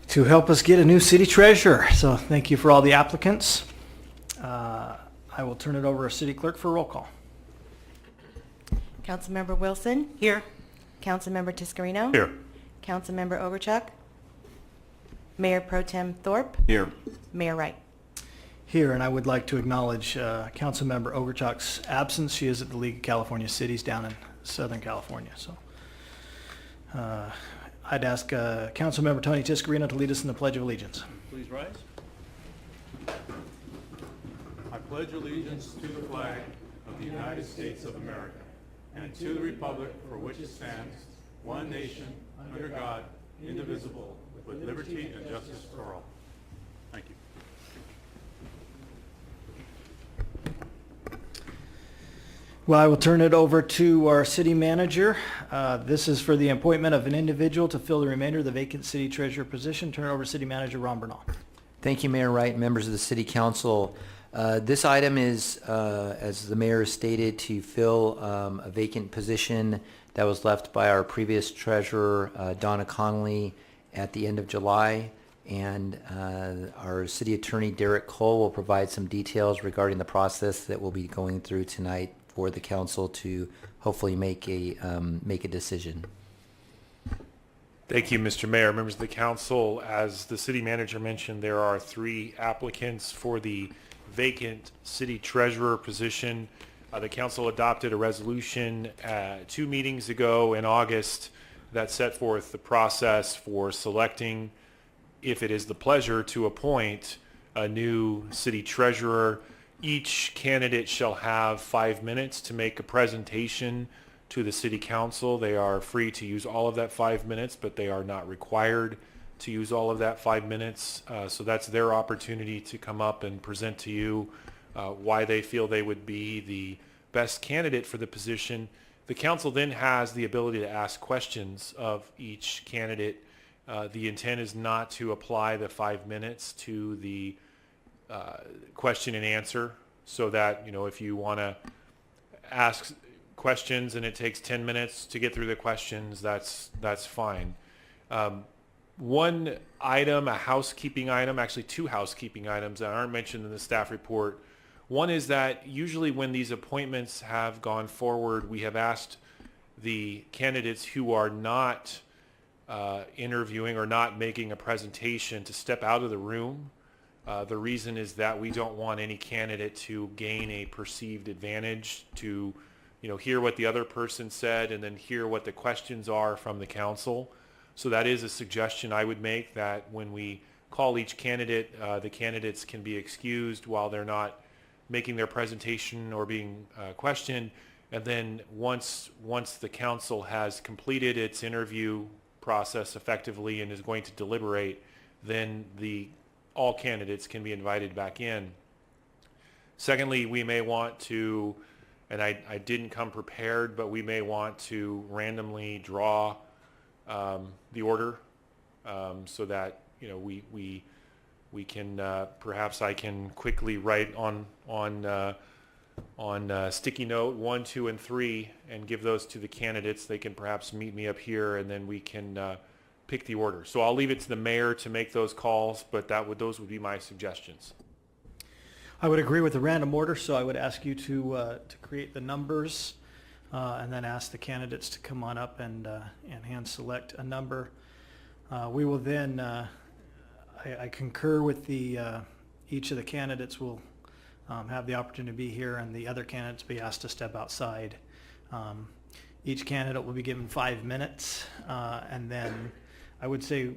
to help us get a new city treasurer. So thank you for all the applicants. I will turn it over to City Clerk for roll call. Councilmember Wilson? Here. Councilmember Tiscarino? Here. Councilmember Overchuck? Mayor Pro Tem Thorpe? Here. Mayor Wright? Here, and I would like to acknowledge Councilmember Overchuck's absence. She is at the League of California Cities down in Southern California. So I'd ask Councilmember Tony Tiscarino to lead us in the Pledge of Allegiance. Please rise. I pledge allegiance to the flag of the United States of America and to the republic for which it stands, one nation, under God, indivisible, with liberty and justice for all. Thank you. Well, I will turn it over to our city manager. This is for the appointment of an individual to fill the remainder of the vacant city treasurer position. Turn it over to City Manager Ron Bernal. Thank you, Mayor Wright, members of the City Council. This item is, as the mayor stated, to fill a vacant position that was left by our previous treasurer, Donna Connolly, at the end of July. And our city attorney, Derek Cole, will provide some details regarding the process that we'll be going through tonight for the council to hopefully make a decision. Thank you, Mr. Mayor. Members of the council, as the city manager mentioned, there are 3 applicants for the vacant city treasurer position. The council adopted a resolution 2 meetings ago in August that set forth the process for selecting, if it is the pleasure to appoint, a new city treasurer. Each candidate shall have 5 minutes to make a presentation to the city council. They are free to use all of that 5 minutes, but they are not required to use all of that 5 minutes. So that's their opportunity to come up and present to you why they feel they would be the best candidate for the position. The council then has the ability to ask questions of each candidate. The intent is not to apply the 5 minutes to the question and answer, so that, you know, if you want to ask questions and it takes 10 minutes to get through the questions, that's fine. One item, a housekeeping item, actually 2 housekeeping items that aren't mentioned in the staff report. One is that usually when these appointments have gone forward, we have asked the candidates who are not interviewing or not making a presentation to step out of the room. The reason is that we don't want any candidate to gain a perceived advantage, to, you know, hear what the other person said and then hear what the questions are from the council. So that is a suggestion I would make, that when we call each candidate, the candidates can be excused while they're not making their presentation or being questioned. And then once the council has completed its interview process effectively and is going to deliberate, then all candidates can be invited back in. Secondly, we may want to, and I didn't come prepared, but we may want to randomly draw the order so that, you know, we can perhaps I can quickly write on sticky note 1, 2, and 3 and give those to the candidates. They can perhaps meet me up here, and then we can pick the order. So I'll leave it to the mayor to make those calls, but those would be my suggestions. I would agree with the random order, so I would ask you to create the numbers and then ask the candidates to come on up and hand select a number. We will then, I concur with each of the candidates will have the opportunity to be here, and the other candidates be asked to step outside. Each candidate will be given 5 minutes, and then I would say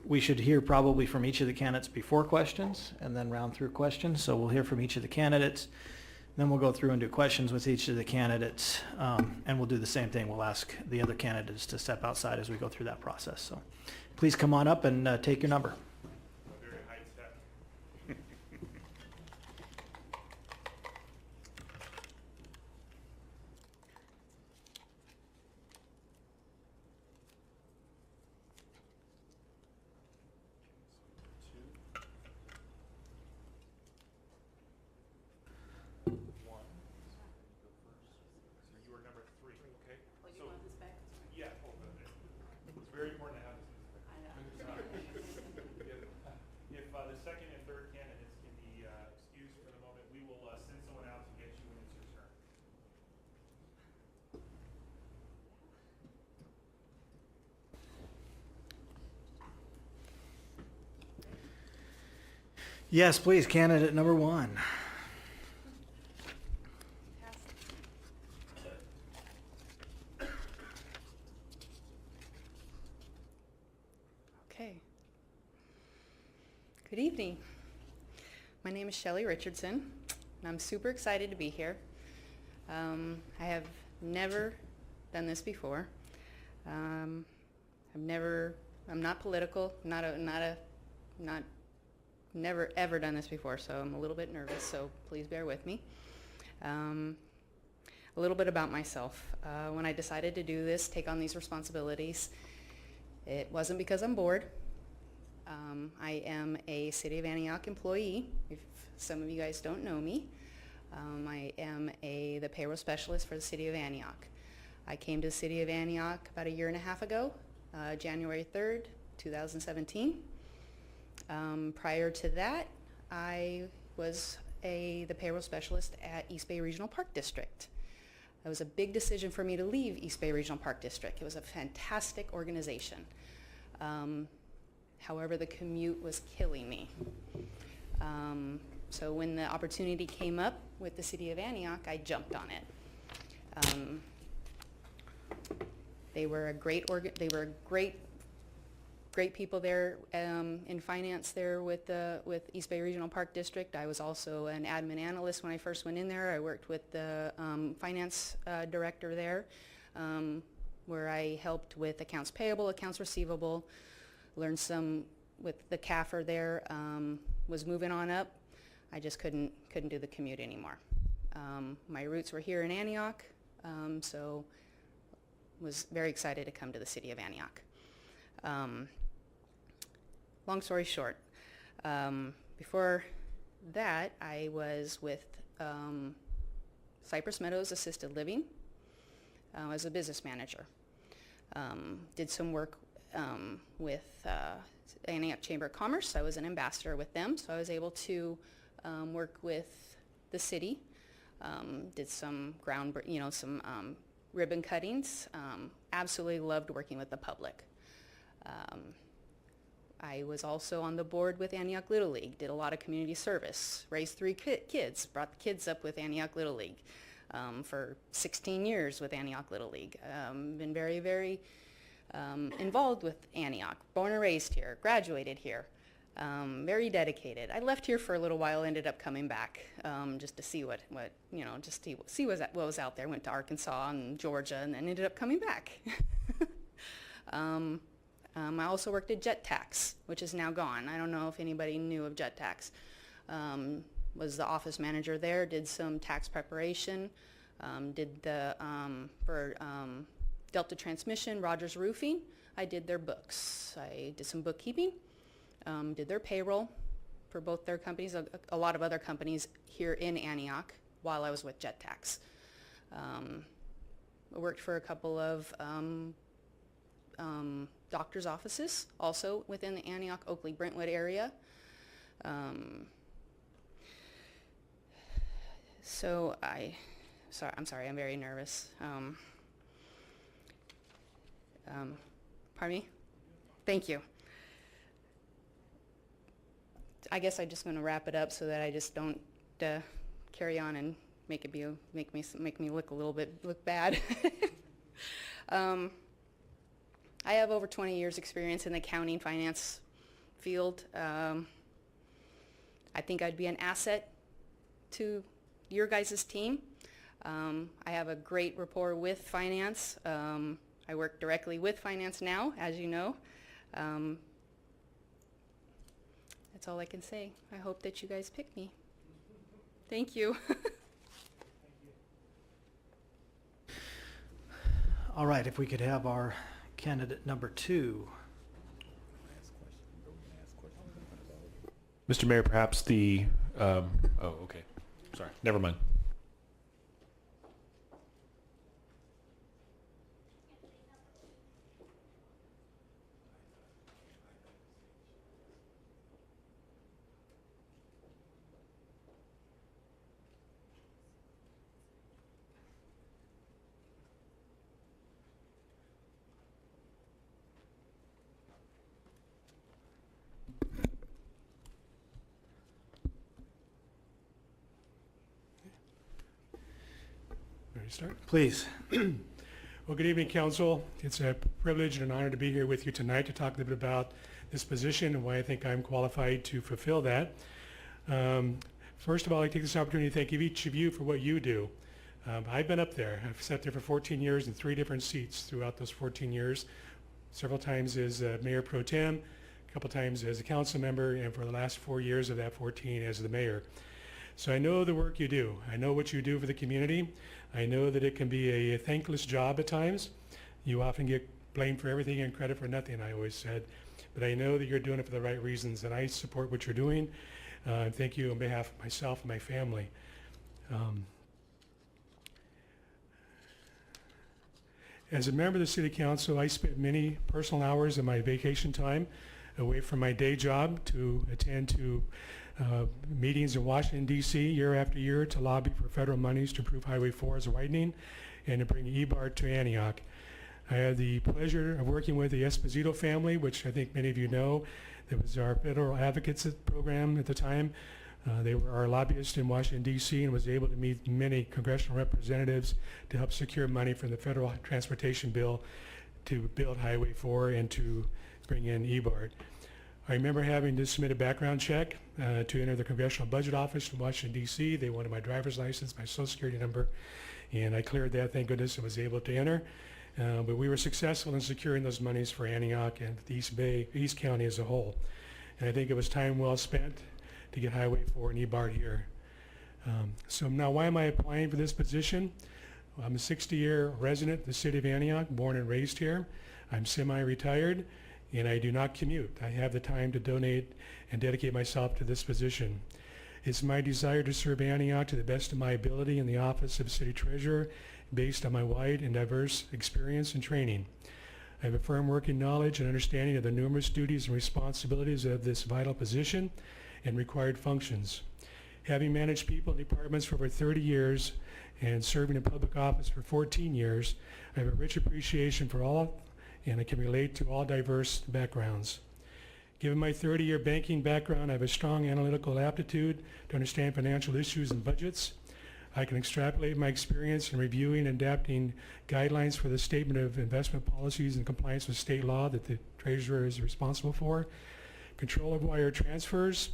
we should hear probably from each of the candidates before questions and then round through questions. So we'll hear from each of the candidates, then we'll go through and do questions with each of the candidates, and we'll do the same thing. We'll ask the other candidates to step outside as we go through that process. So please come on up and take your number. Very important to have this. Yes, please, candidate number 1. Okay. Good evening. My name is Shelley Richardson, and I'm super excited to be here. I have never done this before. I'm not political, never ever done this before, so I'm a little bit nervous, so please bear with me. A little bit about myself. When I decided to do this, take on these responsibilities, it wasn't because I'm bored. I am a City of Antioch employee, if some of you guys don't know me. I am the payroll specialist for the City of Antioch. I came to the City of Antioch about a year and a half ago, January 3rd, 2017. Prior to that, I was the payroll specialist at East Bay Regional Park District. It was a big decision for me to leave East Bay Regional Park District. It was a fantastic organization. However, the commute was killing me. So when the opportunity came up with the City of Antioch, I jumped on it. They were great people there in finance there with East Bay Regional Park District. I was also an admin analyst when I first went in there. I worked with the finance director there, where I helped with accounts payable, accounts receivable, learned some with the CAFR there, was moving on up. I just couldn't do the commute anymore. My roots were here in Antioch, so was very excited to come to the City of Antioch. Long story short, before that, I was with Cypress Meadows Assisted Living as a business manager. Did some work with Antioch Chamber of Commerce. I was an ambassador with them, so I was able to work with the city. Did some some ribbon cuttings. Absolutely loved working with the public. I was also on the board with Antioch Little League, did a lot of community service, raised 3 kids, brought the kids up with Antioch Little League for 16 years with Antioch Little League. Been very, very involved with Antioch, born and raised here, graduated here, very dedicated. I left here for a little while, ended up coming back just to see what what was out there. Went to Arkansas and Georgia, and then ended up coming back. I also worked at Jet Tax, which is now gone. I don't know if anybody knew of Jet Tax. Was the office manager there, did some tax preparation, did the, for Delta Transmission, Rogers Roofing, I did their books. I did some bookkeeping, did their payroll for both their companies, a lot of other companies here in Antioch while I was with Jet Tax. I worked for a couple of doctor's offices, also within the Antioch, Oakley, Brentwood area. I'm sorry, I'm very nervous. Pardon me? Thank you. I guess I'm just going to wrap it up so that I just don't carry on and make me look bad. I have over 20 years experience in the accounting finance field. I think I'd be an asset to your guys' team. I have a great rapport with finance. I work directly with finance now, as you know. That's all I can say. I hope that you guys pick me. Thank you. All right, if we could have our candidate number 2. Mr. Mayor, perhaps okay. Sorry, never mind. Ready to start? Please. Well, good evening, Council. It's a privilege and an honor to be here with you tonight to talk a little bit about this position and why I think I'm qualified to fulfill that. First of all, I take this opportunity to thank each of you for what you do. I've been up there. I've sat there for 14 years in 3 different seats throughout those 14 years, several times as Mayor Pro Tem, a couple times as a council member, and for the last 4 years of that 14 as the mayor. So I know the work you do. I know what you do for the community. I know that it can be a thankless job at times. You often get blamed for everything and credit for nothing, I always said. But I know that you're doing it for the right reasons, and I support what you're doing. And thank you on behalf of myself and my family. As a member of the City Council, I spent many personal hours of my vacation time away from my day job to attend to meetings in Washington, D.C. year after year to lobby for federal monies to improve Highway 4's widening and to bring E-BART to Antioch. I had the pleasure of working with the Esposito family, which I think many of you know. That was our federal advocates program at the time. They were our lobbyists in Washington, D.C. and was able to meet many congressional representatives to help secure money from the federal transportation bill to build Highway 4 and to bring in E-BART. I remember having to submit a background check to enter the Congressional Budget Office in Washington, D.C. They wanted my driver's license, my social security number, and I cleared that, thank goodness, and was able to enter. But we were successful in securing those monies for Antioch and the East County as a whole. And I think it was time well spent to get Highway 4 and E-BART here. So now why am I applying for this position? Well, I'm a 60-year resident of the city of Antioch, born and raised here. I'm semi-retired, and I do not commute. I have the time to donate and dedicate myself to this position. It's my desire to serve Antioch to the best of my ability in the office of City Treasurer based on my wide and diverse experience and training. I have a firm working knowledge and understanding of the numerous duties and responsibilities of this vital position and required functions. Having managed people and departments for over 30 years and serving in public office for 14 years, I have a rich appreciation for all and I can relate to all diverse backgrounds. Given my 30-year banking background, I have a strong analytical aptitude to understand financial issues and budgets. I can extrapolate my experience in reviewing and adapting guidelines for the statement of investment policies in compliance with state law that the treasurer is responsible for, control of wire transfers,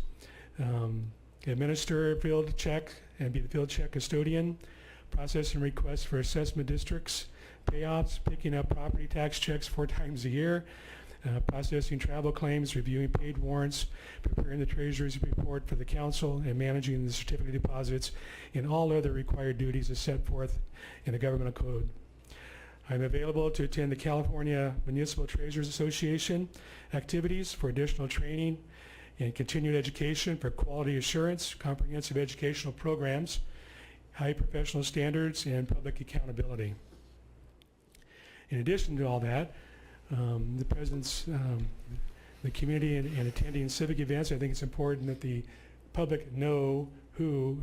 administer field check and be the field check custodian, processing requests for assessment districts, payoffs, picking up property tax checks 4 times a year, processing travel claims, reviewing paid warrants, preparing the treasurer's report for the council, and managing the certificate deposits and all other required duties as set forth in the governmental code. I'm available to attend the California Municipal Treasurers Association activities for additional training and continued education for quality assurance, comprehensive educational programs, high professional standards, and public accountability. In addition to all that, the presence, the community and attending civic events, I think it's important that the public know who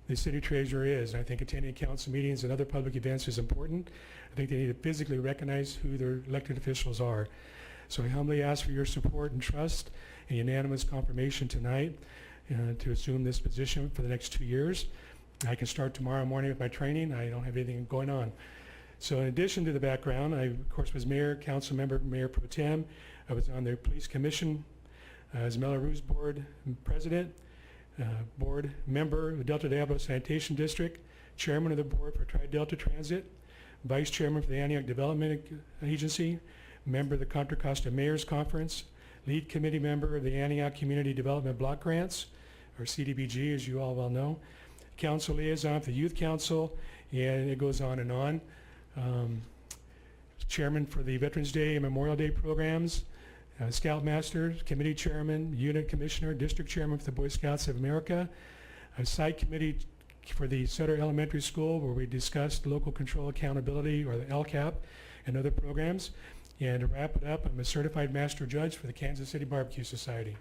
the city treasurer is. I think attending council meetings and other public events is important. I think they need to physically recognize who their elected officials are. So I humbly ask for your support and trust and unanimous confirmation tonight to assume this position for the next 2 years. I can start tomorrow morning with my training. I don't have anything going on. So in addition to the background, I, of course, was mayor, council member, mayor pro tem. I was on the police commission as Melrose board president, board member of the Delta Diablo Sanitation District, chairman of the board for Tri-Delta Transit, vice chairman for the Antioch Development Agency, member of the Contra Costa Mayor's Conference, lead committee member of the Antioch Community Development Block Grants, or CDBG, as you all well know, council liaison for the Youth Council, and it goes on and on. Chairman for the Veterans Day and Memorial Day programs, Scoutmaster, committee chairman, unit commissioner, district chairman for the Boy Scouts of America, a site committee for the Sutter Elementary School where we discussed local control accountability, or the LCAP, and other programs. And to wrap it up, I'm a certified master judge for the Kansas City Barbecue Society.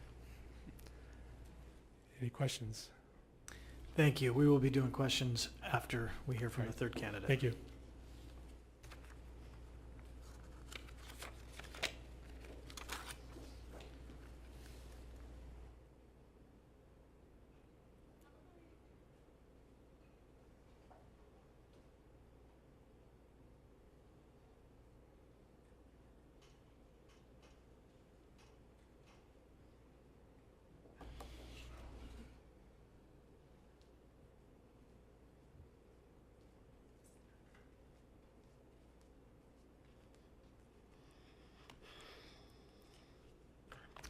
Any questions? Thank you. We will be doing questions after we hear from the third candidate. Thank you.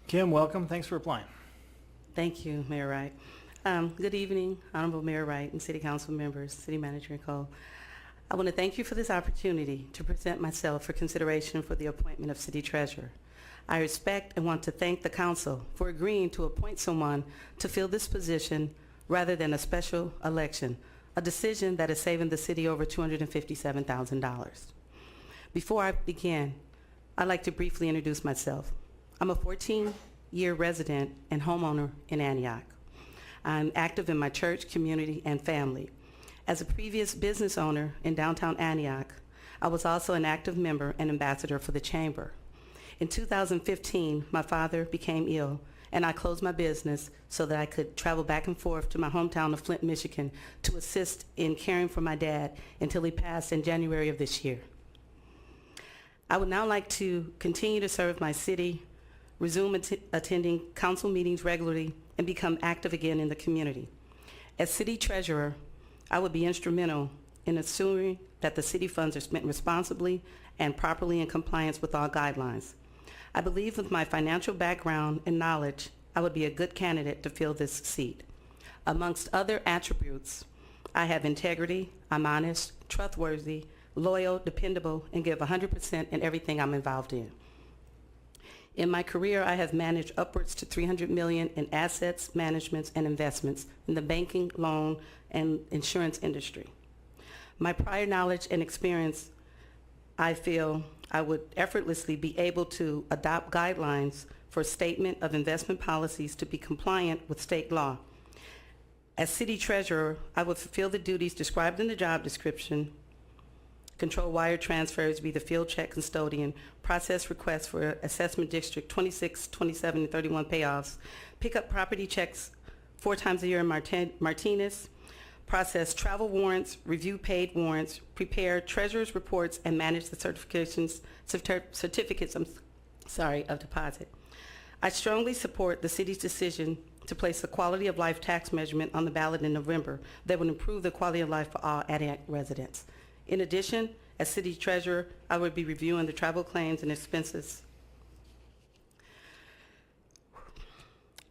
Kim, welcome. Thanks for applying. Thank you, Mayor Wright. Good evening, Honorable Mayor Wright and City Council members, City Manager Cole. I want to thank you for this opportunity to present myself for consideration for the appointment of City Treasurer. I respect and want to thank the council for agreeing to appoint someone to fill this position rather than a special election, a decision that is saving the city over $257,000. Before I begin, I'd like to briefly introduce myself. I'm a 14-year resident and homeowner in Antioch. I'm active in my church, community, and family. As a previous business owner in downtown Antioch, I was also an active member and ambassador for the Chamber. In 2015, my father became ill, and I closed my business so that I could travel back and forth to my hometown of Flint, Michigan, to assist in caring for my dad until he passed in January of this year. I would now like to continue to serve my city, resume attending council meetings regularly, and become active again in the community. As city treasurer, I would be instrumental in ensuring that the city funds are spent responsibly and properly in compliance with all guidelines. I believe with my financial background and knowledge, I would be a good candidate to fill this seat. Amongst other attributes, I have integrity, I'm honest, trustworthy, loyal, dependable, and give 100% in everything I'm involved in. In my career, I have managed upwards to $300 million in assets, managements, and investments in the banking, loan, and insurance industry. My prior knowledge and experience, I feel I would effortlessly be able to adopt guidelines for statement of investment policies to be compliant with state law. As city treasurer, I would fulfill the duties described in the job description, control wire transfers, be the field check custodian, process requests for assessment district 26, 27, and 31 payoffs, pick up property checks 4 times a year in Martinez, process travel warrants, review paid warrants, prepare treasurer's reports, and manage the certificates of deposit. I strongly support the city's decision to place a quality of life tax measurement on the ballot in November that would improve the quality of life for all Antioch residents. In addition, as city treasurer, I would be reviewing the travel claims and expenses.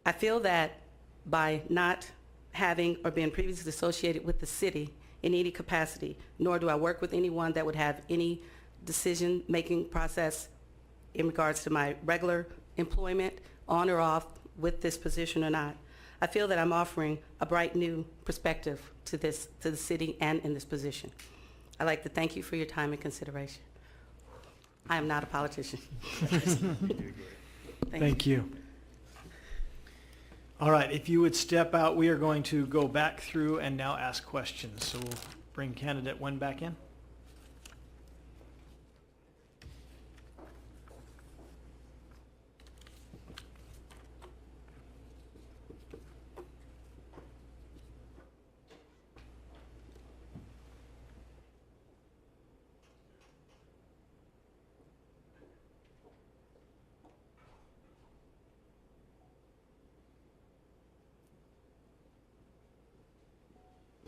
I feel that by not having or being previously associated with the city in any capacity, nor do I work with anyone that would have any decision-making process in regards to my regular employment, on or off, with this position or not, I feel that I'm offering a bright new perspective to the city and in this position. I'd like to thank you for your time and consideration. I am not a politician. Thank you. All right, if you would step out, we are going to go back through and now ask questions. So we'll bring candidate 1 back in.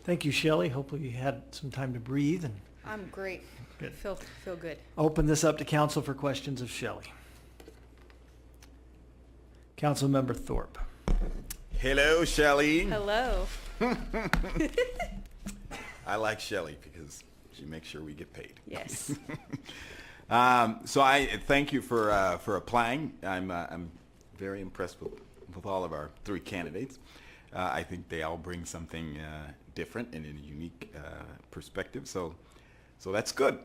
Thank you, Shelley. Hopefully you had some time to breathe and I'm great. Good. Feel good. open this up to council for questions of Shelley. Councilmember Thorpe. Hello, Shelley. Hello. I like Shelley because she makes sure we get paid. Yes. So I thank you for applying. I'm very impressed with all of our 3 candidates. I think they all bring something different and in a unique perspective. So that's good.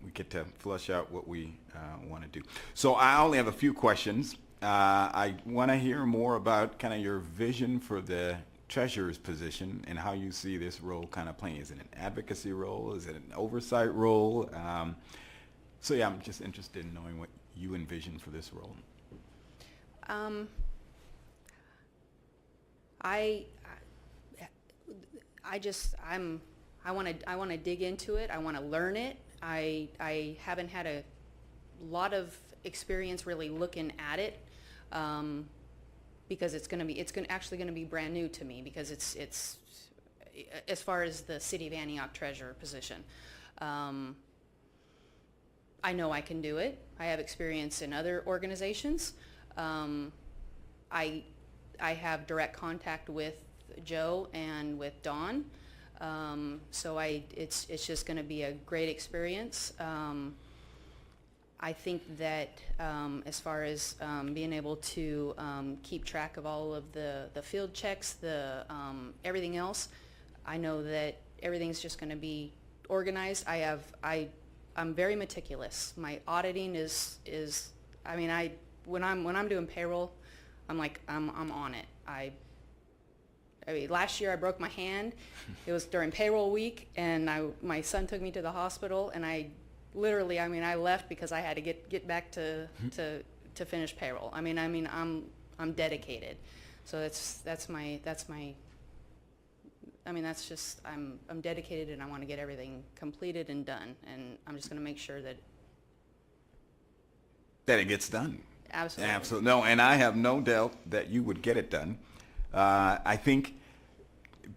We get to flush out what we want to do. So I only have a few questions. I want to hear more about kind of your vision for the treasurer's position and how you see this role kind of playing. Is it an advocacy role? Is it an oversight role? So yeah, I'm just interested in knowing what you envision for this role. I want to dig into it. I want to learn it. I haven't had a lot of experience really looking at it, because it's actually going to be brand new to me, because it's as far as the City of Antioch treasurer position. I know I can do it. I have experience in other organizations. I have direct contact with Joe and with Dawn. So it's just going to be a great experience. I think that as far as being able to keep track of all of the field checks, everything else, I know that everything's just going to be organized. I'm very meticulous. My auditing is I mean, when I'm doing payroll, I'm on it. I mean, last year I broke my hand. It was during payroll week, and my son took me to the hospital, and I literally, I mean, I left because I had to get back to finish payroll. I mean, I'm dedicated. So that's just I'm dedicated, and I want to get everything completed and done, and I'm just going to make sure that it gets done. Absolutely. Absolutely. No, and I have no doubt that you would get it done. I think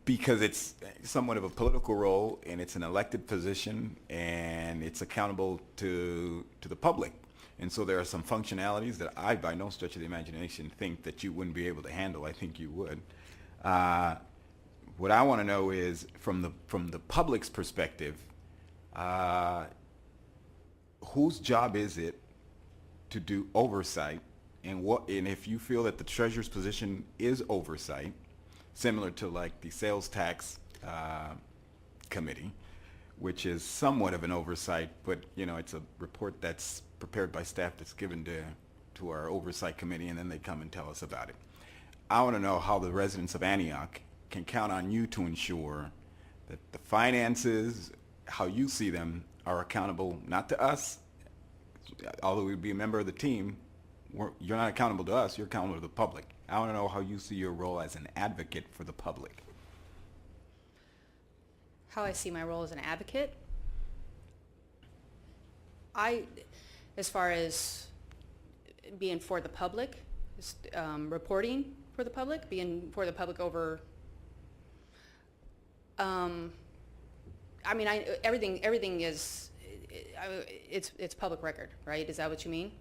because it's somewhat of a political role and it's an elected position and it's accountable to the public. And so there are some functionalities that I, by no stretch of the imagination, think that you wouldn't be able to handle. I think you would. What I want to know is, from the public's perspective, whose job is it to do oversight, and if you feel that the treasurer's position is oversight, similar to like the sales tax committee, which is somewhat of an oversight, but it's a report that's prepared by staff that's given to our oversight committee, and then they come and tell us about it. I want to know how the residents of Antioch can count on you to ensure that the finances, how you see them, are accountable not to us. Although we'd be a member of the team, you're not accountable to us, you're accountable to the public. I want to know how you see your role as an advocate for the public. How I see my role as an advocate? As far as being for the public, reporting for the public, being for the public over, I mean, everything is, it's public record, right? Is that what you mean?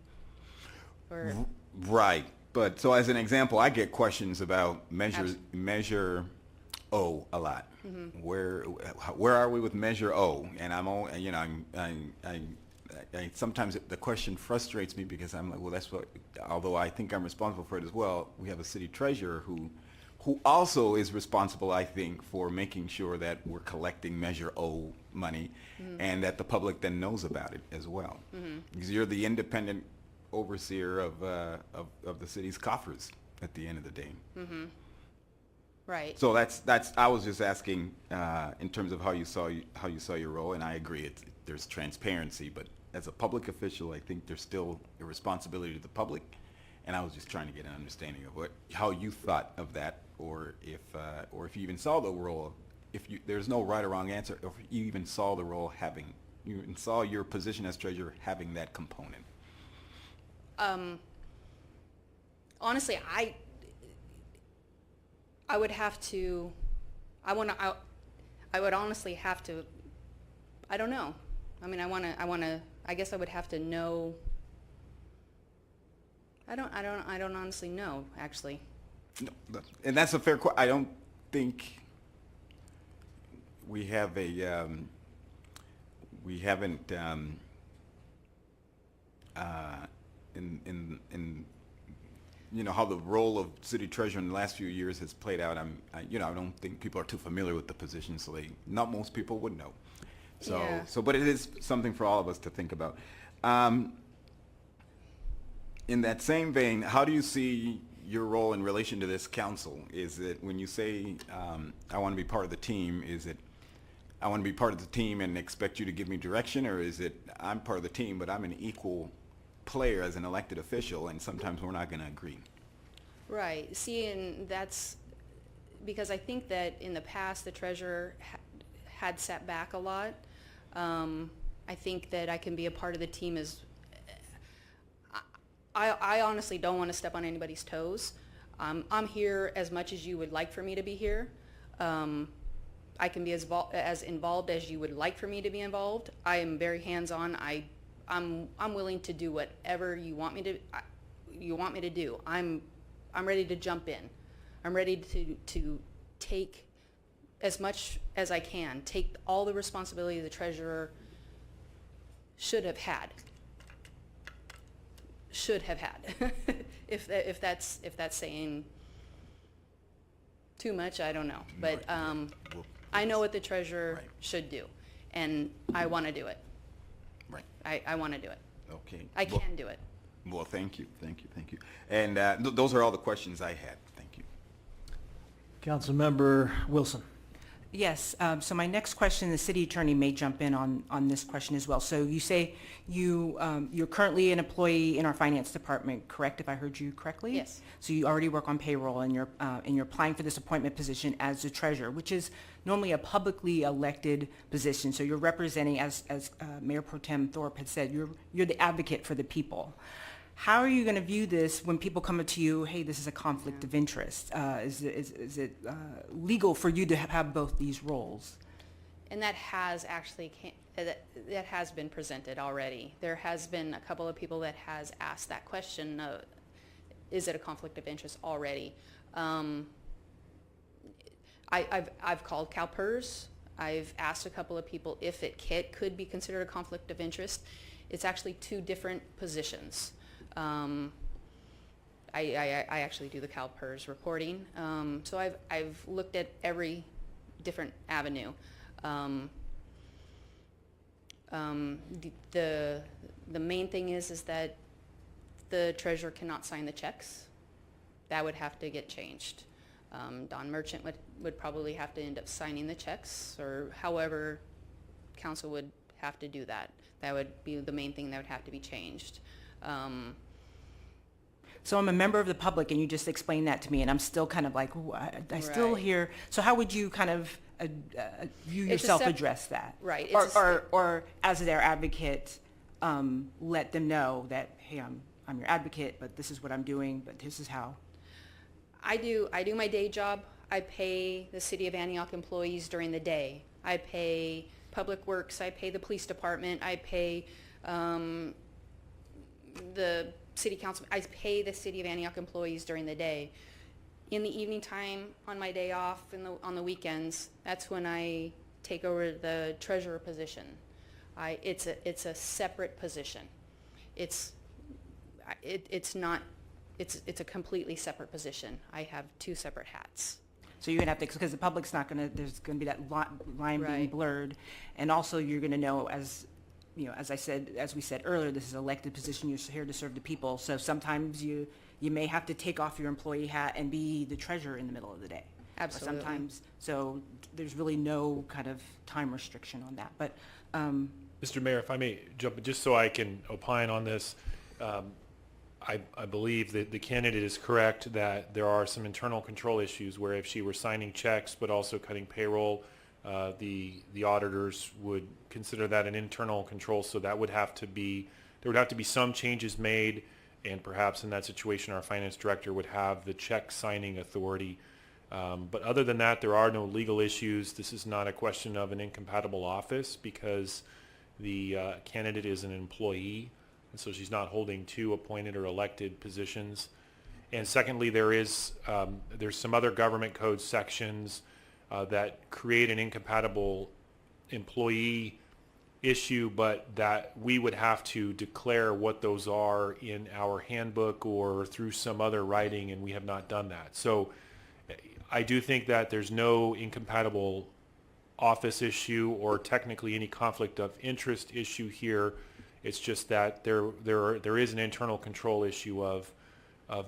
Or Right. But so as an example, I get questions about Measure O a lot. Mm-hmm. Where are we with Measure O? And I sometimes the question frustrates me because I'm like, well, that's what. Although I think I'm responsible for it as well, we have a city treasurer who also is responsible, I think, for making sure that we're collecting Measure O money, mm-hmm. and that the public then knows about it as well. Mm-hmm. Because you're the independent overseer of the city's coffers at the end of the day. Mm-hmm. Right. So that's. I was just asking in terms of how you saw your role, and I agree. There's transparency, but as a public official, I think there's still a responsibility to the public, and I was just trying to get an understanding of how you thought of that, or if you even saw the role. There's no right or wrong answer, or if you even saw the role saw your position as treasurer having that component. Honestly, I would have to. I would honestly have to. I don't know. I mean, I guess I would have to know. I don't honestly know, actually. No, and that's a fair question. I don't think we have we haven't in how the role of city treasurer in the last few years has played out. I don't think people are too familiar with the position, so not most people would know. So, yeah. But it is something for all of us to think about. In that same vein, how do you see your role in relation to this council? Is it when you say, I want to be part of the team, is it, I want to be part of the team and expect you to give me direction, or is it, I'm part of the team, but I'm an equal player as an elected official, and sometimes we're not going to agree? Right. See, and that's because I think that in the past the treasurer had sat back a lot. I think that I can be a part of the team as I honestly don't want to step on anybody's toes. I'm here as much as you would like for me to be here. I can be as involved as you would like for me to be involved. I am very hands-on. I'm willing to do whatever you want me to do. I'm ready to jump in. I'm ready to take as much as I can, take all the responsibility the treasurer should have had. If that's saying too much, I don't know. But I know what the treasurer Right. should do, and I want to do it. Right. I want to do it. Okay. I Well- can do it. Well, thank you. And those are all the questions I had. Thank you. Councilmember Wilson. Yes, so my next question, the city attorney may jump in on this question as well. So you say you're currently an employee in our finance department, correct, if I heard you correctly? Yes. So you already work on payroll and you're applying for this appointment position as the treasurer, which is normally a publicly elected position. So you're representing, as Mayor Pro Tem Thorpe had said, you're the advocate for the people. How are you going to view this when people come up to you, hey, this is a conflict of interest? Is it legal for you to have both these roles? And that has actually that has been presented already. There has been a couple of people that has asked that question, is it a conflict of interest already? I've called CalPERS. I've asked a couple of people if it could be considered a conflict of interest. It's actually two different positions. I actually do the CalPERS reporting, so I've looked at every different avenue. The main thing is that the treasurer cannot sign the checks. That would have to get changed. Don Merchant would probably have to end up signing the checks, or however council would have to do that. That would be the main thing that would have to be changed. So I'm a member of the public, and you just explained that to me, and I'm still kind of like, ooh, I still Right. hear. So how would you kind of you It's a yourself sep- address that? Right, it's Or as their advocate, let them know that, hey, I'm your advocate, but this is what I'm doing, but this is how. I do my day job. I pay the City of Antioch employees during the day. I pay Public Works. I pay the police department. I pay the city council. I pay the City of Antioch employees during the day. In the evening time, on my day off, on the weekends, that's when I take over the treasurer position. It's a separate position. It's a completely separate position. I have two separate hats. So you're gonna have to, because the public's not gonna, there's gonna be that line being Right. blurred, and also you're gonna know, as you know, as we said earlier, this is an elected position. You're here to serve the people. So sometimes you may have to take off your employee hat and be the treasurer in the middle of the day. Or Absolutely. sometimes, so there's really no kind of time restriction on that. But Mr. Mayor, if I may jump in, just so I can opine on this, I believe that the candidate is correct that there are some internal control issues where if she were signing checks but also cutting payroll, the auditors would consider that an internal control. So that would have to be, there would have to be some changes made, and perhaps in that situation our finance director would have the check signing authority. But other than that, there are no legal issues. This is not a question of an incompatible office because the candidate is an employee, and so she's not holding two appointed or elected positions. And secondly, there's some other government code sections that create an incompatible employee issue, but that we would have to declare what those are in our handbook or through some other writing, and we have not done that. So I do think that there's no incompatible office issue or technically any conflict of interest issue here. It's just that there is an internal control issue of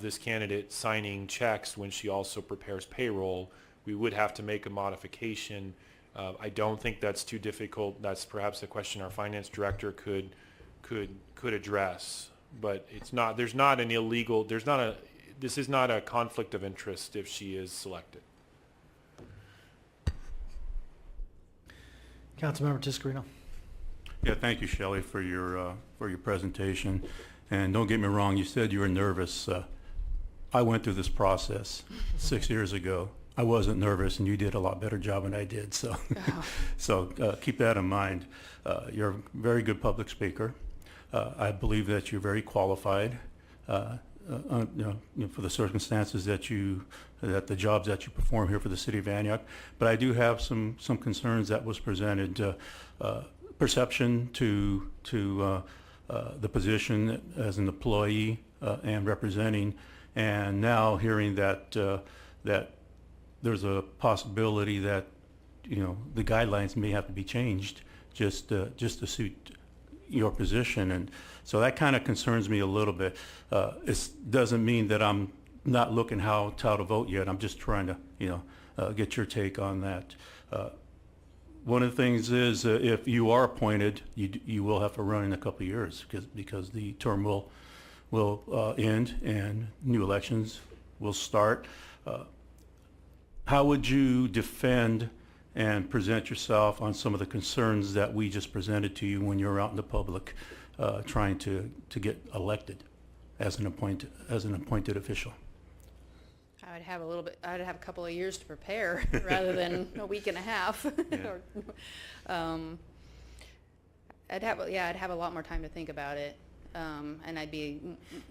this candidate signing checks when she also prepares payroll. We would have to make a modification. I don't think that's too difficult. That's perhaps a question our finance director could address. But it's not. There's not an illegal. There's not a. This is not a conflict of interest if she is selected. Councilmember Tiscarino. Yeah, thank you, Shelley, for your presentation. And don't get me wrong, you said you were nervous. I went through this process 6 years ago. I wasn't nervous, and you did a lot better job than I did. So, keep that in mind. You're a very good public speaker. I believe that you're very qualified. for the circumstances that the jobs that you perform here for the city of Antioch. But I do have some concerns that was presented. Perception to the position as an employee and representing, and now hearing that that there's a possibility that the guidelines may have to be changed just to suit your position, and so that kind of concerns me a little bit. It doesn't mean that I'm not looking how to vote yet. I'm just trying to get your take on that. One of the things is if you are appointed, you will have to run in a couple of years because the term will end and new elections will start. How would you defend and present yourself on some of the concerns that we just presented to you when you're out in the public trying to get elected as an appointed official? I'd have a couple of years to prepare rather than a week and a half. Yeah. I'd have a lot more time to think about it, and I'd be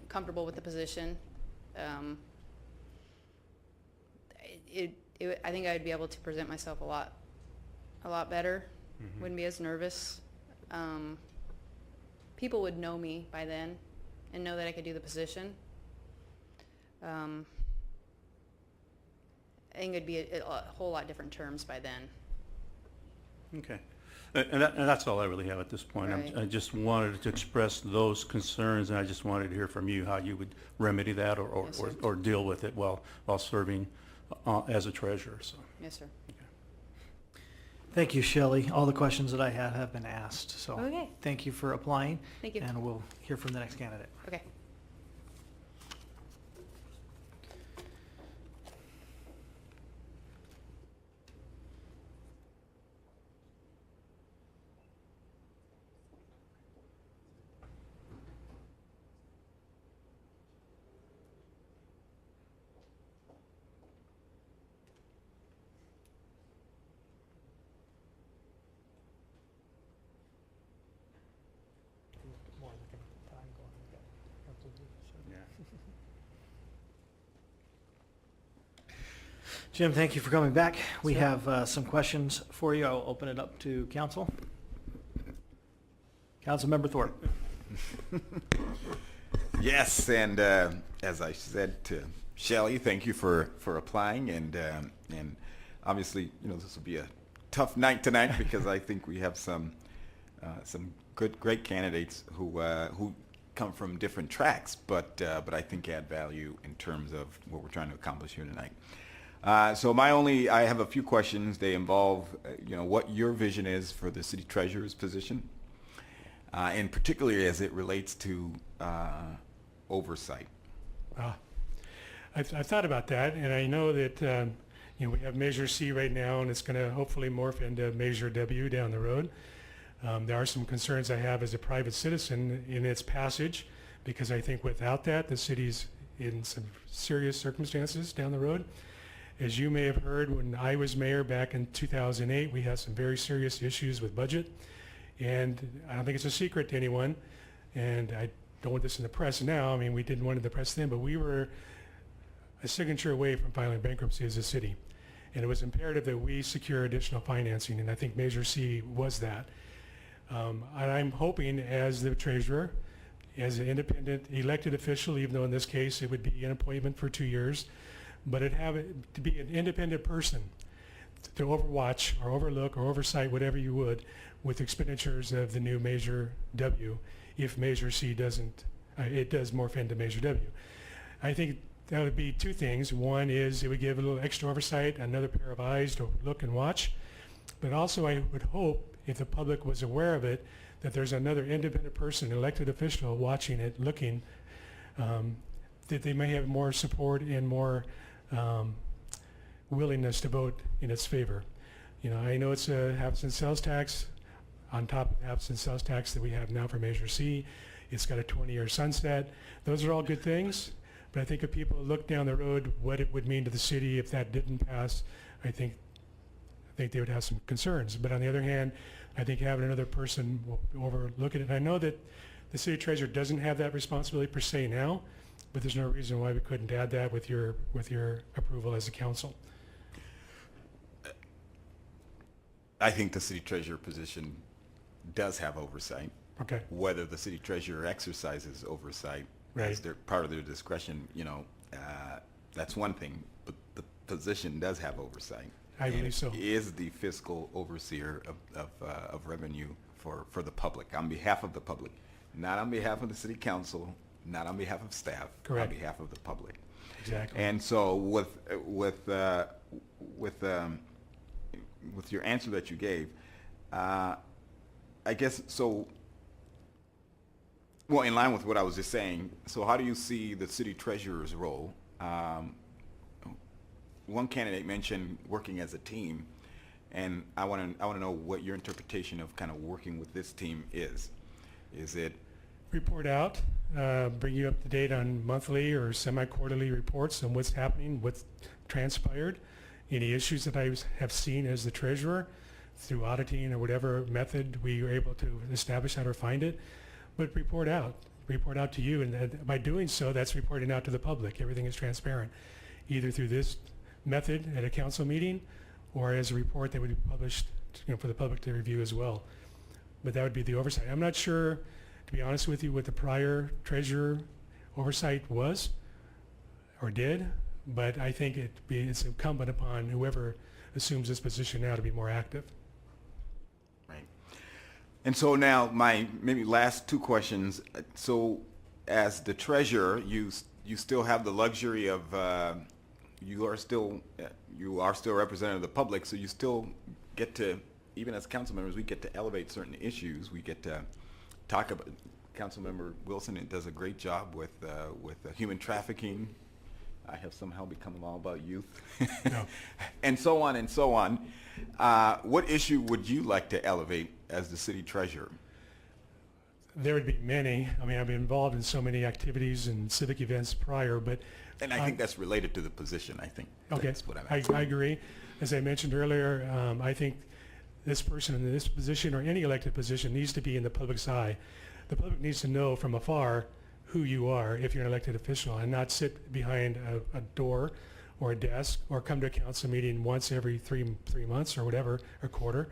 comfortable with the position. I think I'd be able to present myself a lot better. Mm-hmm. Wouldn't be as nervous. People would know me by then and know that I could do the position. I think it'd be a whole lot different terms by then. Okay. And that's all I really have at this point. Right. I just wanted to express those concerns, and I just wanted to hear from you how you would remedy that Yes, sir. or deal with it while serving as a treasurer. So. Yes, sir. Thank you, Shelley. All the questions that I had have been asked, so Okay. thank you for applying. Thank you. And we'll hear from the next candidate. Okay. Jim, thank you for coming back. We have some questions for you. I'll open it up to council. Councilmember Thorpe. Yes, and as I said to Shelley, thank you for applying, and obviously, this will be a tough night tonight because I think we have some great candidates who come from different tracks, but I think add value in terms of what we're trying to accomplish here tonight. So I have a few questions. They involve, what your vision is for the city treasurer's position, and particularly as it relates to oversight. I've thought about that, and I know that we have Measure C right now, and it's going to hopefully morph into Measure W down the road. There are some concerns I have as a private citizen in its passage, because I think without that, the city's in some serious circumstances down the road. As you may have heard, when I was mayor back in 2008, we had some very serious issues with budget, and I don't think it's a secret to anyone, and I don't want this in the press now. I mean, we didn't want it in the press then, but we were a signature away from filing bankruptcy as a city, and it was imperative that we secure additional financing, and I think Measure C was that. And I'm hoping, as the treasurer, as an independent elected official, even though in this case it would be an appointment for 2 years, but it'd have it to be an independent person to overwatch or overlook or oversight whatever you would with expenditures of the new Measure W, if Measure C doesn't, it does morph into Measure W. I think that would be two things. One is it would give a little extra oversight, another pair of eyes to look and watch, but also I would hope, if the public was aware of it, that there's another independent person, elected official, watching it, looking, that they may have more support and more willingness to vote in its favor. I know it's a habits and sales tax on top of the habits and sales tax that we have now for Measure C. It's got a 20-year sunset. Those are all good things, but I think if people look down the road what it would mean to the city if that didn't pass, I think they would have some concerns. But on the other hand, I think having another person will overlook it. And I know that the city treasurer doesn't have that responsibility per se now, but there's no reason why we couldn't add that with your approval as a council. I think the city treasurer position does have oversight. Okay. Whether the city treasurer exercises oversight Right. as their part of their discretion, that's one thing. But the position does have oversight. I and believe so. Is the fiscal overseer of revenue for the public, on behalf of the public, not on behalf of the city council, not on behalf of staff, Correct. on behalf of the public. Exactly. And so with your answer that you gave, I guess so. Well, in line with what I was just saying, so how do you see the city treasurer's role? One candidate mentioned working as a team, and I want to know what your interpretation of kind of working with this team is. Is it Report out, bring you up to date on monthly or semi-quarterly reports on what's happening, what's transpired, any issues that I have seen as the treasurer through auditing or whatever method we were able to establish out or find it, but report out to you, and by doing so, that's reporting out to the public. Everything is transparent, either through this method at a council meeting or as a report that would be published for the public to review as well. But that would be the oversight. I'm not sure, to be honest with you, what the prior treasurer oversight was or did, but I think it's incumbent upon whoever assumes this position now to be more active. right? And so now my maybe last two questions. So as the treasurer, you still have the luxury of you are still representative of the public, so you still get to, even as council members, we get to elevate certain issues. We get to talk about. Councilmember Wilson does a great job with human trafficking. I have somehow become all about youth, No. and so on and so on. What issue would you like to elevate as the city treasurer? There would be many. I mean, I've been involved in so many activities and civic events prior, but And I think that's related to the position. I think okay, that's what I'm I asking. agree. As I mentioned earlier, I think this person in this position or any elected position needs to be in the public's eye. The public needs to know from afar who you are if you're an elected official, and not sit behind a door or a desk or come to a council meeting once every three months or whatever, a quarter.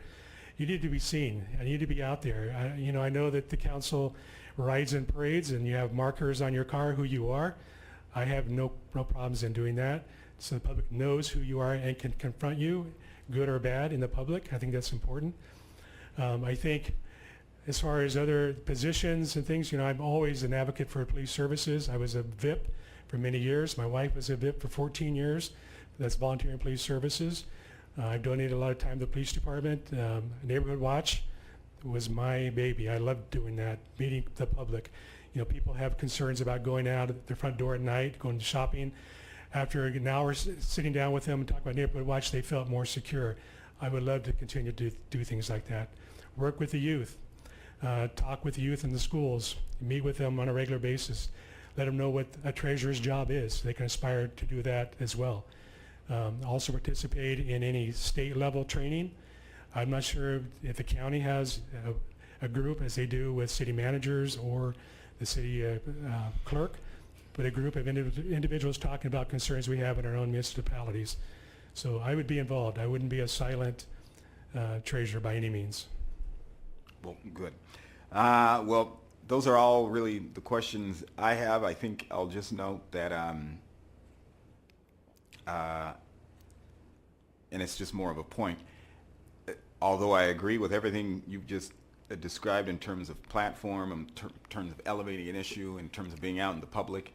You need to be seen. You need to be out there. I know that the council rides in parades and you have markers on your car who you are. I have no problems in doing that, so the public knows who you are and can confront you, good or bad, in the public. I think that's important. I think as far as other positions and things, I'm always an advocate for police services. I was a VIP for many years. My wife was a VIP for 14 years. That's volunteering police services. I've donated a lot of time to the police department. Neighborhood Watch was my baby. I loved doing that, meeting the public. People have concerns about going out at their front door at night, going shopping. After an hour sitting down with them and talking about Neighborhood Watch, they felt more secure. I would love to continue to do things like that. Work with the youth. Talk with the youth in the schools. Meet with them on a regular basis. Let them know what a treasurer's job is. They can aspire to do that as well. Also participate in any state level training. I'm not sure if the county has a group, as they do with city managers or the city clerk, but a group of individuals talking about concerns we have in our own municipalities. So I would be involved. I wouldn't be a silent treasurer by any means. Well, good. Well, those are all really the questions I have. I think I'll just note that, and it's just more of a point. Although I agree with everything you've just described in terms of platform, in terms of elevating an issue, in terms of being out in the public,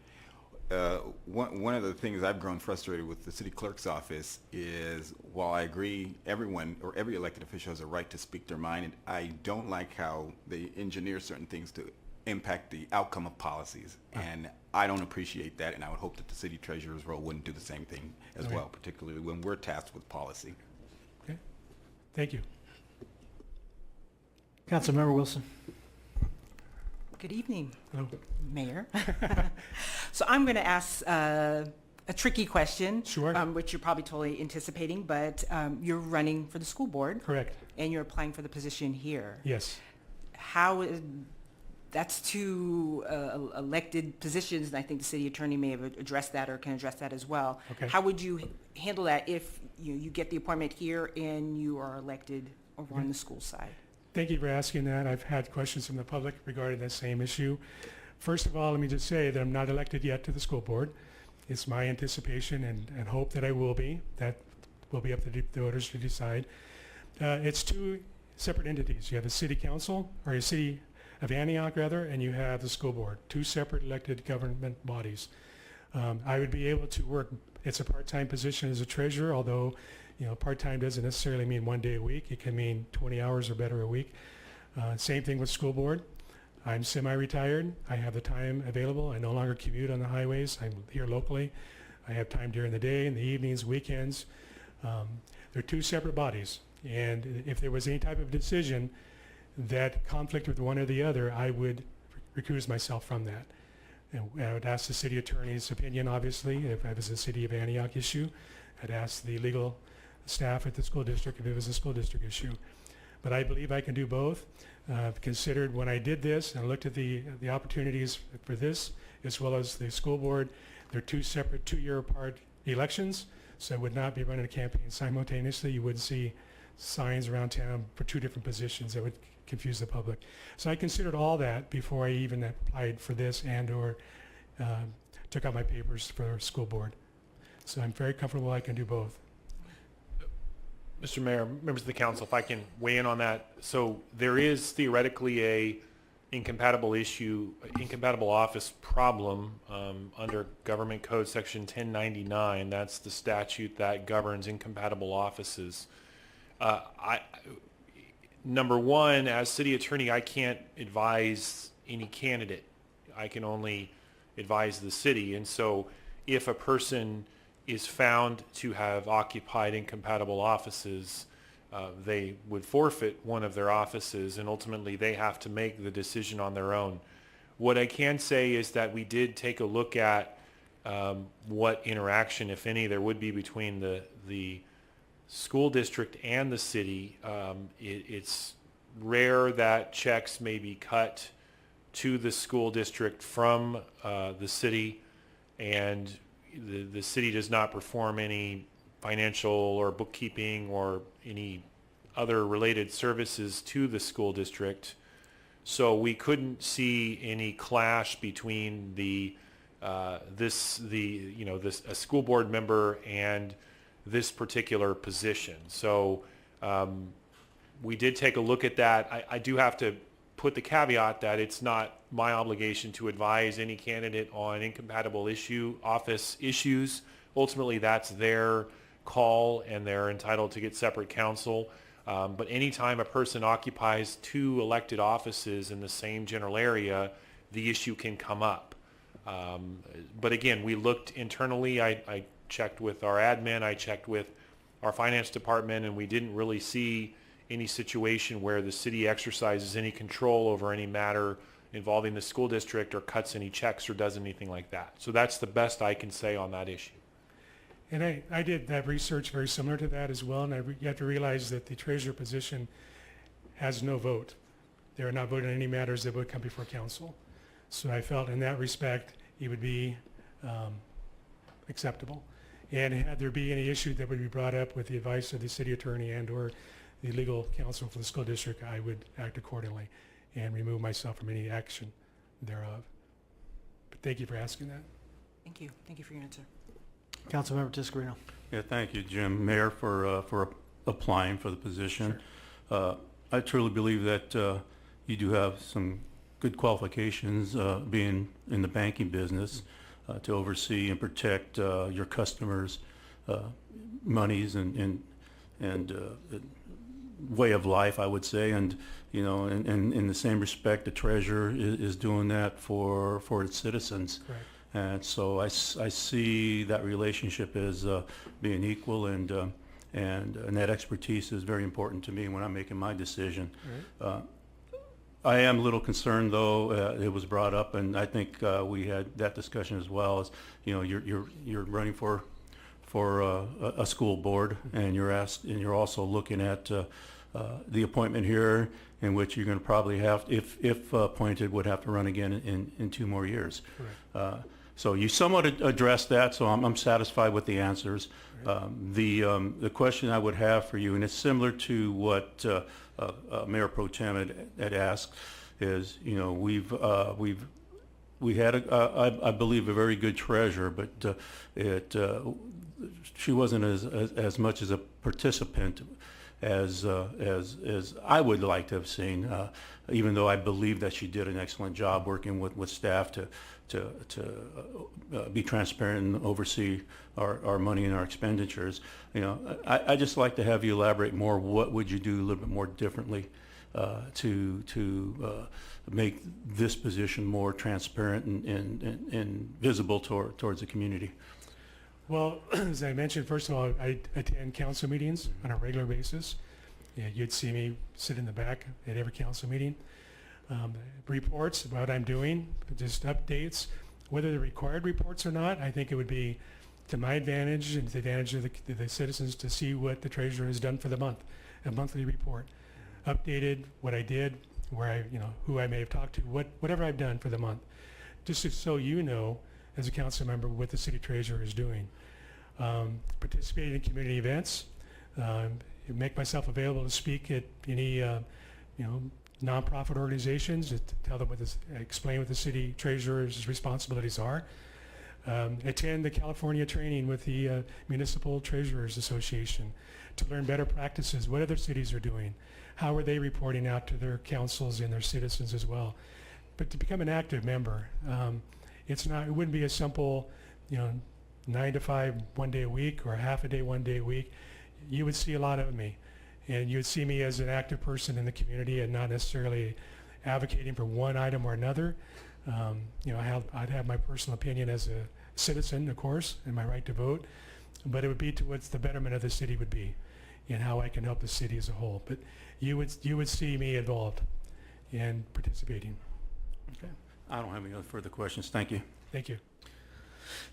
one of the things I've grown frustrated with the city clerk's office is, while I agree everyone or every elected official has a right to speak their mind, and I don't like how they engineer certain things to impact the outcome of policies, and I don't appreciate that, and I would hope that the city treasurer's role wouldn't do the same thing as well, particularly when we're tasked with policy. Okay. Thank you. Councilmember Wilson. Good evening, Hello. Mayor. So I'm going to ask a tricky question, Sure. Which you're probably totally anticipating, but you're running for the school board. Correct. And you're applying for the position here. Yes. How is that's two elected positions, and I think the city attorney may have addressed that or can address that as well. Okay. How would you handle that if you get the appointment here and you are elected over on the school side? Thank you for asking that. I've had questions from the public regarding that same issue. First of all, let me just say that I'm not elected yet to the school board. It's my anticipation and hope that I will be. That will be up to the voters to decide. It's two separate entities. You have the city council, or your city of Antioch rather, and you have the school board, two separate elected government bodies. I would be able to work, it's a part-time position as a treasurer, although part-time doesn't necessarily mean 1 day a week. It can mean 20 hours or better a week. Same thing with school board. I'm semi-retired. I have the time available. I no longer commute on the highways. I'm here locally. I have time during the day, in the evenings, weekends. They're two separate bodies. And if there was any type of decision that conflict with one or the other, I would recuse myself from that. And I would ask the city attorney's opinion, obviously, if it was a city of Antioch issue. I'd ask the legal staff at the school district if it was a school district issue. But I believe I can do both. I've considered when I did this and looked at the opportunities for this, as well as the school board, they're two separate 2-year apart elections, so I would not be running a campaign simultaneously. You would see signs around town for two different positions that would confuse the public. So I considered all that before I even applied for this and or took out my papers for school board. So I'm very comfortable I can do both. Mr. Mayor, members of the council, if I can weigh in on that. So there is theoretically a incompatible office problem under Government Code Section 1099. That's the statute that governs incompatible offices. Number one, as city attorney, I can't advise any candidate. I can only advise the city. And so if a person is found to have occupied incompatible offices, they would forfeit one of their offices, and ultimately they have to make the decision on their own. What I can say is that we did take a look at what interaction, if any, there would be between the school district and the city. It's rare that checks may be cut to the school district from the city, and the city does not perform any financial or bookkeeping or any other related services to the school district. So we couldn't see any clash between a school board member and this particular position. So we did take a look at that. I do have to put the caveat that it's not my obligation to advise any candidate on incompatible office issues. Ultimately, that's their call, and they're entitled to get separate counsel. But anytime a person occupies two elected offices in the same general area, the issue can come up. But again, we looked internally. I checked with our admin, I checked with our finance department, and we didn't really see any situation where the city exercises any control over any matter involving the school district or cuts any checks or does anything like that. So that's the best I can say on that issue. And I did that research very similar to that as well, and you have to realize that the treasurer position has no vote. They are not voting on any matters that would come before council. So I felt in that respect it would be acceptable. And had there be any issue that would be brought up with the advice of the city attorney and or the legal counsel for the school district, I would act accordingly and remove myself from any action thereof. But thank you for asking that. Thank you. Thank you for your answer. Councilmember Tiscarino. Yeah, thank you, Jim. Mayor, for applying for the position. Sure. I truly believe that you do have some good qualifications being in the banking business to oversee and protect your customers' monies and way of life, I would say. And in the same respect, the treasurer is doing that for its citizens. Correct. And so I see that relationship as being equal, and that expertise is very important to me when I'm making my decision. Right. I am a little concerned, though. It was brought up, and I think we had that discussion as well. As you're running for a school board, and you're also looking at the appointment here, in which you're going to probably have, if appointed, would have to run again in 2 more years. So you somewhat addressed that, so I'm satisfied with the answers. The question I would have for you, and it's similar to what Mayor Pro Tem had asked, is, you know, we had I believe a very good treasurer, but she wasn't as much as a participant as I would like to have seen, even though I believe that she did an excellent job working with staff to be transparent and oversee our money and our expenditures. You know, I just like to have you elaborate more. What would you do a little bit more differently to make this position more transparent and visible towards the community? Well, as I mentioned, first of all, I attend council meetings on a regular basis. Yeah, you'd see me sit in the back at every council meeting. Reports about what I'm doing, just updates, whether they're required reports or not. I think it would be to my advantage and to the advantage of the citizens to see what the treasurer has done for the month, a monthly report. Updated what I did, where I, you know, who I may have talked to, whatever I've done for the month, just so you know, as a council member, what the city treasurer is doing. Participating in community events, make myself available to speak at any, you know, nonprofit organizations, to tell them explain what the city treasurer's responsibilities are. Attend the California training with the Municipal Treasurers Association to learn better practices, what other cities are doing, how are they reporting out to their councils and their citizens as well. But to become an active member, it wouldn't be a simple, you know, 9 to 5 one day a week or half a day one day a week. You would see a lot of me, and you would see me as an active person in the community and not necessarily advocating for one item or another. You know, I'd have my personal opinion as a citizen, of course, and my right to vote, but it would be towards the betterment of the city would be, and how I can help the city as a whole. But you would see me involved and participating. Okay. I don't have any other further questions. Thank you. Thank you.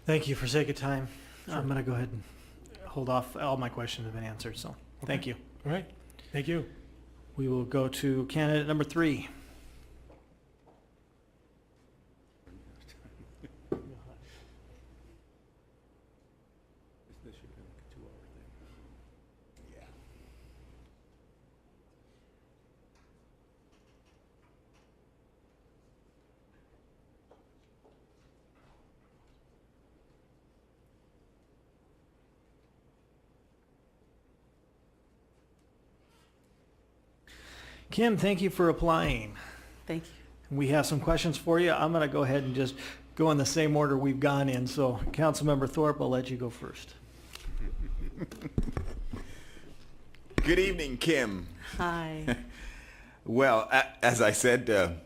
Thank you. For sake of time, Sure. I'm going to go ahead and hold off. All my questions have been answered, so thank you. All right. Thank you. We will go to candidate number 3. Kim, thank you for applying. Thank you. We have some questions for you. I'm going to go ahead and just go in the same order we've gone in. So, Councilmember Thorpe, I'll let you go first. Good evening, Kim. Hi. Well, as I said,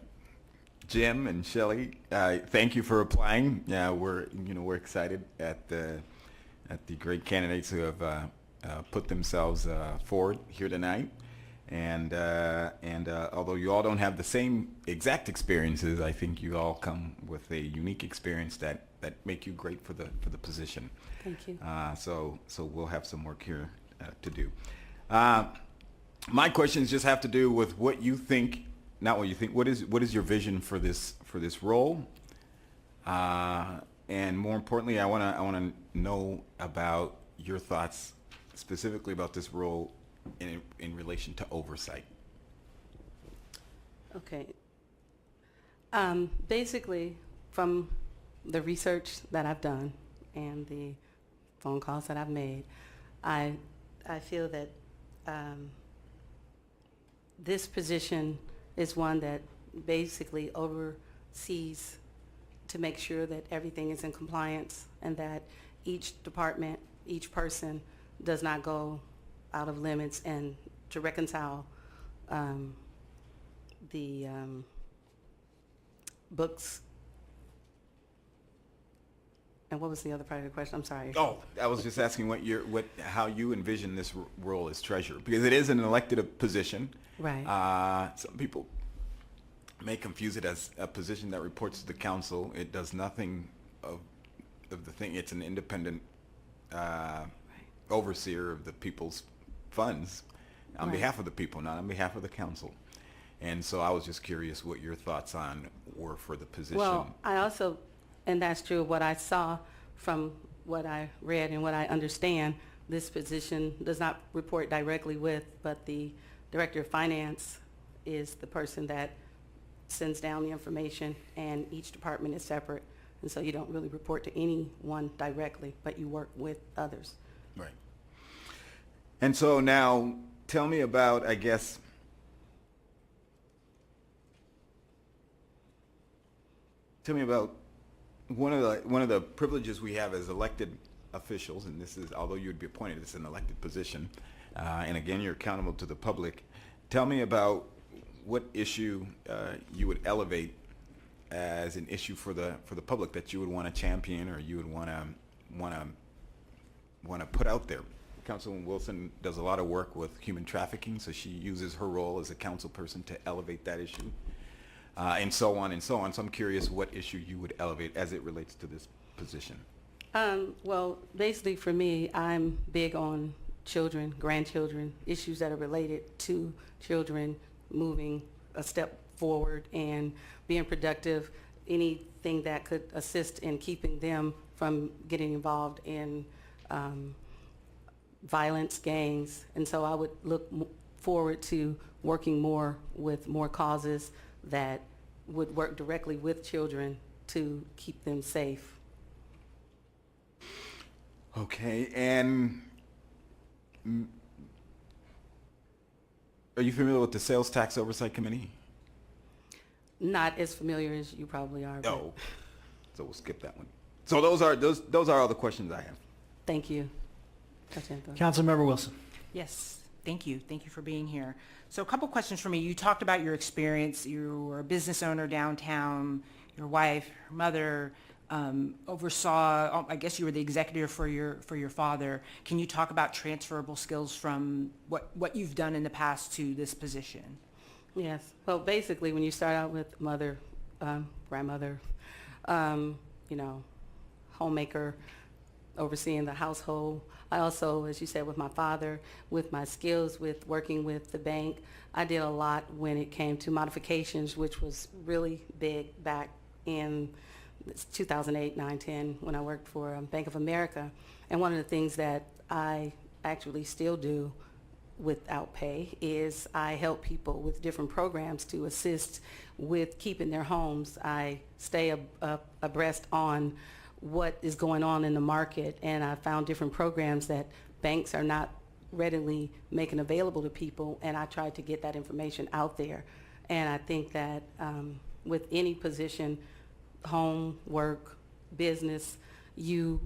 Jim and Shelley, thank you for applying. We're excited at the great candidates who have put themselves forward here tonight. And although you all don't have the same exact experiences, I think you all come with a unique experience that make you great for the position. Thank you. So we'll have some work here to do. My questions just have to do with what you think, not what you think. What is your vision for this role? And more importantly, I want to know about your thoughts specifically about this role in relation to oversight. Okay. Basically, from the research that I've done and the phone calls that I've made, I feel that this position is one that basically oversees to make sure that everything is in compliance and that each department, each person does not go out of limits, and to reconcile the books. And what was the other part of the question? I'm sorry. Oh, I was just asking how you envision this role as treasurer, because it is an elected position. Right. Some people may confuse it as a position that reports to the council. It does nothing of the thing. It's an independent overseer of the people's funds, on Right. behalf of the people, not on behalf of the council. And so I was just curious what your thoughts on were for the position. Well, I also, and that's true, what I saw from what I read and what I understand, this position does not report directly with, but the Director of Finance is the person that sends down the information, and each department is separate. And so you don't really report to anyone directly, but you work with others. Right. And so now, tell me about, I guess, tell me about one of the privileges we have as elected officials, and this is, although you would be appointed, it's an elected position, and again, you're accountable to the public. Tell me about what issue you would elevate as an issue for the public that you would want to champion, or you would want to put out there. Councilwoman Wilson does a lot of work with human trafficking, so she uses her role as a council person to elevate that issue, and so on and so on. So I'm curious what issue you would elevate as it relates to this position. Well, basically for me, I'm big on children, grandchildren, issues that are related to children moving a step forward and being productive, anything that could assist in keeping them from getting involved in violence, gangs. And so I would look forward to working more with more causes that would work directly with children to keep them safe. Okay, and are you familiar with the Sales Tax Oversight Committee? Not as familiar as you probably are. but No. So we'll skip that one. So those are all the questions I have. Thank you. Dr. Anthony. Councilmember Wilson. Yes, thank you. Thank you for being here. So a couple questions for me. You talked about your experience. You were a business owner downtown. Your wife, her mother, oversaw, I guess you were the executor for your father. Can you talk about transferable skills from what you've done in the past to this position? Yes. Well, basically, when you start out with mother, grandmother, homemaker, overseeing the household. I also, as you said, with my father, with my skills with working with the bank, I did a lot when it came to modifications, which was really big back in 2008, 9, 10, when I worked for Bank of America. And one of the things that I actually still do without pay is I help people with different programs to assist with keeping their homes. I stay abreast on what is going on in the market, and I found different programs that banks are not readily making available to people, and I try to get that information out there. And I think that with any position, home, work, business, you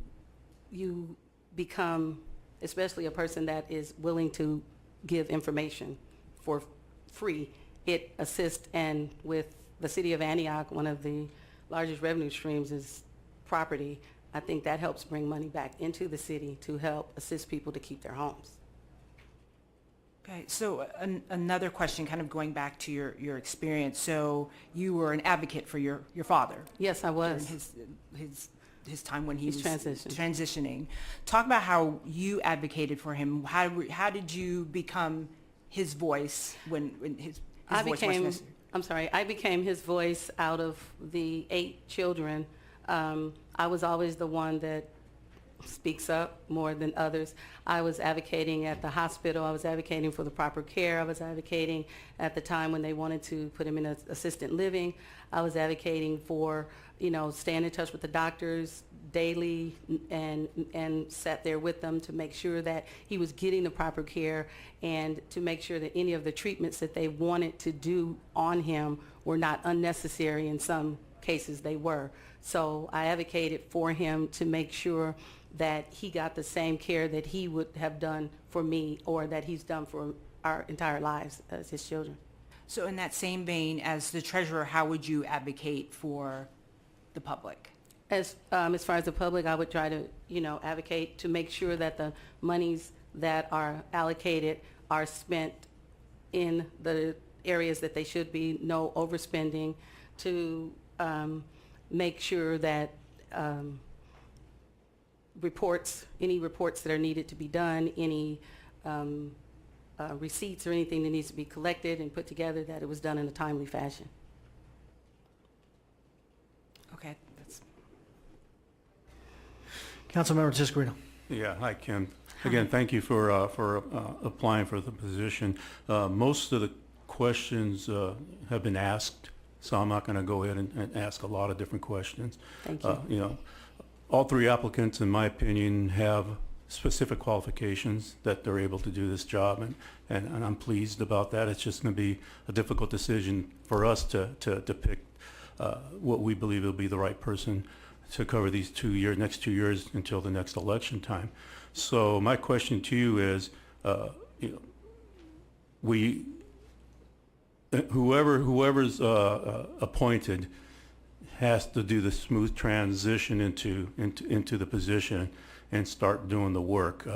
become, especially a person that is willing to give information for free, it assists. And with the city of Antioch, one of the largest revenue streams is property. I think that helps bring money back into the city to help assist people to keep their homes. Okay, so another question, kind of going back to your experience. So you were an advocate for your father. Yes, I was. During his time when he His was transition. transitioning. Talk about how you advocated for him. How did you become his voice when his voice wasn't necessary? I became his voice out of the 8 children. I was always the one that speaks up more than others. I was advocating at the hospital. I was advocating for the proper care. I was advocating at the time when they wanted to put him in assisted living. I was advocating for, staying in touch with the doctors daily and sat there with them to make sure that he was getting the proper care and to make sure that any of the treatments that they wanted to do on him were not unnecessary. In some cases they were. So I advocated for him to make sure that he got the same care that he would have done for me or that he's done for our entire lives as his children. So in that same vein, as the treasurer, how would you advocate for the public? As far as the public, I would try to, advocate to make sure that the monies that are allocated are spent in the areas that they should be, no overspending, to make sure that any reports that are needed to be done, any receipts or anything that needs to be collected and put together, that it was done in a timely fashion. Okay, that's, Councilmember Tiscarino. Yeah, hi, Kim. Again, thank you for applying for the position. Most of the questions have been asked, so I'm not going to go ahead and ask a lot of different questions. Thank you. You know, all three applicants, in my opinion, have specific qualifications that they're able to do this job, and I'm pleased about that. It's just going to be a difficult decision for us to pick what we believe will be the right person to cover these next 2 years until the next election time. So my question to you is, you know, whoever's appointed has to do the smooth transition into the position and start doing the work.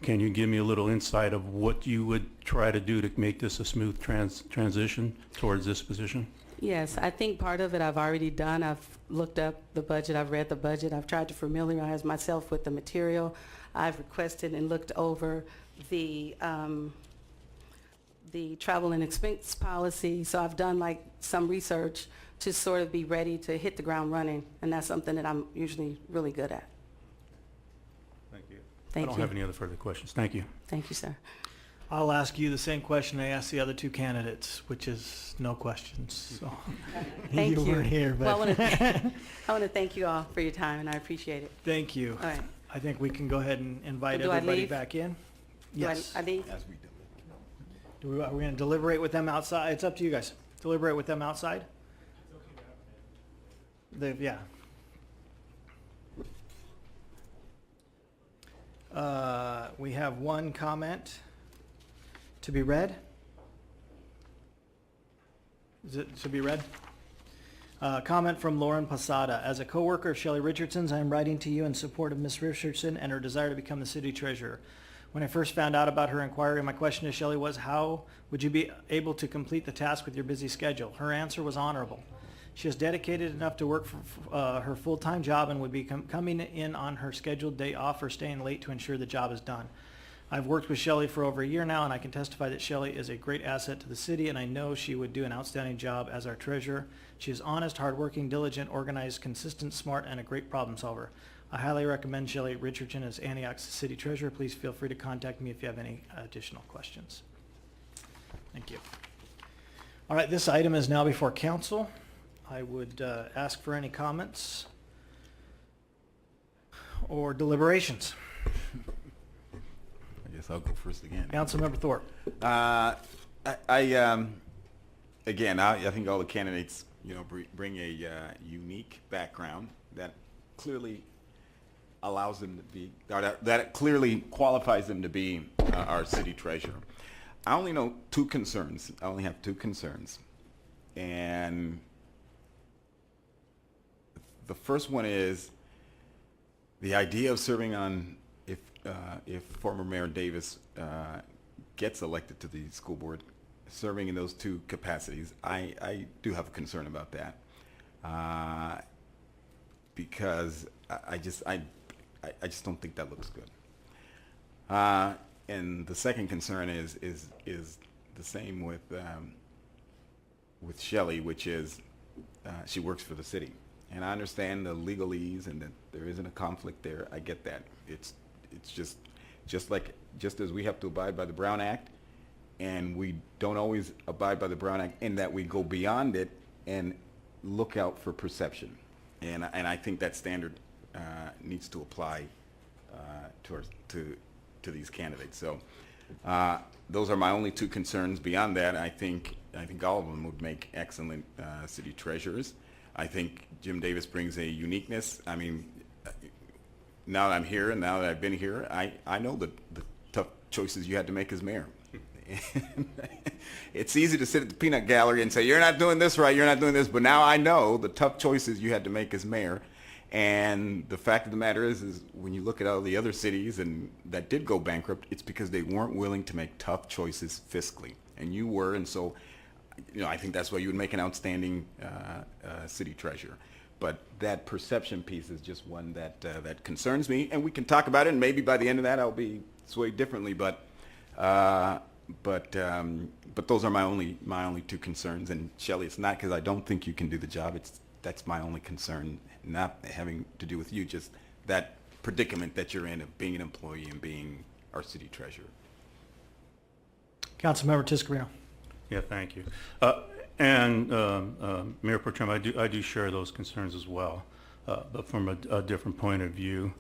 Can you give me a little insight of what you would try to do to make this a smooth transition towards this position? Yes, I think part of it I've already done. I've looked up the budget, I've read the budget, I've tried to familiarize myself with the material. I've requested and looked over the travel and expense policy, so I've done like some research to sort of be ready to hit the ground running, and that's something that I'm usually really good at. Thank you. Thank I don't you. have any other further questions. Thank you. Thank you, sir. I'll ask you the same question I asked the other two candidates, which is no questions. So Thank you. weren't here, but Well, I want to thank you all for your time, and I appreciate it. thank you. All right. I think we can go ahead and invite Do I everybody leave? back in. Do I- Yes. I leave? As we do. Are we going to deliberate with them outside? It's up to you guys. Deliberate with them outside? Yeah. We have one comment to be read. Is it to be read? Comment from Lauren Posada. As a coworker of Shelley Richardson's, I am writing to you in support of Ms. Richardson and her desire to become the city treasurer. When I first found out about her inquiry, my question to Shelley was, how would you be able to complete the task with your busy schedule? Her answer was honorable. She is dedicated enough to work for her full-time job and would be coming in on her scheduled day off or staying late to ensure the job is done. I've worked with Shelley for over a year now, and I can testify that Shelley is a great asset to the city, and I know she would do an outstanding job as our treasurer. She is honest, hardworking, diligent, organized, consistent, smart, and a great problem solver. I highly recommend Shelley Richardson as Antioch's city treasurer. Please feel free to contact me if you have any additional questions. Thank you. All right, this item is now before council. I would ask for any comments or deliberations. I guess I'll go first again. Councilmember Thorpe. Again, I think all the candidates, you know, bring a unique background that clearly allows them to be, or that clearly qualifies them to be our city treasurer. I only know two concerns. I only have two concerns, and the first one is the idea of serving on, if former Mayor Davis gets elected to the school board, serving in those two capacities. I do have a concern about that because I just don't think that looks good. And the second concern is the same with Shelley, which is she works for the city. And I understand the legalese and that there isn't a conflict there. I get that. It's just as we have to abide by the Brown Act, and we don't always abide by the Brown Act in that we go beyond it and look out for perception. And I think that standard needs to apply to these candidates. So those are my only two concerns. Beyond that, I think all of them would make excellent city treasurers. I think Jim Davis brings a uniqueness. I mean, now that I'm here and now that I've been here, I know the tough choices you had to make as mayor. It's easy to sit at the peanut gallery and say, you're not doing this right, you're not doing this, but now I know the tough choices you had to make as mayor. And the fact of the matter is when you look at all the other cities and that did go bankrupt, it's because they weren't willing to make tough choices fiscally. And you were, and so, you know, I think that's why you would make an outstanding city treasurer. But that perception piece is just one that concerns me, and we can talk about it, and maybe by the end of that I'll be swayed differently. But but those are my only two concerns. And Shelley, it's not because I don't think you can do the job. That's my only concern, not having to do with you, just that predicament that you're in of being an employee and being our city treasurer. Councilmember Tiscarino. Yeah, thank you. And Mayor Pro Tem, I do share those concerns as well, but from a different point of view.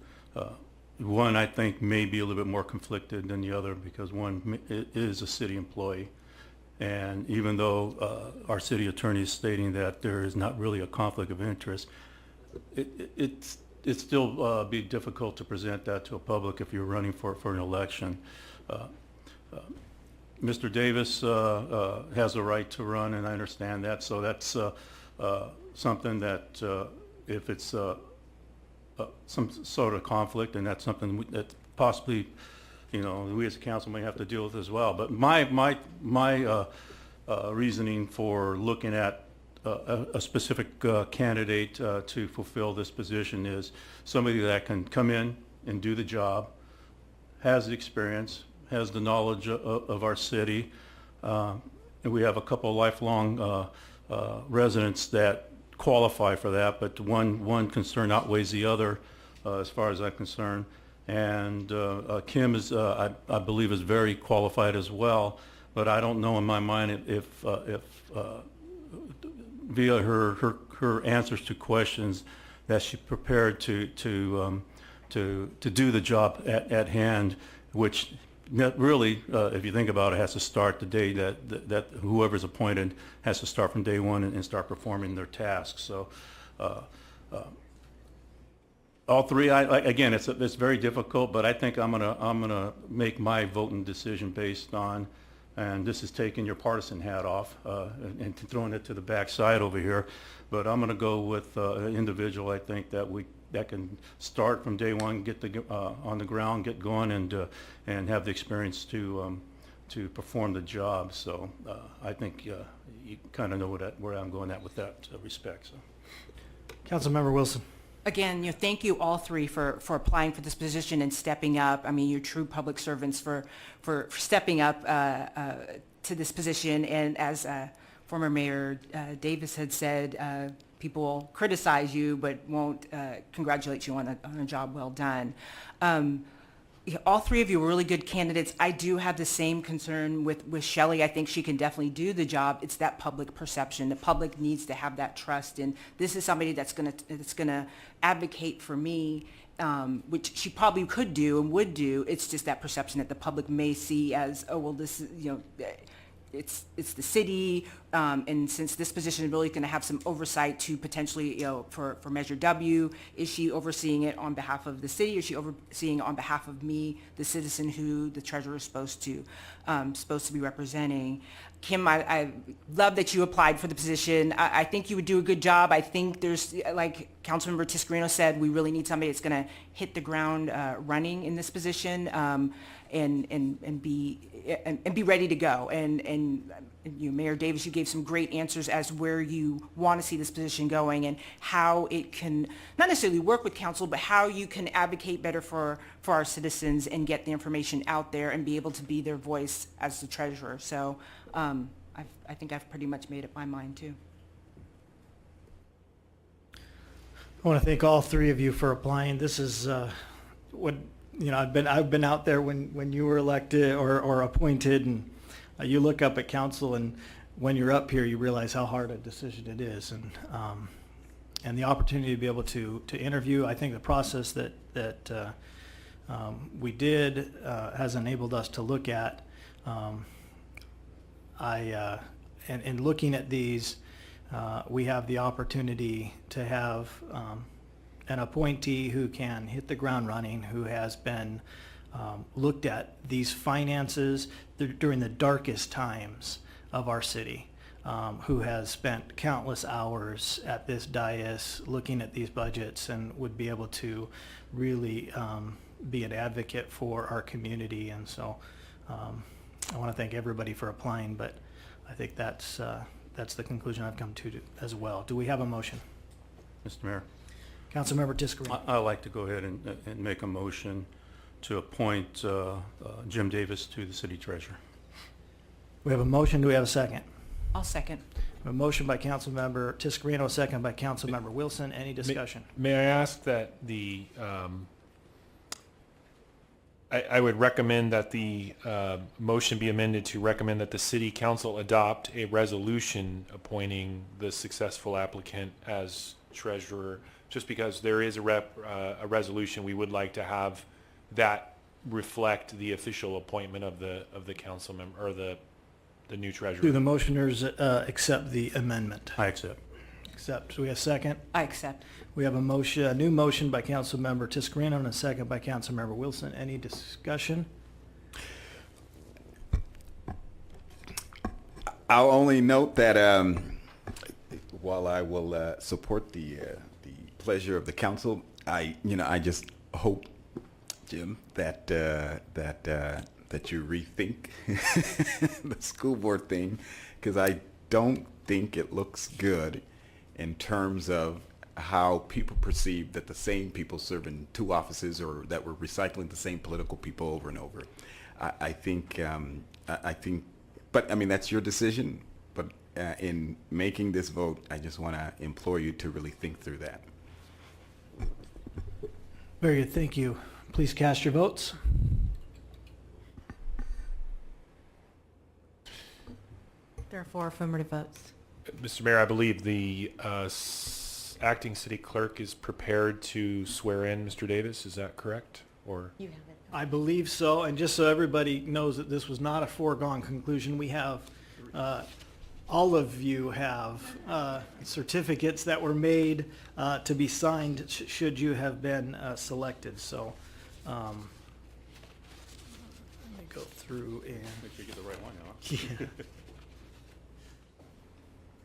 One, I think, may be a little bit more conflicted than the other because one is a city employee. And even though our city attorney is stating that there is not really a conflict of interest, it's still be difficult to present that to a public if you're running for an election. Mr. Davis has a right to run, and I understand that. So that's something that if it's some sort of conflict, and that's something that possibly, we as a council may have to deal with as well. But my reasoning for looking at a specific candidate to fulfill this position is somebody that can come in and do the job, has the experience, has the knowledge of our city, and we have a couple of lifelong residents that qualify for that, but one concern outweighs the other as far as I'm concerned. And Kim is, I believe, is very qualified as well, but I don't know in my mind if via her answers to questions that she's prepared to do the job at hand, which really, if you think about it, has to start the day that whoever's appointed has to start from day one and start performing their tasks. So all three, again, it's very difficult, but I think I'm gonna make my voting decision based on, and this is taking your partisan hat off and throwing it to the backside over here, but I'm gonna go with an individual I think that can start from day one, get on the ground, get going, and have the experience to perform the job. So I think you kind of know where I'm going at with that respect. So. Councilmember Wilson. Again, thank you all three for applying for this position and stepping up. I mean, you're true public servants for stepping up to this position. And as former Mayor Davis had said, people criticize you but won't congratulate you on a job well done. All three of you were really good candidates. I do have the same concern with Shelley. I think she can definitely do the job. It's that public perception. The public needs to have that trust, and this is somebody that's gonna advocate for me, which she probably could do and would do. It's just that perception that the public may see as, oh well, this is it's the city, and since this position is really going to have some oversight to potentially, for Measure W, is she overseeing it on behalf of the city, or is she overseeing it on behalf of me, the citizen who the treasurer is supposed to be representing? Kim, I love that you applied for the position. I think you would do a good job. I think there's, like Councilmember Tiscarino said, we really need somebody that's going to hit the ground running in this position, and be ready to go. And Mayor Davis, you gave some great answers as where you want to see this position going and how it can not necessarily work with council, but how you can advocate better for our citizens and get the information out there and be able to be their voice as the treasurer. So I think I've pretty much made up my mind too. I want to thank all three of you for applying. This is what I've been out there when you were elected or appointed, and you look up at council, and when you're up here, you realize how hard a decision it is, and the opportunity to be able to interview. I think the process that we did has enabled us to look at. And looking at these, we have the opportunity to have an appointee who can hit the ground running, who has been looked at these finances during the darkest times of our city, who has spent countless hours at this dais looking at these budgets and would be able to really be an advocate for our community. And so I want to thank everybody for applying, but I think that's the conclusion I've come to as well. Do we have a motion? Mr. Mayor. Councilmember Tiscarino. I'd like to go ahead and make a motion to appoint Jim Davis to the city treasurer. We have a motion. Do we have a second? I'll second. A motion by Councilmember Tiscarino, a second by Councilmember Wilson. Any discussion? May I ask that I would recommend that the motion be amended to recommend that the city council adopt a resolution appointing the successful applicant as treasurer, just because there is a resolution. We would like to have that reflect the official appointment of the council member, or the new treasurer. Do the motioners accept the amendment? I accept. Accept. Do we have a second? I accept. We have a new motion by Councilmember Tiscarino and a second by Councilmember Wilson. Any discussion? I'll only note that while I will support the pleasure of the council, I just hope, Jim, that you rethink the school board thing, because I don't think it looks good in terms of how people perceive that the same people serve in two offices, or that we're recycling the same political people over and over. I think, but I mean, that's your decision. But in making this vote, I just want to implore you to really think through that. Very good. Thank you. Please cast your votes. There are 4 affirmative votes. Mr. Mayor, I believe the acting city clerk is prepared to swear in Mr. Davis. Is that correct? Or You have it. I believe so. And just so everybody knows that this was not a foregone conclusion, we have, all of you have certificates that were made to be signed should you have been selected. So let me go through and... Make sure you get the right one, huh? Yeah.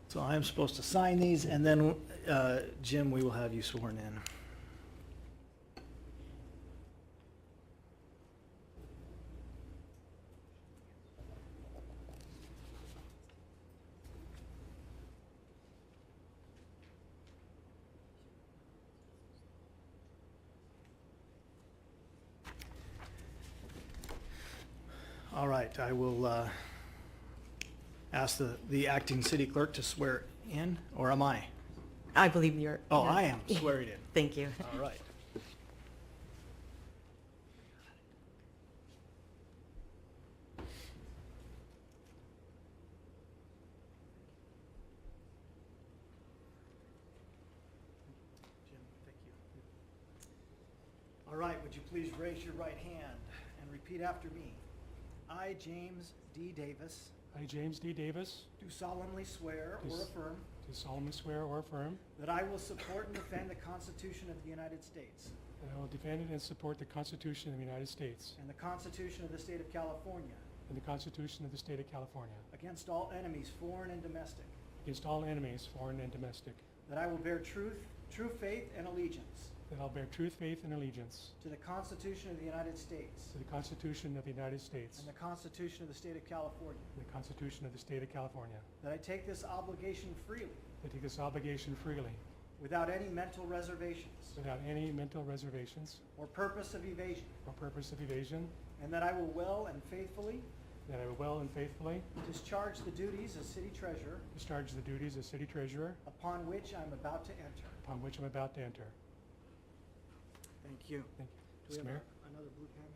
So I am supposed to sign these, and then, Jim, we will have you sworn in. All right, I will ask the acting city clerk to swear in, or am I? I believe you're... Oh, I am swearing in. Thank you. All right. Jim, thank you. All right, would you please raise your right hand and repeat after me? I, James D. Davis, I, James D. Davis, do solemnly swear Do or s- affirm do solemnly swear or affirm that I will support and defend the Constitution of the United States that I will defend and support the Constitution of the United States and the Constitution of the State of California and the Constitution of the State of California against all enemies, foreign and domestic, against all enemies, foreign and domestic, that I will bear true faith and allegiance that I'll bear truth, faith, and allegiance to the Constitution of the United States to the Constitution of the United States and the Constitution of the State of California, and the Constitution of the State of California, that I take this obligation freely I take this obligation freely without any mental reservations without any mental reservations or purpose of evasion, or purpose of evasion, and that I will well and faithfully that I will well and faithfully discharge the duties as city treasurer discharge the duties of city treasurer upon which I'm about to enter. upon which I'm about to enter. Thank you. Thank Do we you. Mr. have Mayor? another blue pen?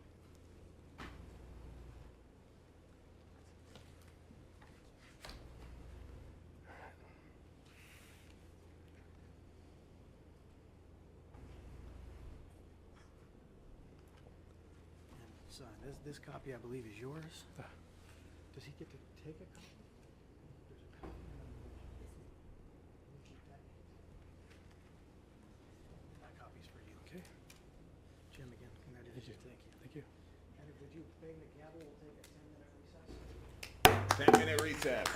And sign. This copy, I believe, is yours. Does he get to take a copy? There's a copy. That copy's for you. Okay. Jim, again, congratulations. Thank you. Thank you. And would you bang the gavel? We'll take a 10-minute recess. 10-minute recess.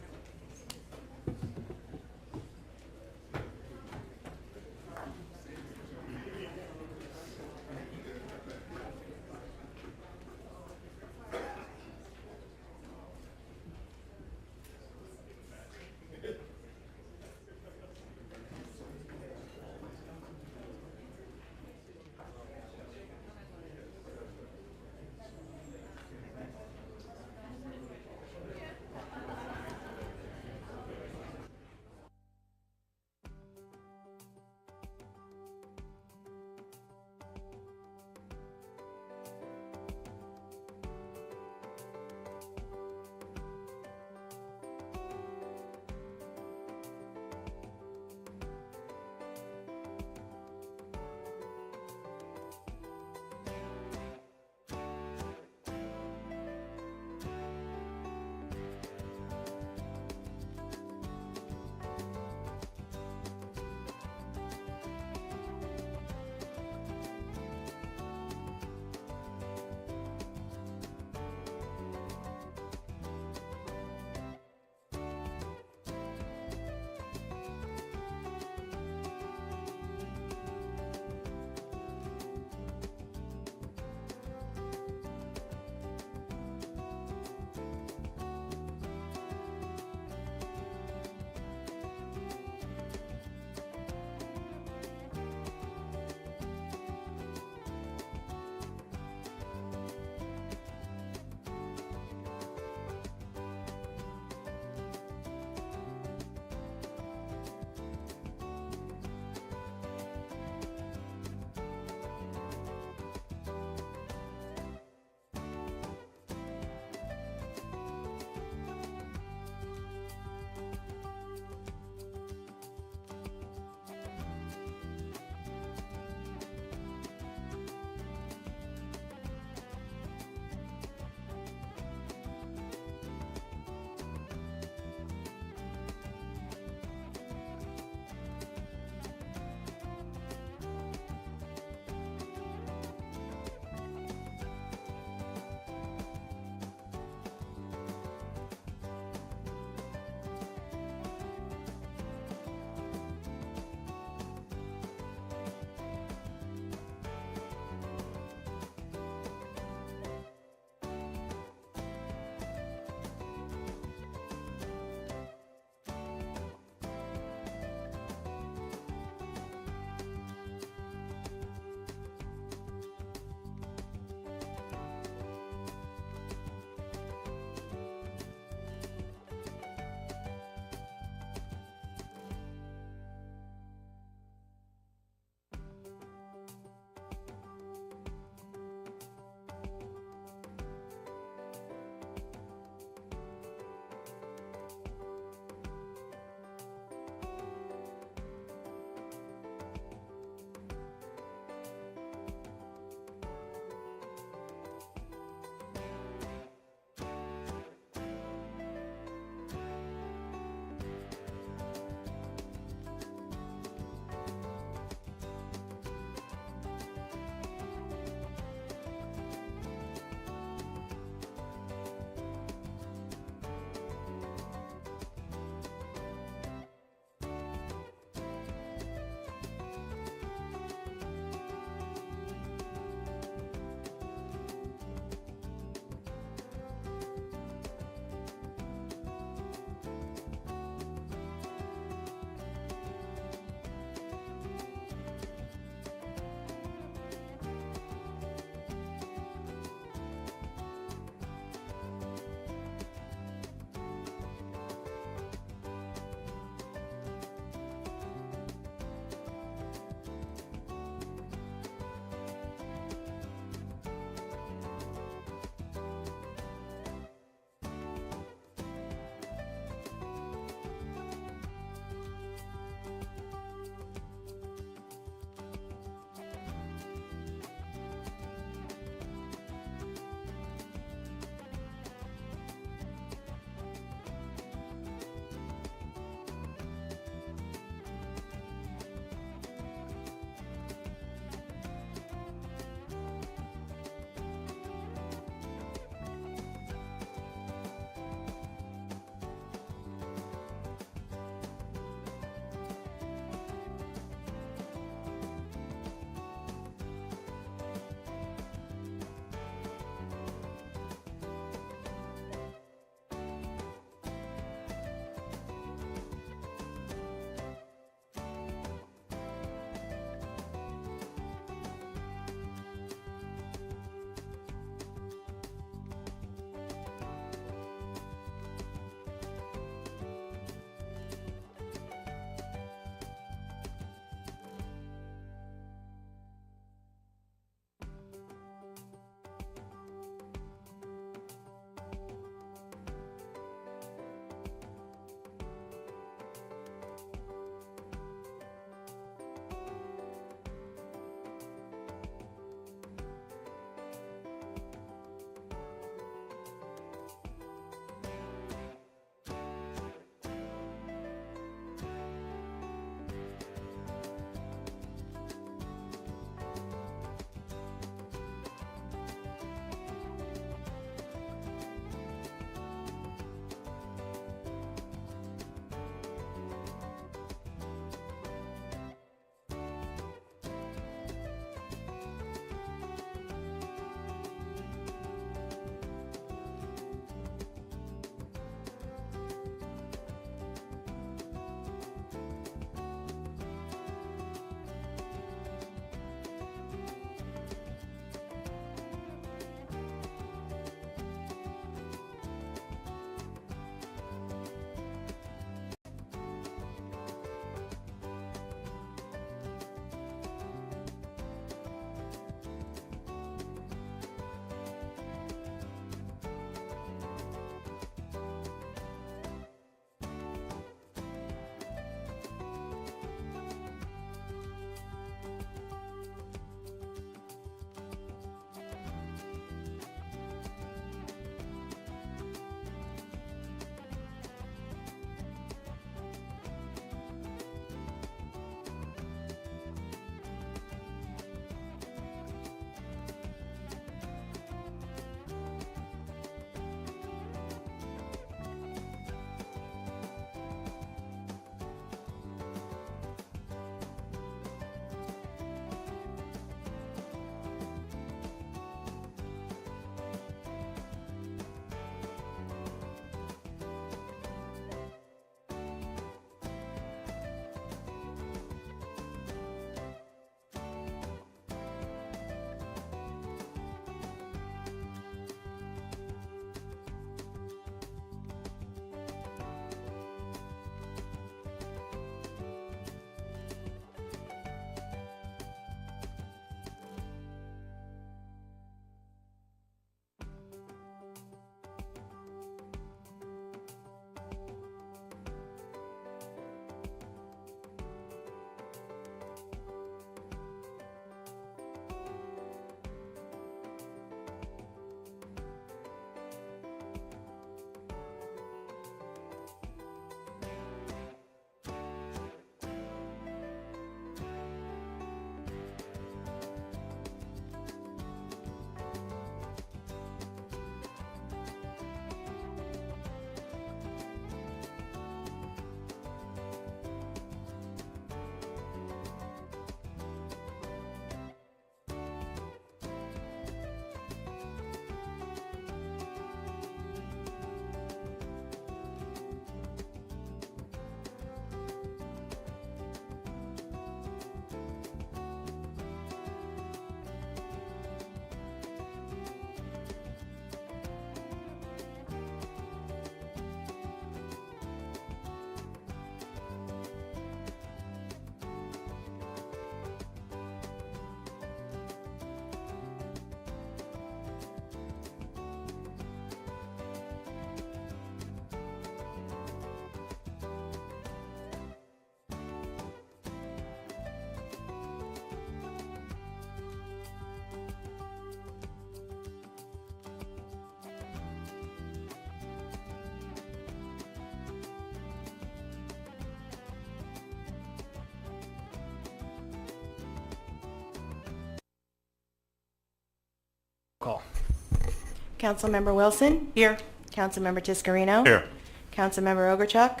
Councilmember Wilson? Here. Councilmember Tiscarino? Here. Councilmember Ogerchuk?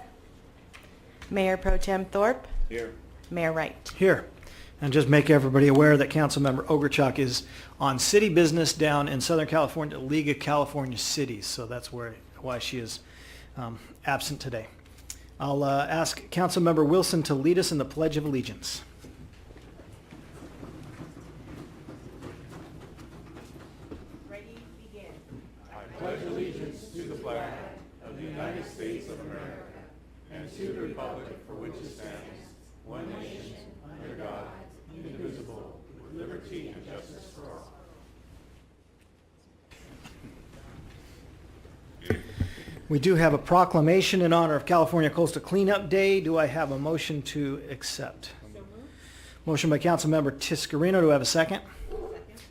Mayor Pro Tem Thorpe? Here. Mayor Wright? Here. And just make everybody aware that Councilmember Ogerchuk is on city business down in Southern California, League of California Cities. So that's why she is absent today. I'll ask Councilmember Wilson to lead us in the Pledge of Allegiance. Ready, begin. I pledge allegiance to the flag of the United States of America and to the republic for which it stands, one nation, under God, indivisible, with liberty and justice for all. We do have a proclamation in honor of California Coastal Cleanup Day. Do I have a motion to accept? Motion by Councilmember Tiscarino. Do I have a second?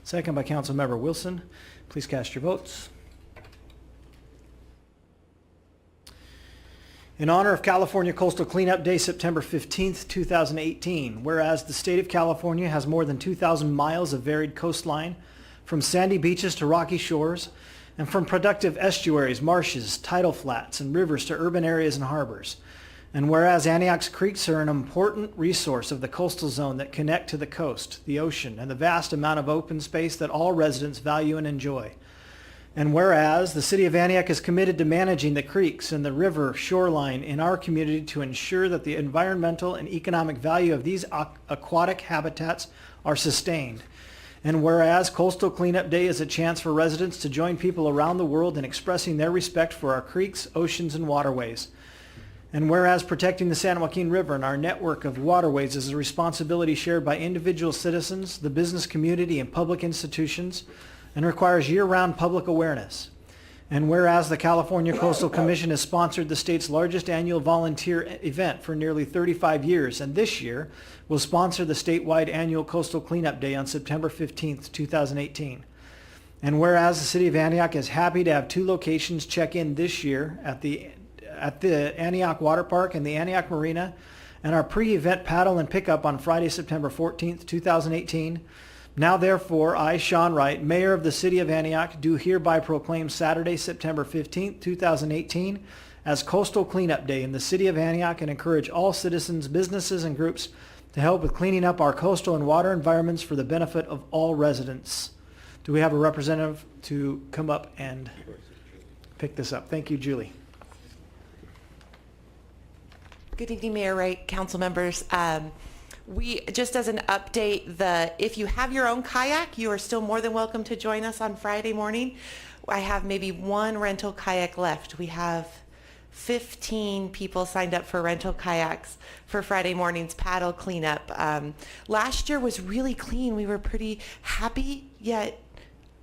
Second by Councilmember Wilson. Please cast your votes. In honor of California Coastal Cleanup Day, September 15th, 2018, whereas the state of California has more than 2,000 miles of varied coastline, from sandy beaches to rocky shores, and from productive estuaries, marshes, tidal flats, and rivers to urban areas and harbors. And whereas Antioch's creeks are an important resource of the coastal zone that connect to the coast, the ocean, and the vast amount of open space that all residents value and enjoy. And whereas the City of Antioch is committed to managing the creeks and the river shoreline in our community to ensure that the environmental and economic value of these aquatic habitats are sustained. And whereas Coastal Cleanup Day is a chance for residents to join people around the world in expressing their respect for our creeks, oceans, and waterways. And whereas protecting the San Joaquin River and our network of waterways is a responsibility shared by individual citizens, the business community, and public institutions, and requires year-round public awareness. And whereas the California Coastal Commission has sponsored the state's largest annual volunteer event for nearly 35 years, and this year will sponsor the statewide annual Coastal Cleanup Day on September 15th, 2018. And whereas the City of Antioch is happy to have 2 locations check in this year at the Antioch Water Park and the Antioch Marina, and our pre-event paddle and pickup on Friday, September 14th, 2018, now therefore, I, Sean Wright, Mayor of the City of Antioch, do hereby proclaim Saturday, September 15th, 2018 as Coastal Cleanup Day in the City of Antioch and encourage all citizens, businesses, and groups to help with cleaning up our coastal and water environments for the benefit of all residents. Do we have a representative to come up and pick this up? Thank you, Julie. Good evening, Mayor Wright, council members. We, just as an update, if you have your own kayak, you are still more than welcome to join us on Friday morning. I have maybe 1 rental kayak left. We have 15 people signed up for rental kayaks for Friday morning's paddle cleanup. Last year was really clean. We were pretty happy, yet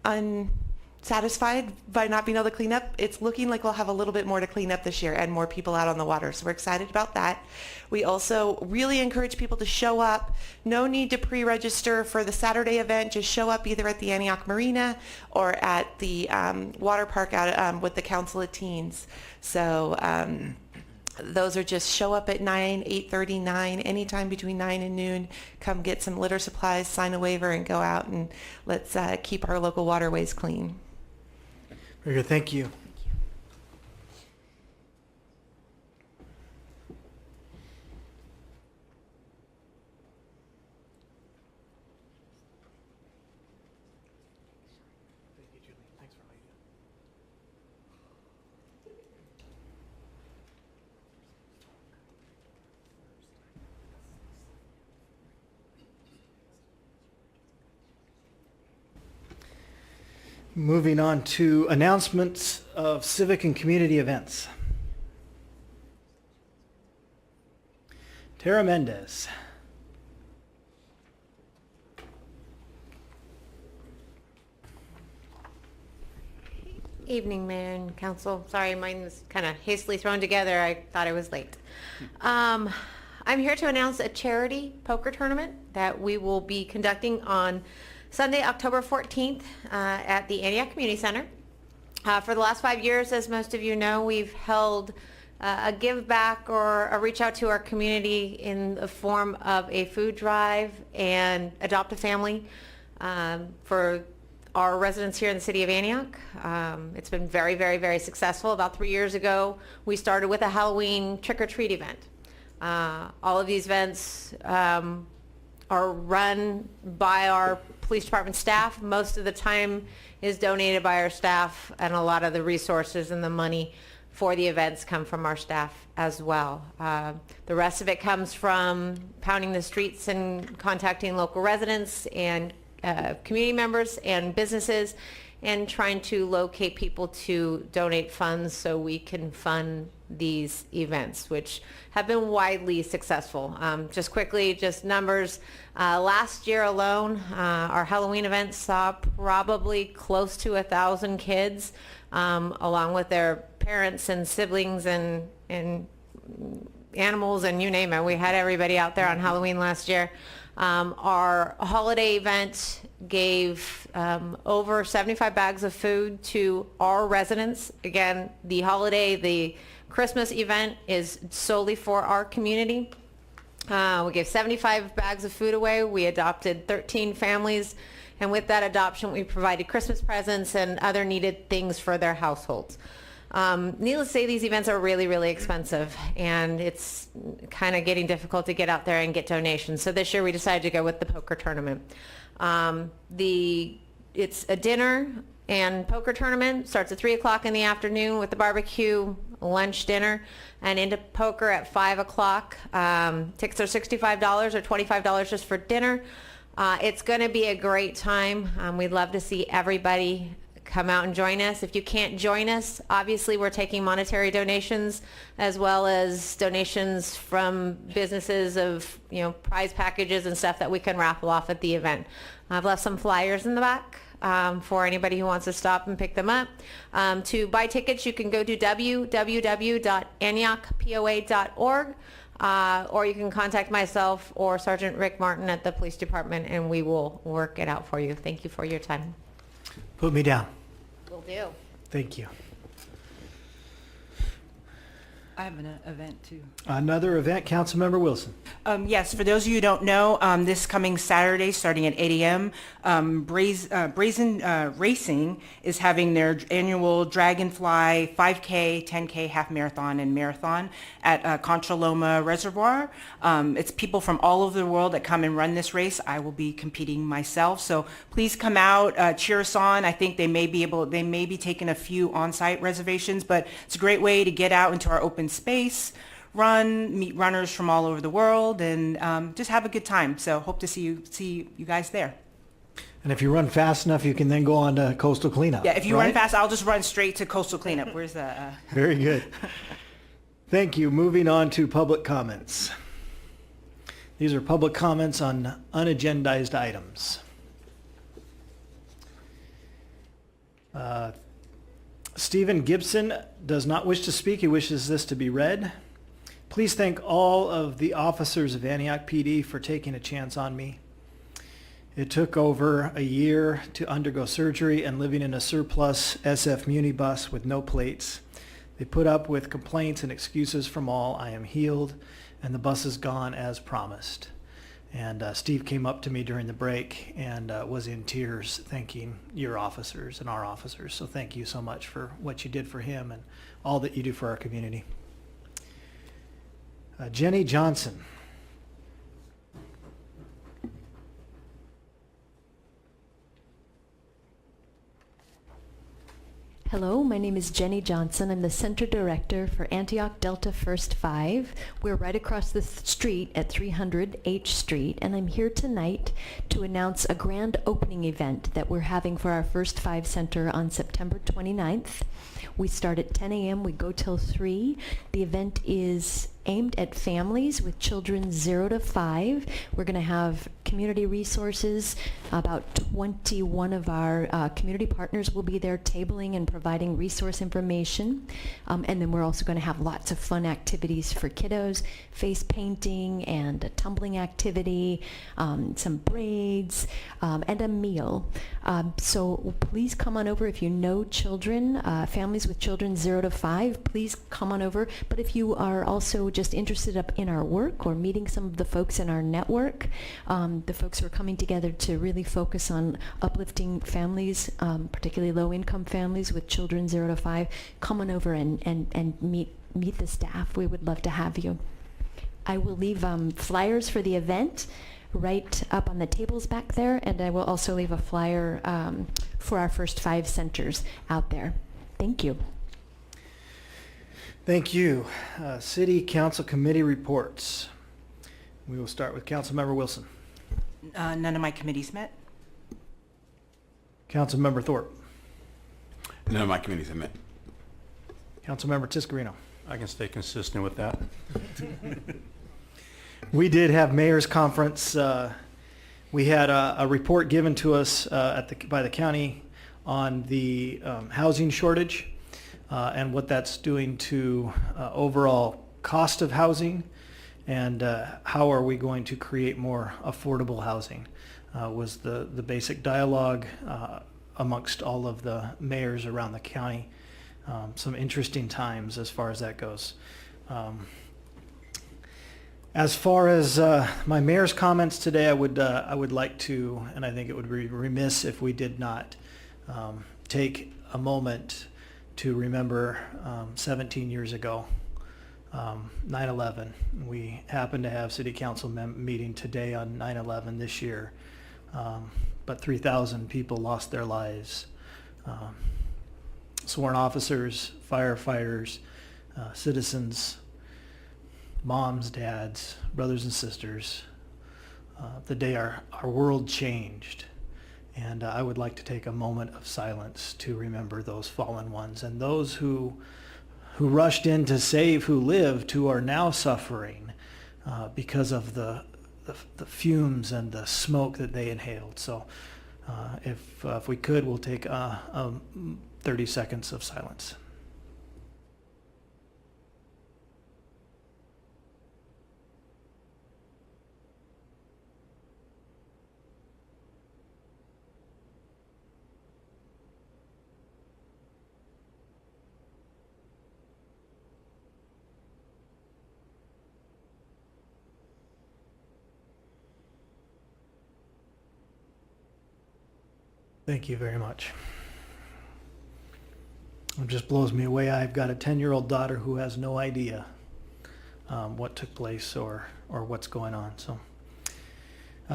unsatisfied by not being able to clean up. It's looking like we'll have a little bit more to clean up this year and more people out on the water. So we're excited about that. We also really encourage people to show up. No need to pre-register for the Saturday event. Just show up either at the Antioch Marina or at the water park out with the Council of Teens. So those are just show up at 9, 8:30, 9, anytime between 9 and noon. Come get some litter supplies, sign a waiver, and go out and let's keep our local waterways clean. Very good. Thank you. Moving on to announcements of civic and community events. Tara Mendez. Evening, Mayor and Council. Sorry, mine was kind of hastily thrown together. I thought I was late. I'm here to announce a charity poker tournament that we will be conducting on Sunday, October 14th at the Antioch Community Center. For the last 5 years, as most of you know, we've held a give back or a reach out to our community in the form of a food drive and adopt a family for our residents here in the city of Antioch. It's been very, very, very successful. About 3 years ago, we started with a Halloween trick-or-treat event. All of these events are run by our police department staff. Most of the time is donated by our staff, and a lot of the resources and the money for the events come from our staff as well. The rest of it comes from pounding the streets and contacting local residents and community members and businesses, and trying to locate people to donate funds so we can fund these events, which have been widely successful. Just quickly, just numbers. Last year alone, our Halloween event saw probably close to 1,000 kids, along with their parents and siblings and animals and you name it. We had everybody out there on Halloween last year. Our holiday event gave over 75 bags of food to our residents. Again, the Christmas event is solely for our community. We gave 75 bags of food away. We adopted 13 families, and with that adoption, we provided Christmas presents and other needed things for their households. Needless to say, these events are really, really expensive, and it's kind of getting difficult to get out there and get donations. So this year we decided to go with the poker tournament. It's a dinner and poker tournament. Starts at 3 o'clock in the afternoon with the barbecue, lunch, dinner, and into poker at 5 o'clock. Tickets are $65 or $25 just for dinner. It's going to be a great time. We'd love to see everybody come out and join us. If you can't join us, obviously we're taking monetary donations as well as donations from businesses of, prize packages and stuff that we can raffle off at the event. I've left some flyers in the back for anybody who wants to stop and pick them up. To buy tickets, you can go to www.antiochpoa.org, or you can contact myself or Sergeant Rick Martin at the police department, and we will work it out for you. Thank you for your time. Put me down. Will do. Thank you. I have an event too. Another event, Councilmember Wilson. Yes, for those of you who don't know, this coming Saturday, starting at 8 a.m., Brazen Racing is having their annual Dragonfly 5K, 10K, half marathon, and marathon at Contra Loma Reservoir. It's people from all over the world that come and run this race. I will be competing myself, so please come out, cheer us on. I think they may be taking a few on-site reservations, but it's a great way to get out into our open space, meet runners from all over the world, and just have a good time. So hope to see you guys there. And if you run fast enough, you can then go on to coastal cleanup. Yeah, if you right? run fast, I'll just run straight to coastal cleanup. Where's the... Very good. Thank you. Moving on to public comments. These are public comments on unagendized items. Stephen Gibson does not wish to speak. He wishes this to be read. Please thank all of the officers of Antioch PD for taking a chance on me. It took over a year to undergo surgery and living in a surplus SF Muni bus with no plates. They put up with complaints and excuses from all. I am healed, and the bus is gone as promised. And Steve came up to me during the break and was in tears thanking your officers and our officers. So thank you so much for what you did for him and all that you do for our community. Jenny Johnson. Hello, my name is Jenny Johnson. I'm the Center Director for Antioch Delta First 5. We're right across the street at 300 H Street, and I'm here tonight to announce a grand opening event that we're having for our First 5 Center on September 29th. We start at 10 a.m., we go till 3. The event is aimed at families with children 0 to 5. We're going to have community resources. About 21 of our community partners will be there tabling and providing resource information. And then we're also going to have lots of fun activities for kiddos, face painting and a tumbling activity, some braids, and a meal. So please come on over if you know children, families with children 0 to 5, please come on over. But if you are also just interested in our work or meeting some of the folks in our network, the folks who are coming together to really focus on uplifting families, particularly low-income families with children 0 to 5. Come on over and meet the staff. We would love to have you. I will leave flyers for the event right up on the tables back there, and I will also leave a flyer for our first 5 centers out there. Thank you. Thank you. City Council Committee reports. We will start with Councilmember Wilson. None of my committees met. Councilmember Thorpe. None of my committees have met. Councilmember Tiscarino. I can stay consistent with that. We did have mayor's conference. We had a report given to us by the county on the housing shortage and what that's doing to overall cost of housing, and how are we going to create more affordable housing was the basic dialogue amongst all of the mayors around the county. Some interesting times as far as that goes. As far as my mayor's comments today, I would like to, and I think it would be remiss if we did not take a moment to remember 17 years ago, 9/11. We happened to have city council meeting today on 9/11 this year, but 3,000 people lost their lives. Sworn officers, firefighters, citizens, moms, dads, brothers and sisters, the day our world changed. And I would like to take a moment of silence to remember those fallen ones and those who rushed in to save who lived, who are now suffering because of the fumes and the smoke that they inhaled. So if we could, we'll take 30 seconds of silence. Thank you very much. It just blows me away. I've got a 10-year-old daughter who has no idea what took place or what's going on. So,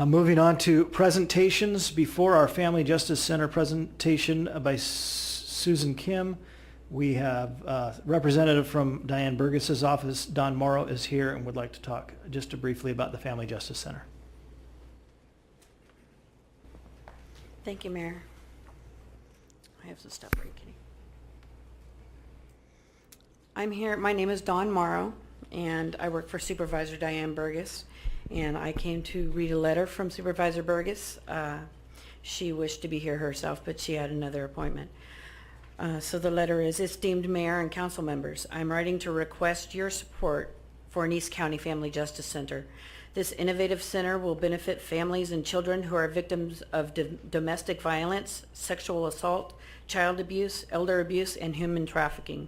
moving on to presentations. Before our Family Justice Center presentation by Susan Kim, we have a representative from Diane Burgess's office. Don Morrow is here and would like to talk just briefly about the Family Justice Center. Thank you, Mayor. I have some stuff for you, Kitty. I'm here, my name is Dawn Morrow, and I work for Supervisor Diane Burgess, and I came to read a letter from Supervisor Burgess. She wished to be here herself, but she had another appointment. So the letter is, Esteemed Mayor and Council members, I'm writing to request your support for an East County Family Justice Center. This innovative center will benefit families and children who are victims of domestic violence, sexual assault, child abuse, elder abuse, and human trafficking.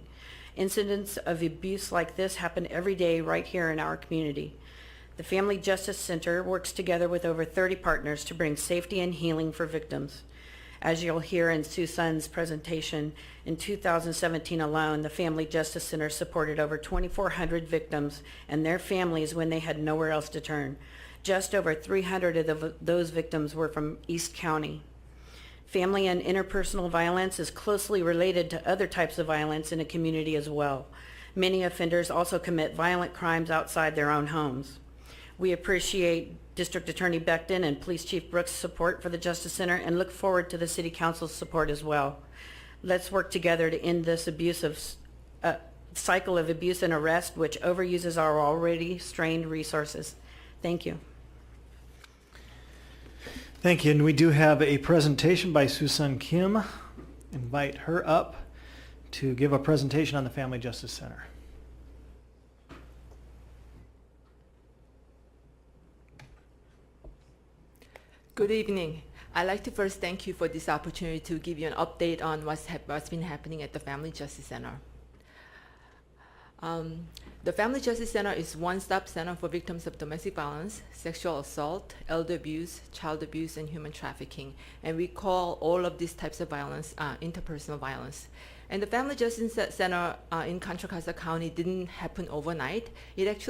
Incidents of abuse like this happen every day right here in our community. The Family Justice Center works together with over 30 partners to bring safety and healing for victims. As you'll hear in Susan's presentation, in 2017 alone, the Family Justice Center supported over 2,400 victims and their families when they had nowhere else to turn. Just over 300 of those victims were from East County. Family and interpersonal violence is closely related to other types of violence in a community as well. Many offenders also commit violent crimes outside their own homes. We appreciate District Attorney Becton and Police Chief Brooks' support for the Justice Center and look forward to the City Council's support as well. Let's work together to end this cycle of abuse and arrest, which overuses our already strained resources. Thank you. Thank you. And we do have a presentation by Susan Kim. Invite her up to give a presentation on the Family Justice Center. Good evening. I'd like to first thank you for this opportunity to give you an update on what's been happening at the Family Justice Center. The Family Justice Center is one-stop center for victims of domestic violence, sexual assault, elder abuse, child abuse, and human trafficking. And we call all of these types of violence interpersonal violence. And the Family Justice Center in Contra Costa County didn't happen overnight. It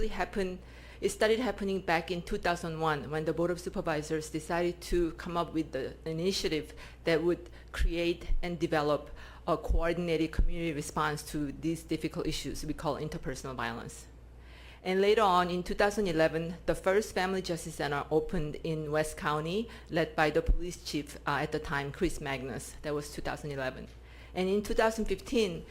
started happening back in 2001 when the Board of Supervisors decided to come up with the initiative that would create and develop a coordinated community response to these difficult issues we call interpersonal violence. And later on in 2011, the first Family Justice Center opened in West County, led by the police chief at the time, Chris Magnus. That was 2011. And in 2015,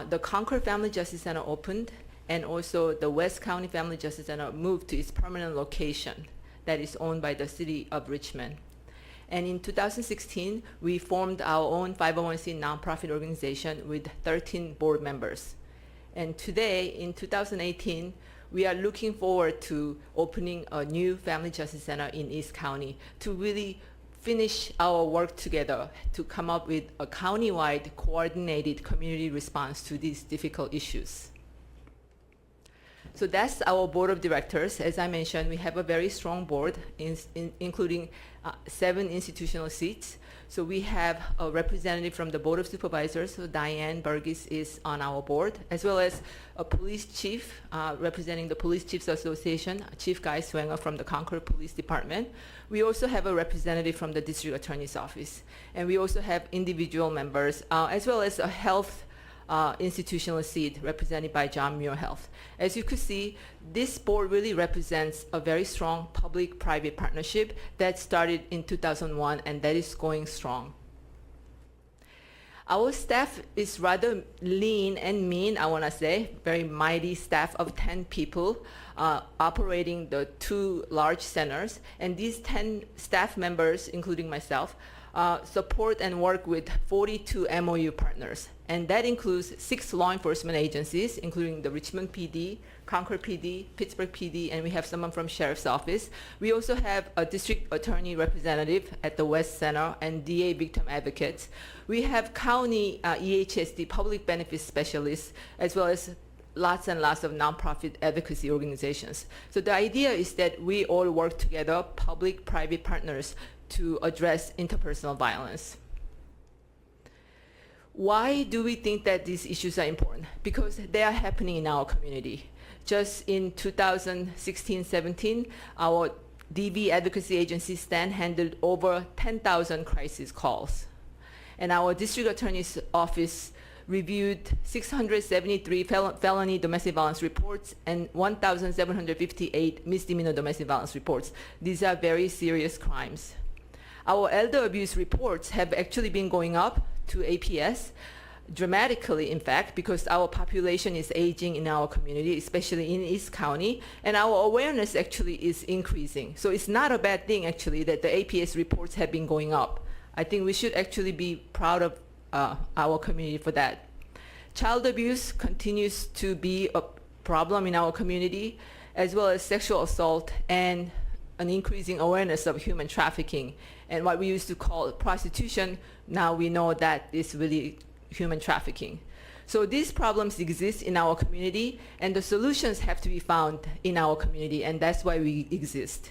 the Concord Family Justice Center opened, and also the West County Family Justice Center moved to its permanent location that is owned by the city of Richmond. And in 2016, we formed our own 501c nonprofit organization with 13 board members. And today, in 2018, we are looking forward to opening a new Family Justice Center in East County to really finish our work together to come up with a county-wide coordinated community response to these difficult issues. So that's our board of directors. As I mentioned, we have a very strong board, including 7 institutional seats. So we have a representative from the Board of Supervisors, so Diane Burgess is on our board, as well as a police chief representing the Police Chiefs Association, Chief Guy Swenger from the Concord Police Department. We also have a representative from the District Attorney's Office. And we also have individual members, as well as a health institutional seat represented by John Muir Health. As you could see, this board really represents a very strong public-private partnership that started in 2001 and that is going strong. Our staff is rather lean and mean, I want to say, very mighty staff of 10 people operating the 2 large centers. And these 10 staff members, including myself, support and work with 42 MOU partners. And that includes 6 law enforcement agencies, including the Richmond PD, Concord PD, Pittsburgh PD, and we have someone from Sheriff's Office. We also have a district attorney representative at the West Center and DA victim advocates. We have county EHSD public benefits specialists, as well as lots and lots of nonprofit advocacy organizations. So the idea is that we all work together, public-private partners, to address interpersonal violence. Why do we think that these issues are important? Because they are happening in our community. Just in 2016-17, our DV advocacy agency STAN handled over 10,000 crisis calls. And our district attorney's office reviewed 673 felony domestic violence reports and 1,758 misdemeanor domestic violence reports. These are very serious crimes. Our elder abuse reports have actually been going up to APS dramatically, in fact, because our population is aging in our community, especially in East County, and our awareness actually is increasing. So it's not a bad thing, actually, that the APS reports have been going up. I think we should actually be proud of our community for that. Child abuse continues to be a problem in our community, as well as sexual assault and an increasing awareness of human trafficking. And what we used to call prostitution, now we know that is really human trafficking. So these problems exist in our community, and the solutions have to be found in our community, and that's why we exist.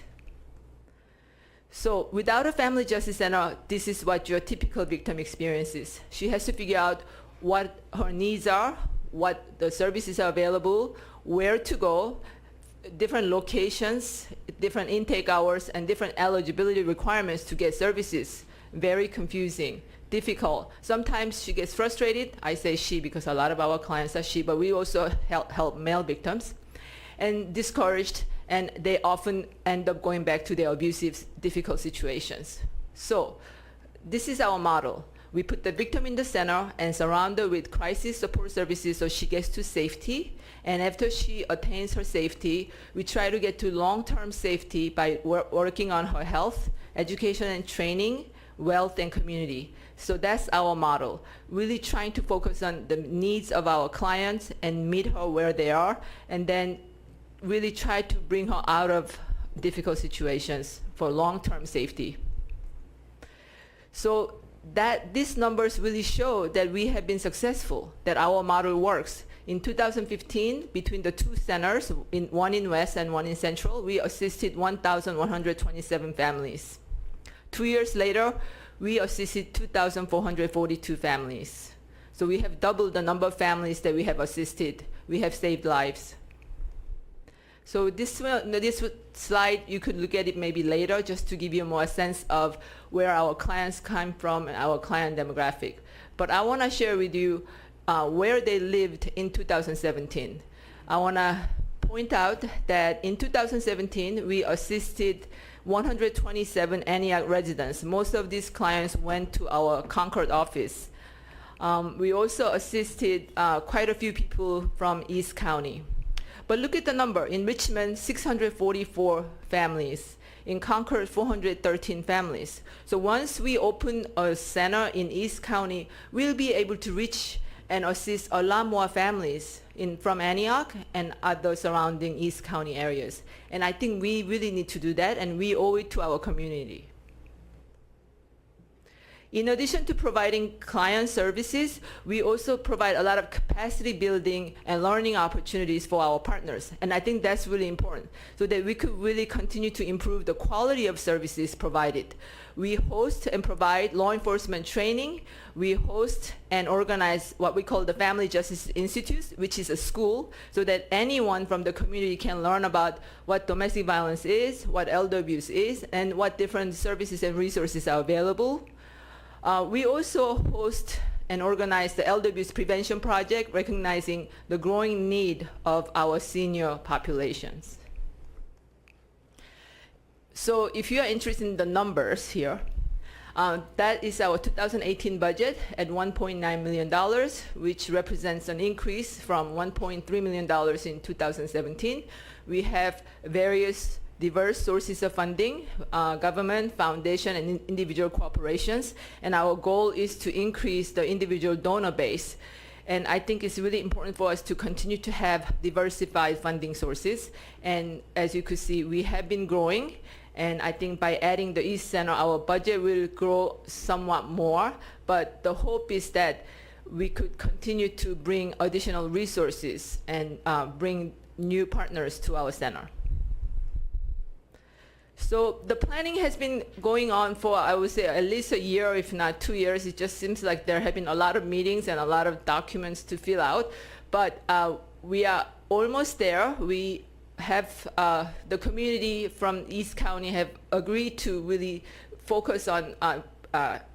So without a family justice center, this is what your typical victim experiences. She has to figure out what her needs are, what the services are available, where to go, different locations, different intake hours, and different eligibility requirements to get services. Very confusing, difficult. Sometimes she gets frustrated. I say she because a lot of our clients are she, but we also help male victims, and discouraged, and they often end up going back to their abusive, difficult situations. So this is our model. We put the victim in the center and surround her with crisis support services so she gets to safety. And after she attains her safety, we try to get to long-term safety by working on her health, education and training, wealth and community. So that's our model, really trying to focus on the needs of our clients and meet her where they are, and then really try to bring her out of difficult situations for long-term safety. So that these numbers really show that we have been successful, that our model works. In 2015, between the two centers, one in West and one in Central, we assisted 1,127 families. 2 years later, we assisted 2,442 families. So we have doubled the number of families that we have assisted. We have saved lives. So this slide, you could look at it maybe later just to give you more sense of where our clients come from and our client demographic. But I want to share with you where they lived in 2017. I want to point out that in 2017, we assisted 127 Antioch residents. Most of these clients went to our Concord office. We also assisted quite a few people from East County. But look at the number. In Richmond, 644 families. In Concord, 413 families. So once we open a center in East County, we'll be able to reach and assist a lot more families from Antioch and other surrounding East County areas. And I think we really need to do that, and we owe it to our community. In addition to providing client services, we also provide a lot of capacity building and learning opportunities for our partners. And I think that's really important so that we could really continue to improve the quality of services provided. We host and provide law enforcement training. We host and organize what we call the Family Justice Institute, which is a school, so that anyone from the community can learn about what domestic violence is, what elder abuse is, and what different services and resources are available. We also host and organize the Elder Abuse Prevention Project, recognizing the growing need of our senior populations. So if you are interested in the numbers here, that is our 2018 budget at $1.9 million, which represents an increase from $1.3 million in 2017. We have various diverse sources of funding, government, foundation, and individual corporations. And our goal is to increase the individual donor base. And I think it's really important for us to continue to have diversified funding sources. And as you could see, we have been growing. And I think by adding the East Center, our budget will grow somewhat more. But the hope is that we could continue to bring additional resources and bring new partners to our center. So the planning has been going on for, I would say, at least a year, if not 2 years. It just seems like there have been a lot of meetings and a lot of documents to fill out. But we are almost there. We have the community from East County have agreed to really focus on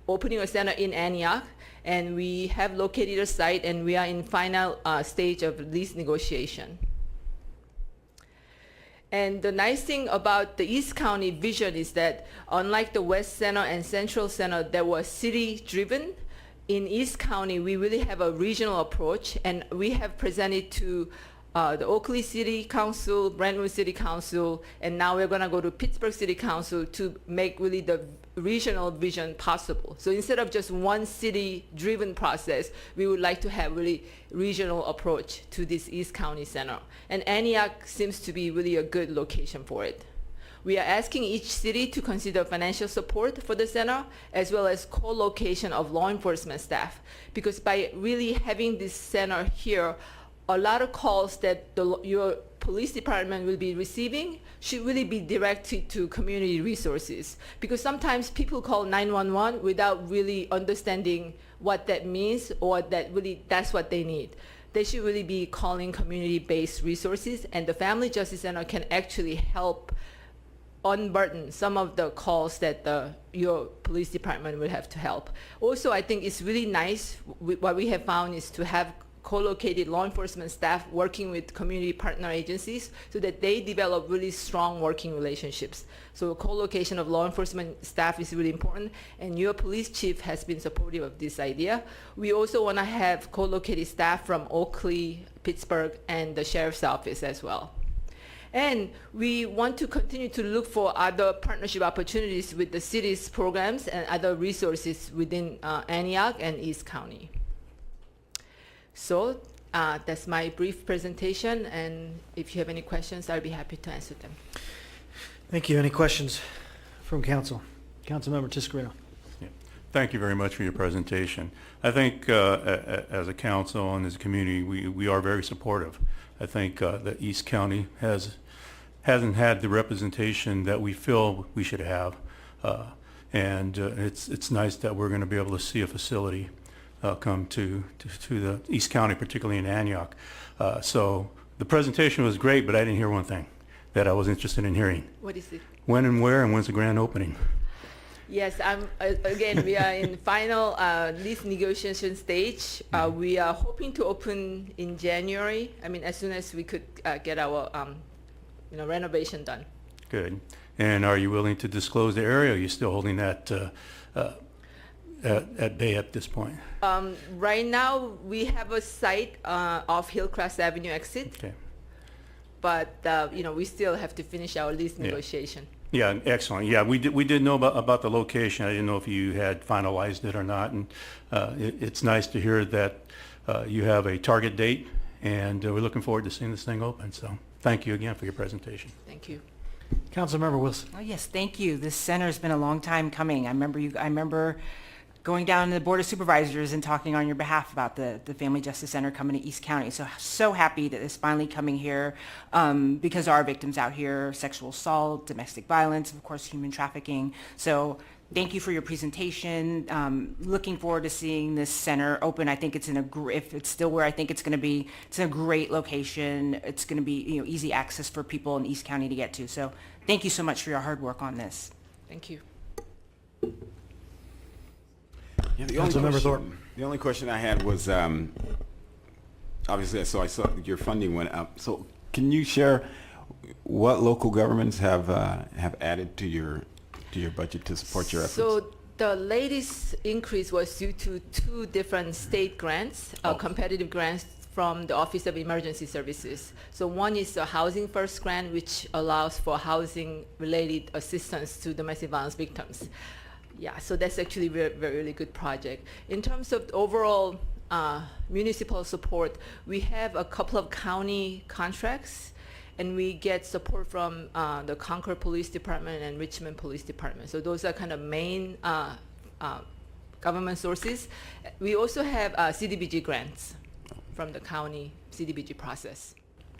opening a center in Antioch. And we have located a site, and we are in final stage of lease negotiation. And the nice thing about the East County vision is that unlike the West Center and Central Center that were city-driven, in East County we really have a regional approach, and we have presented to the Oakley City Council, Brentwood City Council, and now we're going to go to Pittsburgh City Council to make really the regional vision possible. So instead of just one city-driven process, we would like to have really regional approach to this East County Center. And Antioch seems to be really a good location for it. We are asking each city to consider financial support for the center, as well as co-location of law enforcement staff. Because by really having this center here, a lot of calls that your police department will be receiving should really be directed to community resources. Because sometimes people call 911 without really understanding what that means or that really that's what they need. They should really be calling community-based resources, and the Family Justice Center can actually help unburden some of the calls that your police department will have to help. Also, I think it's really nice, what we have found is to have co-located law enforcement staff working with community partner agencies so that they develop really strong working relationships. So co-location of law enforcement staff is really important, and your police chief has been supportive of this idea. We also want to have co-located staff from Oakley, Pittsburgh, and the sheriff's office as well. And we want to continue to look for other partnership opportunities with the city's programs and other resources within Antioch and East County. So that's my brief presentation, and if you have any questions, I'll be happy to answer them. Thank you. Any questions from council? Councilmember Tiscarino. Yeah. Thank you very much for your presentation. I think as a council and as a community, we are very supportive. I think that East County hasn't had the representation that we feel we should have. And it's nice that we're going to be able to see a facility come to the East County, particularly in Antioch. So the presentation was great, but I didn't hear one thing that I was interested in hearing. What is it? When and where and when's the grand opening? Yes, again, we are in final lease negotiation stage. We are hoping to open in January. I mean, as soon as we could get our renovation done. Good. And are you willing to disclose the area? Or are you still holding that at bay at this point? Right now, we have a site off Hillcrest Avenue exit. Okay. But we still have to finish our lease negotiation. Yeah, excellent. Yeah, we did know about the location. I didn't know if you had finalized it or not. And it's nice to hear that you have a target date, and we're looking forward to seeing this thing open. So thank you again for your presentation. Thank you. Councilmember Wilson. Oh, yes, thank you. This center has been a long time coming. I remember going down to the Board of Supervisors and talking on your behalf about the Family Justice Center coming to East County. So happy that it's finally coming here because there are victims out here, sexual assault, domestic violence, of course, human trafficking. So thank you for your presentation. Looking forward to seeing this center open. I think it's if it's still where I think it's going to be, it's in a great location. It's going to be easy access for people in East County to get to. So thank you so much for your hard work on this. Thank you. Yeah, Councilmember Thorpe. The only question I had was, obviously, I saw your funding went up. So can you share what local governments have added to your budget to support your efforts? So the latest increase was due to 2 different state grants, competitive grants from the Office of Emergency Services. So one is the Housing First grant, which allows for housing-related assistance to domestic violence victims. Yeah, so that's actually a really good project. In terms of overall municipal support, we have a couple of county contracts, and we get support from the Concord Police Department and Richmond Police Department. So those are kind of main government sources. We also have CDBG grants from the county CDBG process.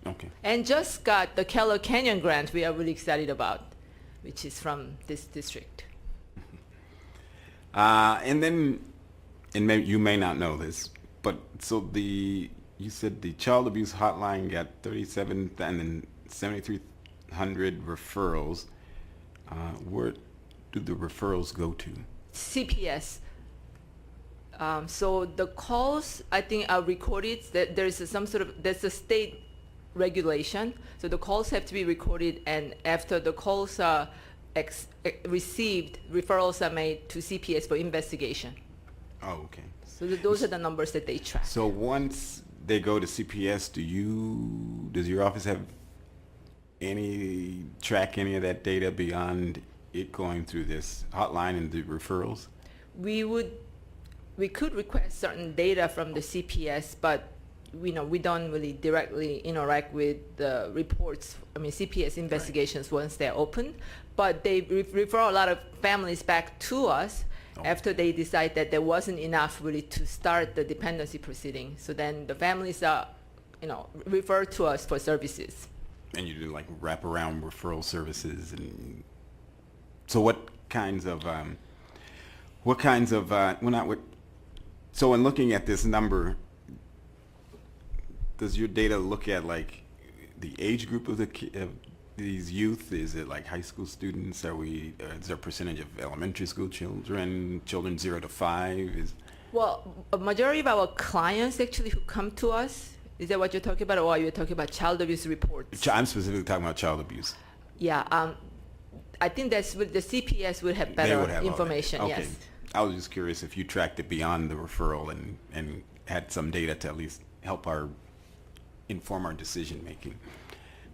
Okay. And just got the Keller Canyon grant we are really excited about, which is from this district. And then, maybe you may not know this, but so you said the child abuse hotline got 37 and then 7,300 referrals. Where do the referrals go to? CPS. So the calls, I think, are recorded. There's a state regulation. So the calls have to be recorded, and after the calls are received, referrals are made to CPS for investigation. Oh, okay. So those are the numbers that they track. So once they go to CPS, does your office have track any of that data beyond it going through this hotline and the referrals? We could request certain data from the CPS, but we don't really directly interact with the reports. I mean, CPS investigations once they're open, but they refer a lot of families back to us after they decide that there wasn't enough really to start the dependency proceeding. So then the families are, refer to us for services. And you do like wraparound referral services, and so what kinds of so in looking at this number, does your data look at like the age group of these youth? Is it like high school students? Is there a percentage of elementary school children 0 to 5? Well, a majority of our clients actually who come to us, is that what you're talking about, or are you talking about child abuse reports? I'm specifically talking about child abuse. Yeah, I think the CPS would have better information. Okay. Yes. I was just curious if you tracked it beyond the referral and had some data to at least help inform our decision making.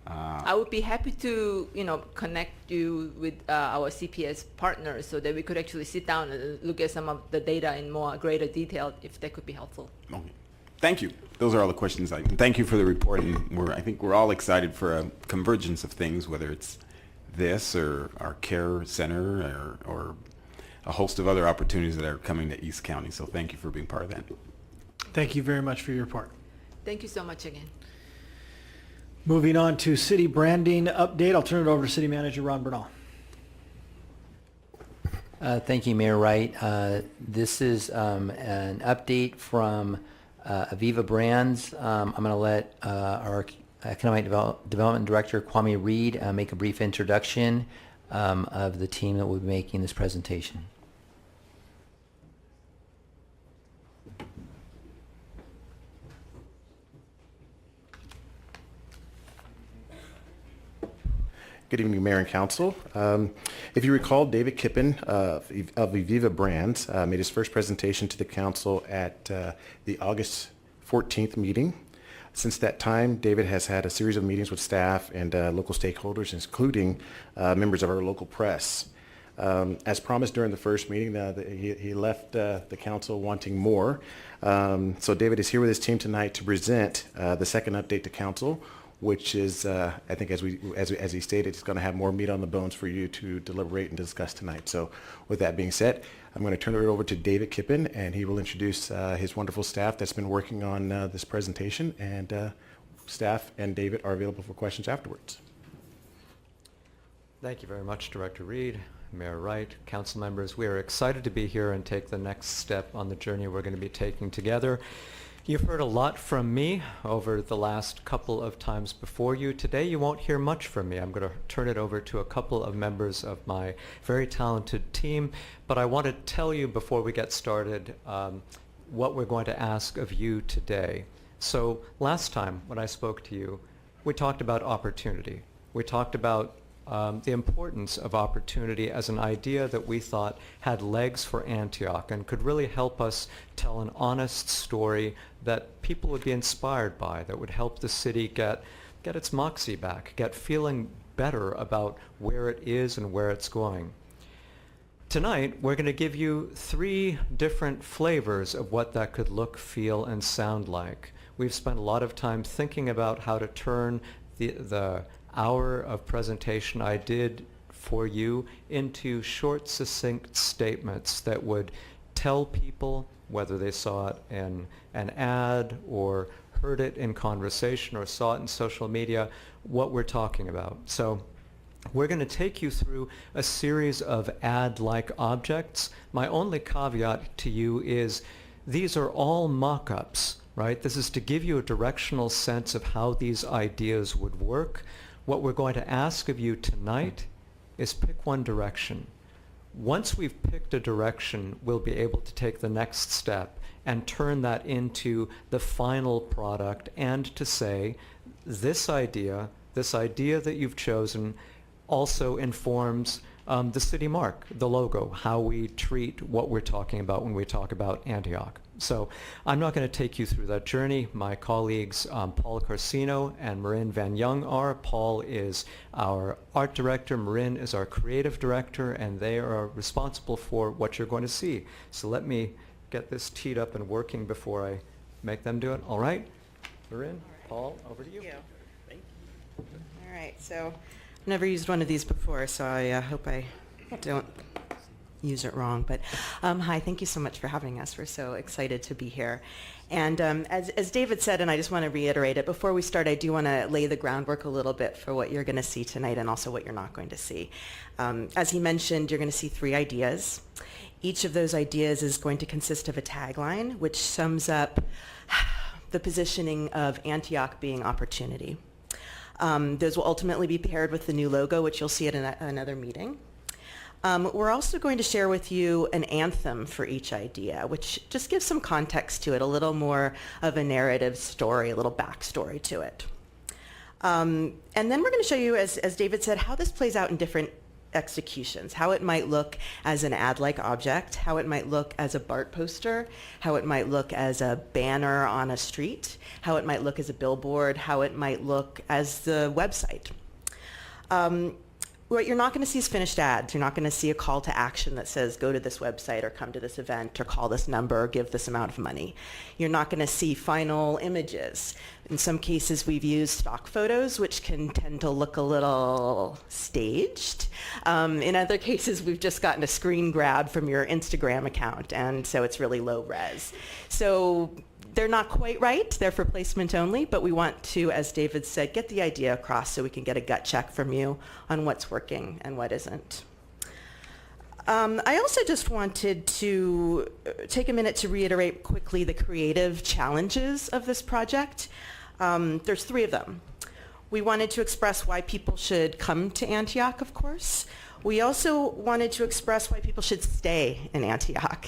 I would be happy to, connect you with our CPS partners so that we could actually sit down and look at some of the data in greater detail, if that could be helpful. Okay. Thank you. Those are all the questions. Thank you for the report. And I think we're all excited for a convergence of things, whether it's this or our care center or a host of other opportunities that are coming to East County. So thank you for being part of that. Thank you very much for your report. Thank you so much again. Moving on to city branding update, I'll turn it over to City Manager Ron Bernal. Thank you, Mayor Wright. This is an update from Aviva Brands. I'm going to let our Economic Development Director, Kwame Reed, make a brief introduction of the team that will be making this presentation. Good evening, Mayor and Council. If you recall, David Kippen of Aviva Brands made his first presentation to the Council at the August 14th meeting. Since that time, David has had a series of meetings with staff and local stakeholders, including members of our local press. As promised during the first meeting, he left the Council wanting more. So David is here with his team tonight to present the second update to Council, which is, I think, as he stated, it's going to have more meat on the bones for you to deliberate and discuss tonight. So, with that being said, I'm going to turn it over to David Kippen, and he will introduce his wonderful staff that's been working on this presentation. And staff and David are available for questions afterwards. Thank you very much, Director Reed, Mayor Wright, council members. We are excited to be here and take the next step on the journey we're going to be taking together. You've heard a lot from me over the last couple of times before you. Today you won't hear much from me. I'm going to turn it over to a couple of members of my very talented team. But I want to tell you before we get started what we're going to ask of you today. So last time when I spoke to you, we talked about opportunity. We talked about the importance of opportunity as an idea that we thought had legs for Antioch and could really help us tell an honest story that people would be inspired by, that would help the city get its moxie back, get feeling better about where it is and where it's going. Tonight, we're going to give you 3 different flavors of what that could look, feel, and sound like. We've spent a lot of time thinking about how to turn the hour of presentation I did for you into short, succinct statements that would tell people, whether they saw it in an ad or heard it in conversation or saw it in social media, what we're talking about. So we're going to take you through a series of ad-like objects. My only caveat to you is these are all mock-ups, right? This is to give you a directional sense of how these ideas would work. What we're going to ask of you tonight is pick one direction. Once we've picked a direction, we'll be able to take the next step and turn that into the final product and to say, this idea that you've chosen also informs the city mark, the logo, how we treat what we're talking about when we talk about Antioch. So I'm not going to take you through that journey. My colleagues Paul Corsino and Marin Van Young are. Paul is our art director, Marin is our creative director, and they are responsible for what you're going to see. So let me get this teed up and working before I make them do it. All right? Marin, Paul, over to you. Thank you. All right, so I've never used one of these before, so I hope I don't use it wrong. But hi, thank you so much for having us. We're so excited to be here. And as David said, and I just want to reiterate it, before we start, I do want to lay the groundwork a little bit for what you're going to see tonight and also what you're not going to see. As he mentioned, you're going to see 3 ideas. Each of those ideas is going to consist of a tagline, which sums up the positioning of Antioch being opportunity. Those will ultimately be paired with the new logo, which you'll see at another meeting. We're also going to share with you an anthem for each idea, which just gives some context to it, a little more of a narrative story, a little backstory to it. And then we're going to show you, as David said, how this plays out in different executions, how it might look as an ad-like object, how it might look as a BART poster, how it might look as a banner on a street, how it might look as a billboard, how it might look as the website. what you're not going to see is finished ads. You're not going to see a call to action that says go to this website or come to this event or call this number or give this amount of money. You're not going to see final images. In some cases, we've used stock photos, which can tend to look a little staged. In other cases, we've just gotten a screen grab from your Instagram account, and so it's really low res. So they're not quite right. They're for placement only, but we want to, as David said, get the idea across so we can get a gut check from you on what's working and what isn't. I also just wanted to take a minute to reiterate quickly the creative challenges of this project. There's 3 of them. We wanted to express why people should come to Antioch, of course. We also wanted to express why people should stay in Antioch.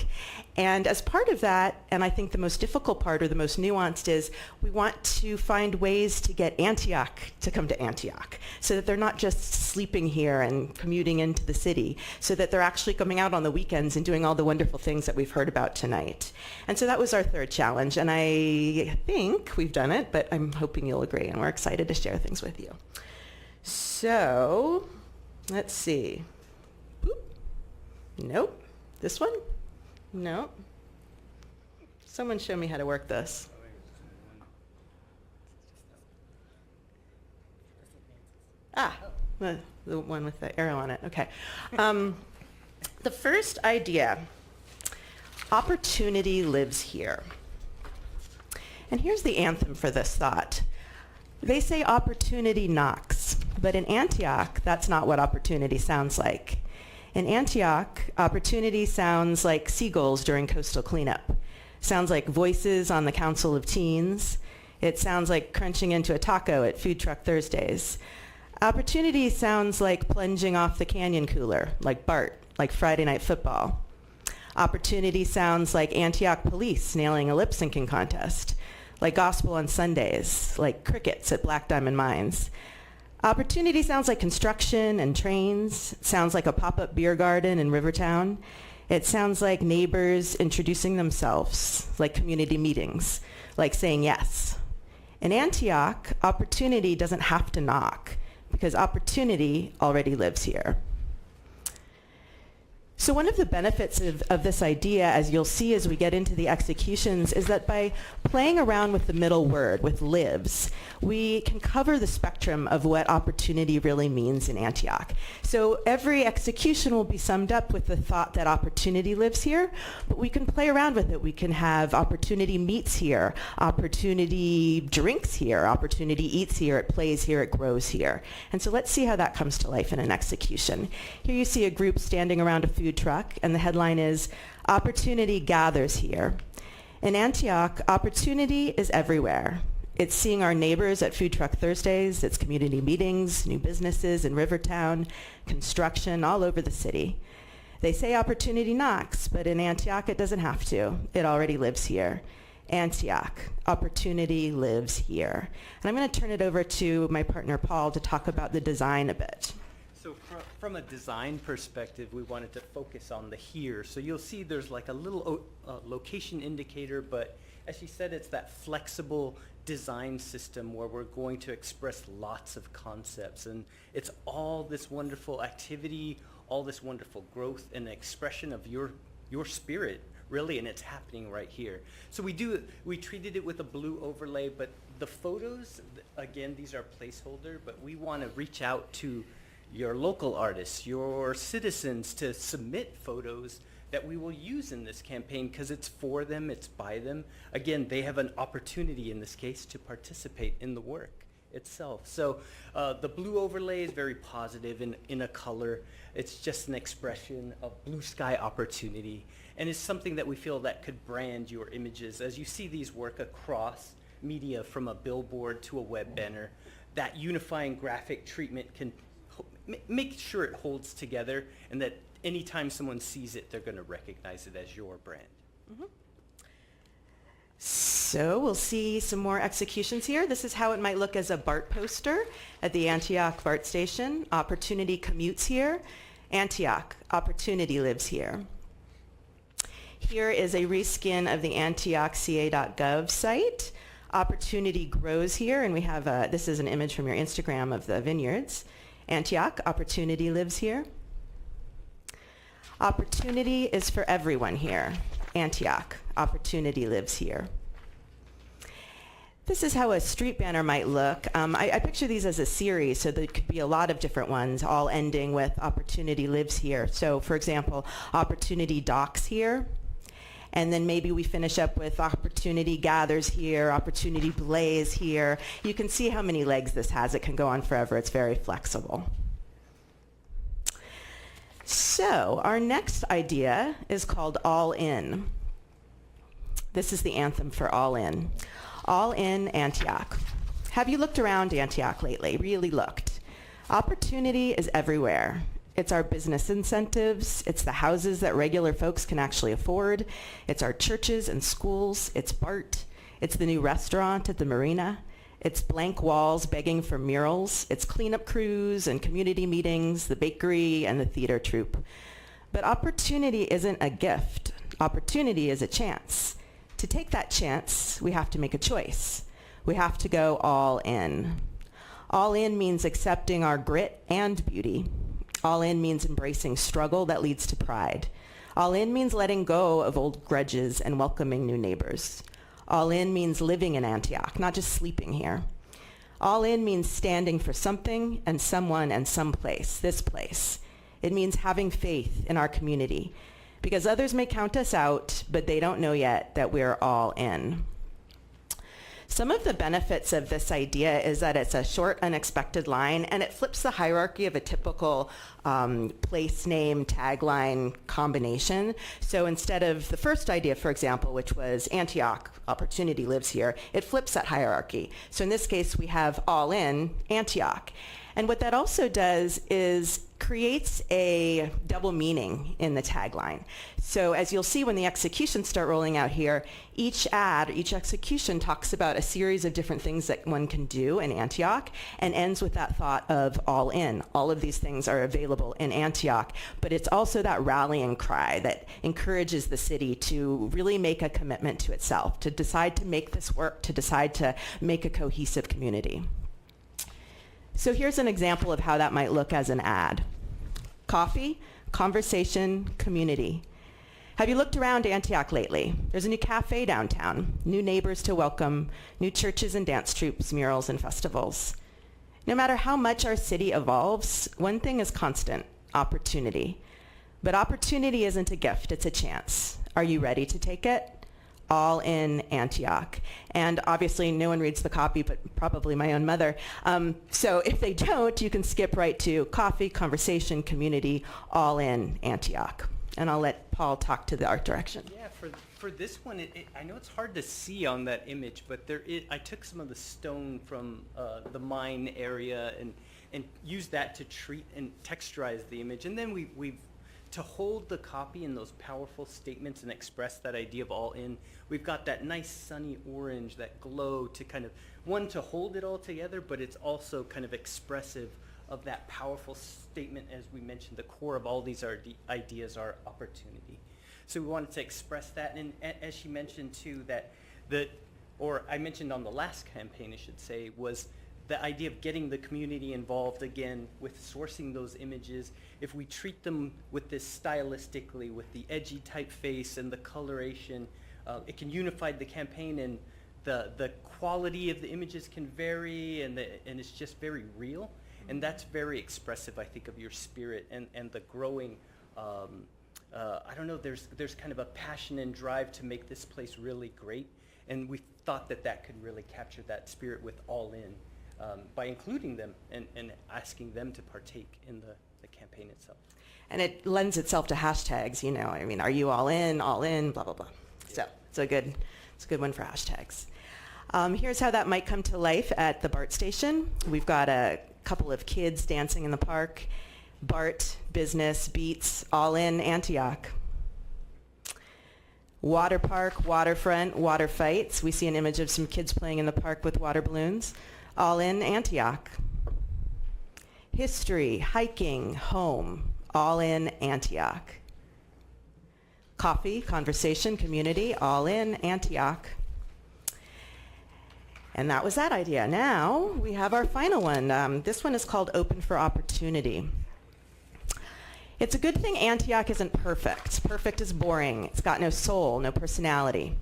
And as part of that, and I think the most difficult part or the most nuanced is, we want to find ways to get Antioch to come to Antioch so that they're not just sleeping here and commuting into the city, so that they're actually coming out on the weekends and doing all the wonderful things that we've heard about tonight. And so that was our 3rd challenge, and I think we've done it, but I'm hoping you'll agree, and we're excited to share things with you. So, let's see. Boop. Nope. This one? No. Someone show me how to work this. The one with the arrow on it. Okay. The first idea, opportunity lives here. And here's the anthem for this thought. They say opportunity knocks, but in Antioch, that's not what opportunity sounds like. In Antioch, opportunity sounds like seagulls during coastal cleanup. Sounds like voices on the Council of Teens. It sounds like crunching into a taco at Food Truck Thursdays. Opportunity sounds like plunging off the canyon cooler, like Bart, like Friday Night Football. Opportunity sounds like Antioch police nailing a lip-syncing contest, like gospel on Sundays, like crickets at Black Diamond Mines. Opportunity sounds like construction and trains. It sounds like a pop-up beer garden in Rivertown. It sounds like neighbors introducing themselves, like community meetings, like saying yes. In Antioch, opportunity doesn't have to knock because opportunity already lives here. So one of the benefits of this idea, as you'll see as we get into the executions, is that by playing around with the middle word, with lives, we can cover the spectrum of what opportunity really means in Antioch. So every execution will be summed up with the thought that opportunity lives here, but we can play around with it. We can have opportunity meets here, opportunity drinks here, opportunity eats here, it plays here, it grows here. And so let's see how that comes to life in an execution. Here you see a group standing around a food truck, and the headline is, Opportunity Gathers Here. In Antioch, opportunity is everywhere. It's seeing our neighbors at Food Truck Thursdays, it's community meetings, new businesses in Rivertown, construction all over the city. They say opportunity knocks, but in Antioch it doesn't have to. It already lives here. Antioch, opportunity lives here. And I'm going to turn it over to my partner Paul to talk about the design a bit. So from a design perspective, we wanted to focus on the here. So you'll see there's like a little location indicator, but as she said, it's that flexible design system where we're going to express lots of concepts. And it's all this wonderful activity, all this wonderful growth and expression of your spirit, really, and it's happening right here. So we treated it with a blue overlay, but the photos, again, these are placeholder, but we want to reach out to your local artists, your citizens to submit photos that we will use in this campaign because it's for them, it's by them. Again, they have an opportunity in this case to participate in the work itself. So the blue overlay is very positive in a color. It's just an expression of blue sky opportunity. And it's something that we feel that could brand your images. As you see these work across media from a billboard to a web banner, that unifying graphic treatment can make sure it holds together and that anytime someone sees it, they're going to recognize it as your brand. Mm-hmm. So we'll see some more executions here. This is how it might look as a BART poster at the Antioch BART station. Opportunity commutes here. Antioch, opportunity lives here. Here is a reskin of the antiochca.gov site. Opportunity grows here, and we have this is an image from your Instagram of the vineyards. Antioch, opportunity lives here. Opportunity is for everyone here. Antioch, opportunity lives here. This is how a street banner might look. I picture these as a series, so there could be a lot of different ones, all ending with opportunity lives here. So, for example, opportunity docks here, and then maybe we finish up with opportunity gathers here, opportunity blaze here. You can see how many legs this has. It can go on forever. It's very flexible. So, our next idea is called All In. This is the anthem for All In. All in Antioch. Have you looked around Antioch lately? Really looked. Opportunity is everywhere. It's our business incentives. It's the houses that regular folks can actually afford. It's our churches and schools. It's BART. It's the new restaurant at the marina. It's blank walls begging for murals. It's cleanup crews and community meetings, the bakery and the theater troupe. But opportunity isn't a gift. Opportunity is a chance. To take that chance, we have to make a choice. We have to go all in. All in means accepting our grit and beauty. All in means embracing struggle that leads to pride. All in means letting go of old grudges and welcoming new neighbors. All in means living in Antioch, not just sleeping here. All in means standing for something and someone and someplace, this place. It means having faith in our community, because others may count us out, but they don't know yet that we're all in. Some of the benefits of this idea is that it's a short, unexpected line, and it flips the hierarchy of a typical place name tagline combination. So instead of the first idea, for example, which was Antioch, opportunity lives here, it flips that hierarchy. So in this case, we have All In Antioch. And what that also does is creates a double meaning in the tagline. So as you'll see when the executions start rolling out here, each ad, each execution talks about a series of different things that one can do in Antioch and ends with that thought of all in. All of these things are available in Antioch, but it's also that rallying cry that encourages the city to really make a commitment to itself, to decide to make this work, to decide to make a cohesive community. So here's an example of how that might look as an ad. Coffee, conversation, community. Have you looked around Antioch lately? There's a new cafe downtown, new neighbors to welcome, new churches and dance troupes, murals and festivals. No matter how much our city evolves, one thing is constant, opportunity. But opportunity isn't a gift, it's a chance. Are you ready to take it? All in Antioch. And obviously no one reads the copy, but probably my own mother. So if they don't, you can skip right to coffee, conversation, community, all in Antioch. And I'll let Paul talk to the art direction. Yeah, for this one, I know it's hard to see on that image, but I took some of the stone from the mine area and used that to treat and texturize the image. And then we've to hold the copy in those powerful statements and express that idea of all in, we've got that nice sunny orange, that glow to kind of, one, to hold it all together, but it's also kind of expressive of that powerful statement. As we mentioned, the core of all these ideas are opportunity. So we wanted to express that, and as she mentioned too, or I mentioned on the last campaign, I should say, was the idea of getting the community involved again with sourcing those images. If we treat them with this stylistically, with the edgy typeface and the coloration, it can unify the campaign, and the quality of the images can vary, and it's just very real. And that's very expressive, I think, of your spirit and the growing, I don't know, there's kind of a passion and drive to make this place really great. And we thought that could really capture that spirit with All In. By including them and asking them to partake in the campaign itself. And it lends itself to hashtags, you know, I mean, are you all in, blah, blah, blah. So it's a good one for hashtags. Here's how that might come to life at the BART station. We've got a couple of kids dancing in the park. BART, business, beats, all in Antioch. Water park, waterfront, water fights. We see an image of some kids playing in the park with water balloons. All in Antioch. History, hiking, home, all in Antioch. Coffee, conversation, community, all in Antioch. And that was that idea. Now we have our final one. This one is called Open for Opportunity. It's a good thing Antioch isn't perfect. Perfect is boring. It's got no soul, no personality.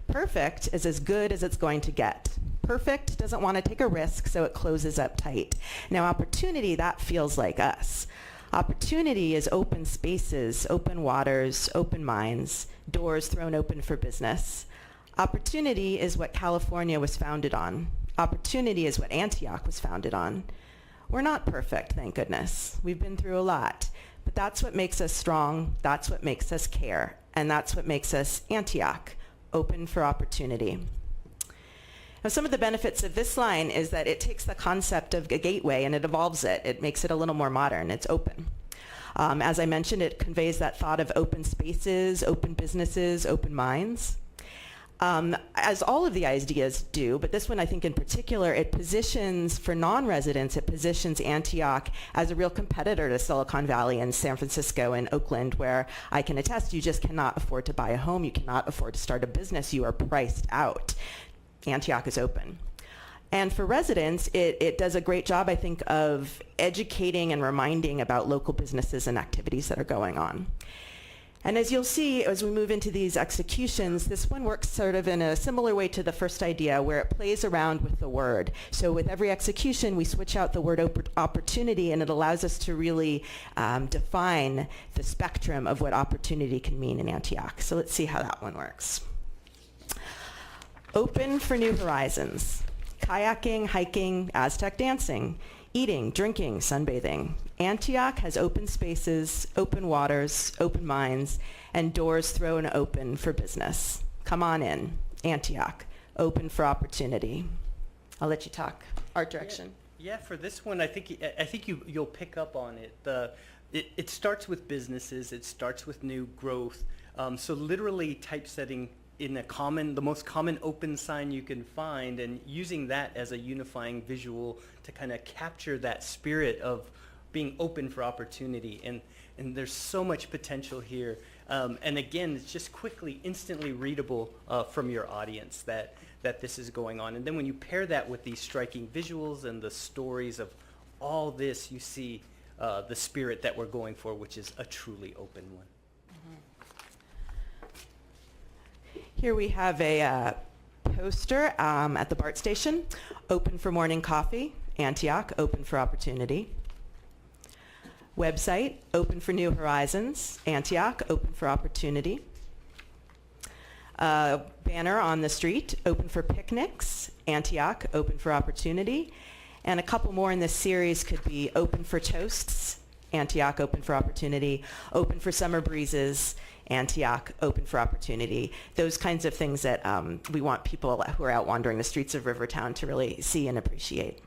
Perfect is as good as it's going to get. Perfect doesn't want to take a risk, so it closes up tight. Now opportunity, that feels like us. Opportunity is open spaces, open waters, open minds, doors thrown open for business. Opportunity is what California was founded on. Opportunity is what Antioch was founded on. We're not perfect, thank goodness. We've been through a lot. But that's what makes us strong, that's what makes us care, and that's what makes us Antioch, open for opportunity. Now, some of the benefits of this line is that it takes the concept of a gateway and it evolves it. It makes it a little more modern. It's open. As I mentioned, it conveys that thought of open spaces, open businesses, open minds. As all of the ideas do, but this one I think in particular, it positions, for non-residents, it positions Antioch as a real competitor to Silicon Valley and San Francisco and Oakland, where I can attest you just cannot afford to buy a home, you cannot afford to start a business, you are priced out. Antioch is open. And for residents, it does a great job, I think, of educating and reminding about local businesses and activities that are going on. And as you'll see, as we move into these executions, this one works sort of in a similar way to the first idea, where it plays around with the word. So with every execution, we switch out the word opportunity, and it allows us to really define the spectrum of what opportunity can mean in Antioch. So let's see how that one works. Open for new horizons. Kayaking, hiking, Aztec dancing, eating, drinking, sunbathing. Antioch has open spaces, open waters, open minds, and doors thrown open for business. Come on in, Antioch, open for opportunity. I'll let you talk. Art direction. Yeah, for this one, I think you'll pick up on it. It starts with businesses. It starts with new growth. So literally typesetting in the most common open sign you can find, and using that as a unifying visual to kind of capture that spirit of being open for opportunity. And there's so much potential here. And again, it's just quickly, instantly readable from your audience that this is going on. And then when you pair that with these striking visuals and the stories of all this, you see the spirit that we're going for, which is a truly open one. Here we have a poster at the BART station, open for morning coffee, Antioch, open for opportunity. Website, open for new horizons, Antioch, open for opportunity. Banner on the street, open for picnics, Antioch, open for opportunity. And a couple more in this series could be open for toasts, Antioch, open for opportunity, open for summer breezes, Antioch, open for opportunity. Those kinds of things that we want people who are out wandering the streets of Rivertown to really see and appreciate.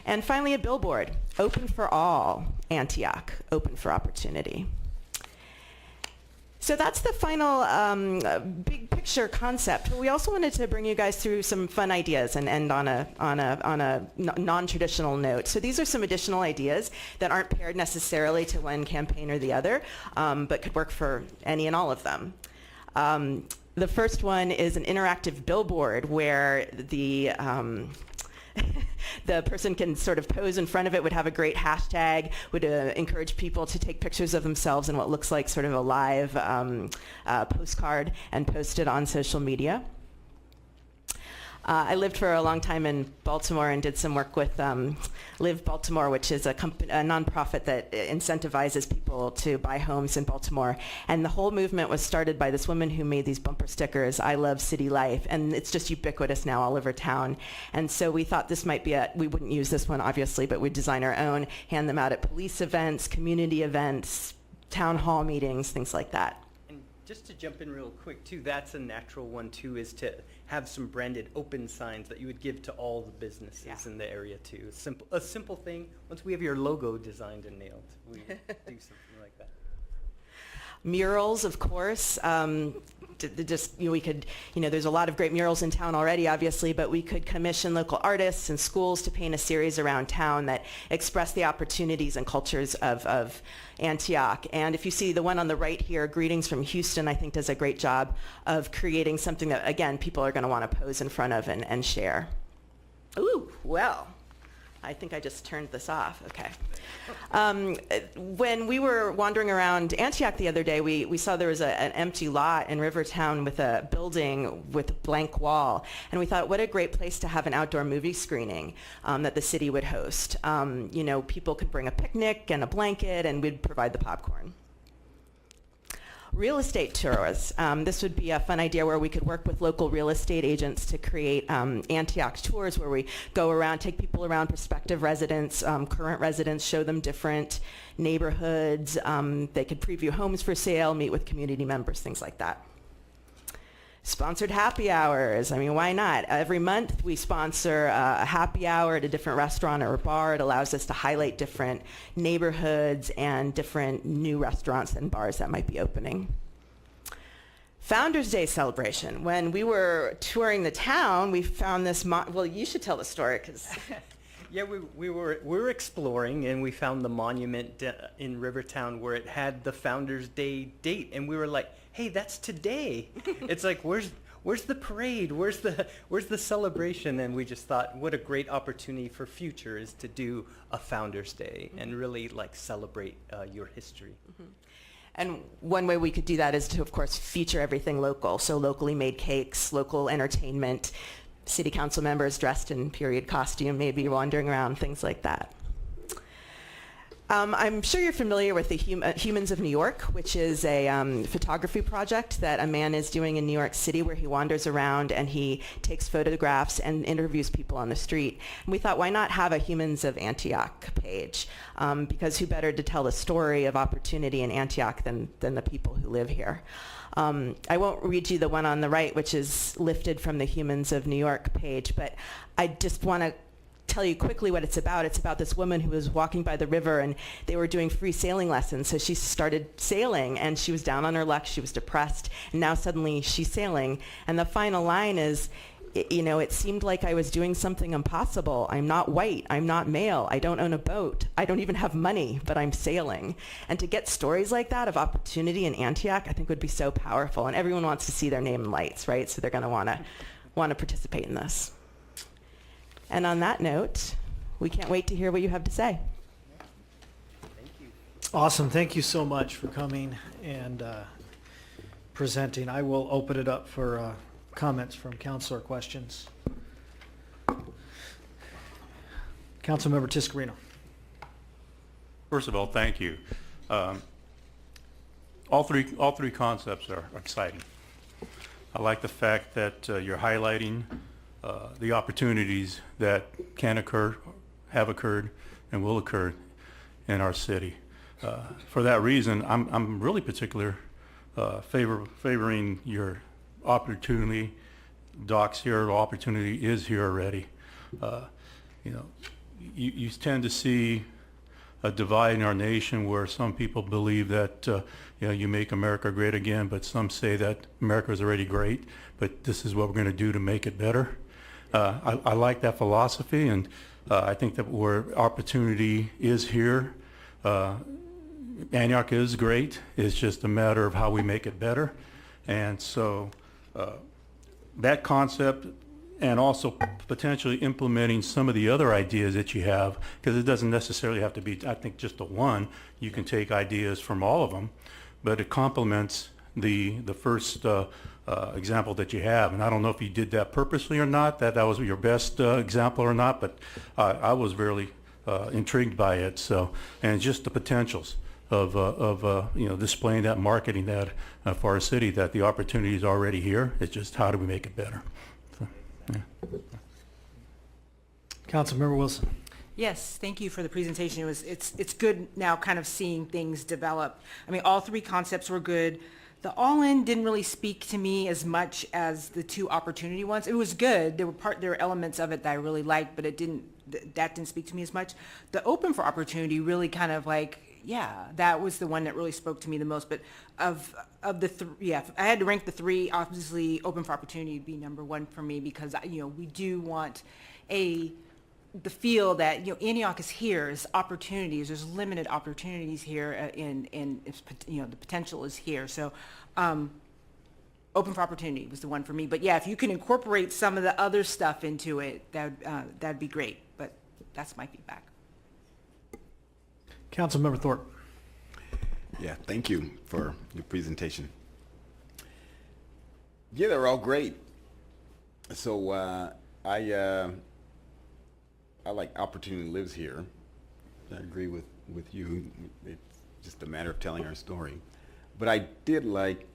And finally, a billboard, open for all, Antioch, open for opportunity. So that's the final big picture concept. But we also wanted to bring you guys through some fun ideas and end on a non-traditional note. So these are some additional ideas that aren't paired necessarily to one campaign or the other, but could work for any and all of them. The first one is an interactive billboard where the person can sort of pose in front of it, would have a great hashtag, would encourage people to take pictures of themselves in what looks like sort of a live postcard and post it on social media. I lived for a long time in Baltimore and did some work with Live Baltimore, which is a nonprofit that incentivizes people to buy homes in Baltimore. And the whole movement was started by this woman who made these bumper stickers, I love city life. And it's just ubiquitous now all over town. And so we thought this might be we wouldn't use this one obviously, but we'd design our own, hand them out at police events, community events, town hall meetings, things like that. And just to jump in real quick too, that's a natural one too, is to have some branded open signs that you would give to all the businesses in the area too. A simple thing. Once we have your logo designed and nailed, we do something like that. Murals, of course. We could, there's a lot of great murals in town already, obviously, but we could commission local artists and schools to paint a series around town that express the opportunities and cultures of Antioch. And if you see the one on the right here, Greetings from Houston, I think does a great job of creating something that, again, people are going to want to pose in front of and share. Ooh, well, I think I just turned this off. Okay. When we were wandering around Antioch the other day, we saw there was an empty lot in Rivertown with a building with a blank wall. And we thought, what a great place to have an outdoor movie screening that the city would host. People could bring a picnic and a blanket, and we'd provide the popcorn. Real estate tours. This would be a fun idea where we could work with local real estate agents to create Antioch tours where we go around, take people around, prospective residents, current residents, show them different neighborhoods. They could preview homes for sale, meet with community members, things like that. Sponsored happy hours. I mean, why not? Every month we sponsor a happy hour at a different restaurant or bar. It allows us to highlight different neighborhoods and different new restaurants and bars that might be opening. Founders Day celebration. When we were touring the town, we found this, well, you should tell the story because... Yeah, we were exploring, and we found the monument in Rivertown where it had the Founders Day date, and we were like, hey, that's today. It's like, where's the parade? Where's the celebration? And we just thought, what a great opportunity for future is to do a Founders Day and really celebrate your history. Mm-hmm. And one way we could do that is to, of course, feature everything local. So locally made cakes, local entertainment, city council members dressed in period costume, maybe wandering around, things like that. I'm sure you're familiar with the Humans of New York, which is a photography project that a man is doing in New York City where he wanders around and he takes photographs and interviews people on the street. And we thought, why not have a Humans of Antioch page? Because who better to tell the story of opportunity in Antioch than the people who live here? I won't read you the one on the right, which is lifted from the Humans of New York page, but I just want to tell you quickly what it's about. It's about this woman who was walking by the river and they were doing free sailing lessons. So she started sailing and she was down on her luck. She was depressed and now suddenly she's sailing. And the final line is, it seemed like I was doing something impossible. I'm not white. I'm not male. I don't own a boat. I don't even have money, but I'm sailing. And to get stories like that of opportunity in Antioch, I think would be so powerful. And everyone wants to see their name in lights, right? So they're going to want to participate in this. And on that note, we can't wait to hear what you have to say. Thank you. Awesome. Thank you so much for coming and presenting. I will open it up for comments from council or questions. Councilmember Tiscarino. First of all, thank you. All three concepts are exciting. I like the fact that you're highlighting the opportunities that can occur, have occurred, and will occur in our city. For that reason, I'm really particular favoring your opportunity. Doc's here, opportunity is here already. You tend to see a divide in our nation where some people believe that you make America great again, but some say that America is already great, but this is what we're going to do to make it better. I like that philosophy, and I think that where opportunity is here, Antioch is great. It's just a matter of how we make it better. And so that concept, and also potentially implementing some of the other ideas that you have, because it doesn't necessarily have to be, I think, just the one. You can take ideas from all of them, but it complements the first example that you have. And I don't know if you did that purposely or not, that was your best example or not, but I was really intrigued by it. So, and just the potentials of displaying that, marketing that for our city, that the opportunity is already here. It's just how do we make it better? So, yeah. Councilmember Wilson. Yes, thank you for the presentation. It's good now kind of seeing things develop. I mean, all three concepts were good. The all-in didn't really speak to me as much as the two opportunity ones. It was good. There were elements of it that I really liked, but that didn't speak to me as much. The open for opportunity really kind of Yeah, that was the one that really spoke to me the most. But of the if I had to rank the three, obviously Open for Opportunity would be number one for me, because we do want the feel that Antioch is here. There's opportunities. There's limited opportunities here, and the potential is here. So. Open for Opportunity was the one for me. But yeah, if you can incorporate some of the other stuff into it, that'd be great. But that's my feedback. Councilmember Thorpe. Yeah, thank you for your presentation. Yeah, they're all great. So I like Opportunity Lives Here. I agree with you. It's just a matter of telling our story. But I did like,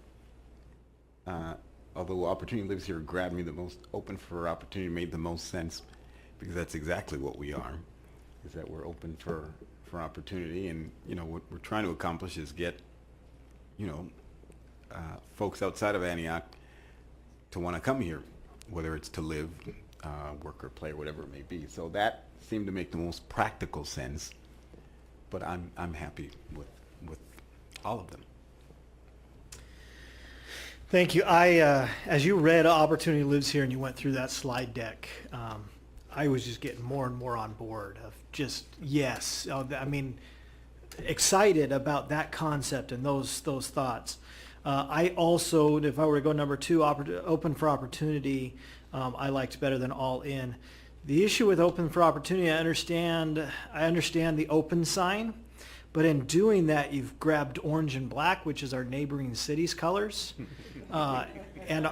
although Opportunity Lives Here grabbed me the most, Open for Opportunity made the most sense, because that's exactly what we are, is that we're open for opportunity. And what we're trying to accomplish is get folks outside of Antioch to want to come here, whether it's to live, work, or play, or whatever it may be. So that seemed to make the most practical sense. But I'm happy with all of them. Thank you. As you read Opportunity Lives Here and you went through that slide deck, I was just getting more and more on board of just, yes. I mean, excited about that concept and those thoughts. I also, if I were to go number two, Open for Opportunity, I liked better than All In. The issue with Open for Opportunity, I understand the open sign, but in doing that, you've grabbed orange and black, which is our neighboring city's colors. And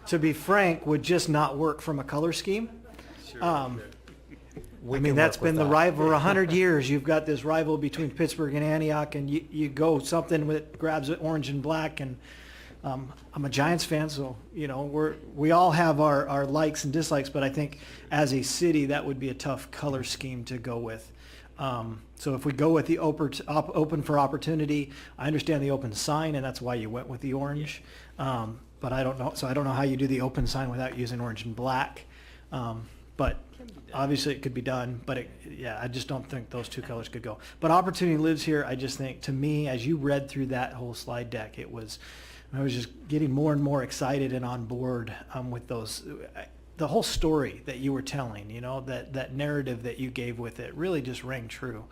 to be frank, would just not work from a color scheme. That's been the rival for 100 years. You've got this rival between Pittsburgh and Antioch, and you go something that grabs it orange and black. And I'm a Giants fan, so we all have our likes and dislikes. But I think as a city, that would be a tough color scheme to go with. So if we go with the Open for Opportunity, I understand the open sign, and that's why you went with the orange. But I don't know. So I don't know how you do the open sign without using orange and black. But obviously it could be done. But I just don't think those two colors could go. But Opportunity Lives Here, I just think, to me, as you read through that whole slide deck, I was just getting more and more excited and on board with those. The whole story that you were telling, that narrative that you gave with it really just rang true.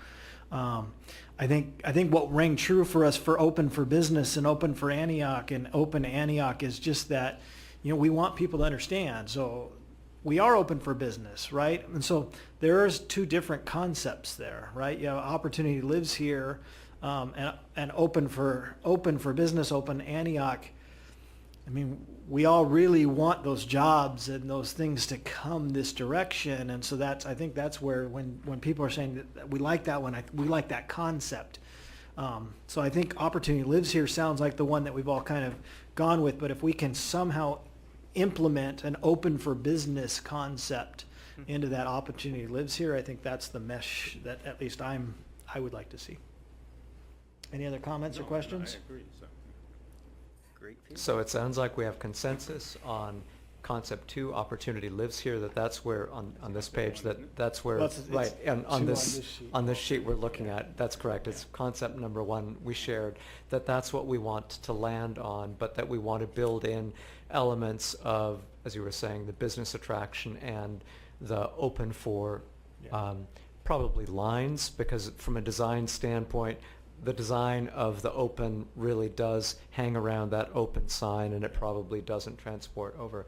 I think what rang true for us for Open for Business and Open for Antioch and Open Antioch is just that, we want people to understand. So we are open for business, right? And so there's two different concepts there, right? Opportunity Lives Here, and Open for Business, Open Antioch. I mean, we all really want those jobs and those things to come this direction. And so I think that's where when people are saying that we like that one, we like that concept. So I think Opportunity Lives Here sounds like the one that we've all kind of gone with. But if we can somehow implement an Open for Business concept into that Opportunity Lives Here, I think that's the mesh that at least I would like to see. Any other comments or questions? I agree. So it sounds like we have consensus on concept 2, Opportunity Lives Here, that's where on this page, that's where, right, and on this sheet we're looking at, that's correct. It's concept number 1 we shared, that's what we want to land on, but that we want to build in elements of, as you were saying, the business attraction and the open for probably lines, because from a design standpoint, the design of the open really does hang around that open sign, and it probably doesn't transport over.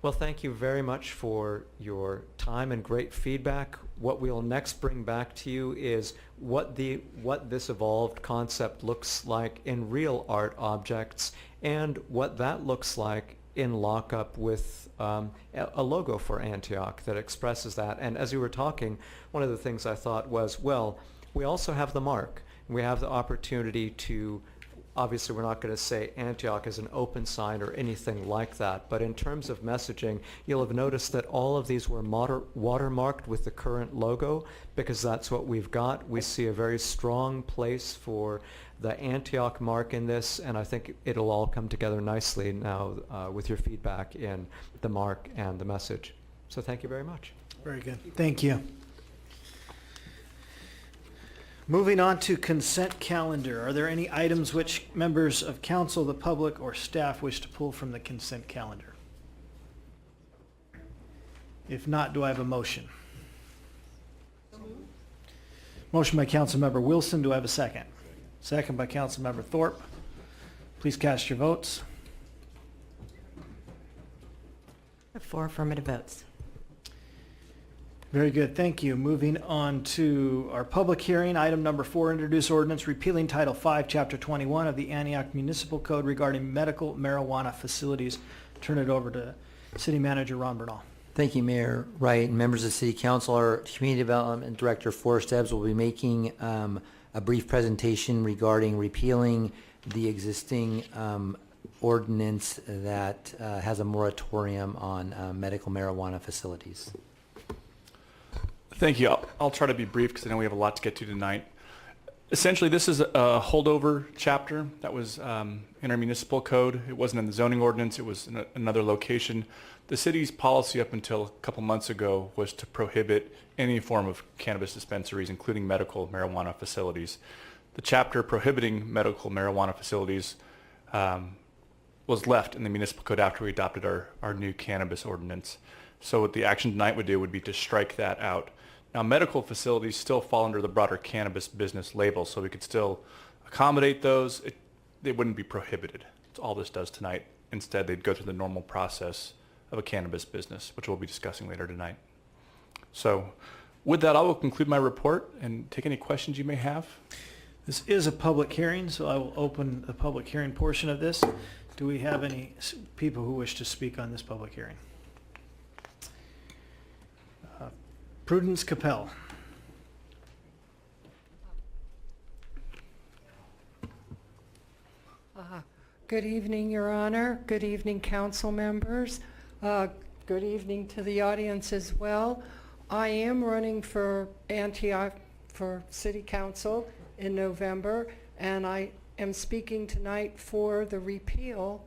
Well, thank you very much for your time and great feedback. What we'll next bring back to you is what this evolved concept looks like in real art objects, and what that looks like in lockup with a logo for Antioch that expresses that. And as you were talking, one of the things I thought was, well, we also have the mark. We have the opportunity to, obviously we're not going to say Antioch is an open sign or anything like that, but in terms of messaging, you'll have noticed that all of these were watermarked with the current logo, because that's what we've got. We see a very strong place for the Antioch mark in this, and I think it'll all come together nicely now with your feedback in the mark and the message. So thank you very much. Very good. Thank you. Moving on to consent calendar. Are there any items which members of council, the public, or staff wish to pull from the consent calendar? If not, do I have a motion? Motion by Councilmember Wilson. Do I have a second? Second by Councilmember Thorpe. Please cast your votes. 4 affirmative votes. Very good, thank you. Moving on to our public hearing, item number 4, introduce ordinance repealing Title 5, Chapter 21 of the Antioch Municipal Code regarding medical marijuana facilities. Turn it over to City Manager Ron Bernal. Thank you, Mayor Wright and members of the City Council. Our Community Development Director, Forrest Ebbs, will be making a brief presentation regarding repealing the existing ordinance that has a moratorium on medical marijuana facilities. Thank you. I'll try to be brief because I know we have a lot to get to tonight. Essentially, this is a holdover chapter that was in our municipal code. It wasn't in the zoning ordinance. It was in another location. The city's policy up until a couple months ago was to prohibit any form of cannabis dispensaries, including medical marijuana facilities. The chapter prohibiting medical marijuana facilities was left in the municipal code after we adopted our new cannabis ordinance. So what the action tonight would do would be to strike that out. Now, medical facilities still fall under the broader cannabis business label, so we could still accommodate those. They wouldn't be prohibited. That's all this does tonight. Instead, they'd go through the normal process of a cannabis business, which we'll be discussing later tonight. So with that, I will conclude my report and take any questions you may have. This is a public hearing, so I will open the public hearing portion of this. Do we have any people who wish to speak on this public hearing? Prudence Capel. Good evening, Your Honor. Good evening, council members. Good evening to the audience as well. I am running for Antioch for City Council in November, and I am speaking tonight for the repeal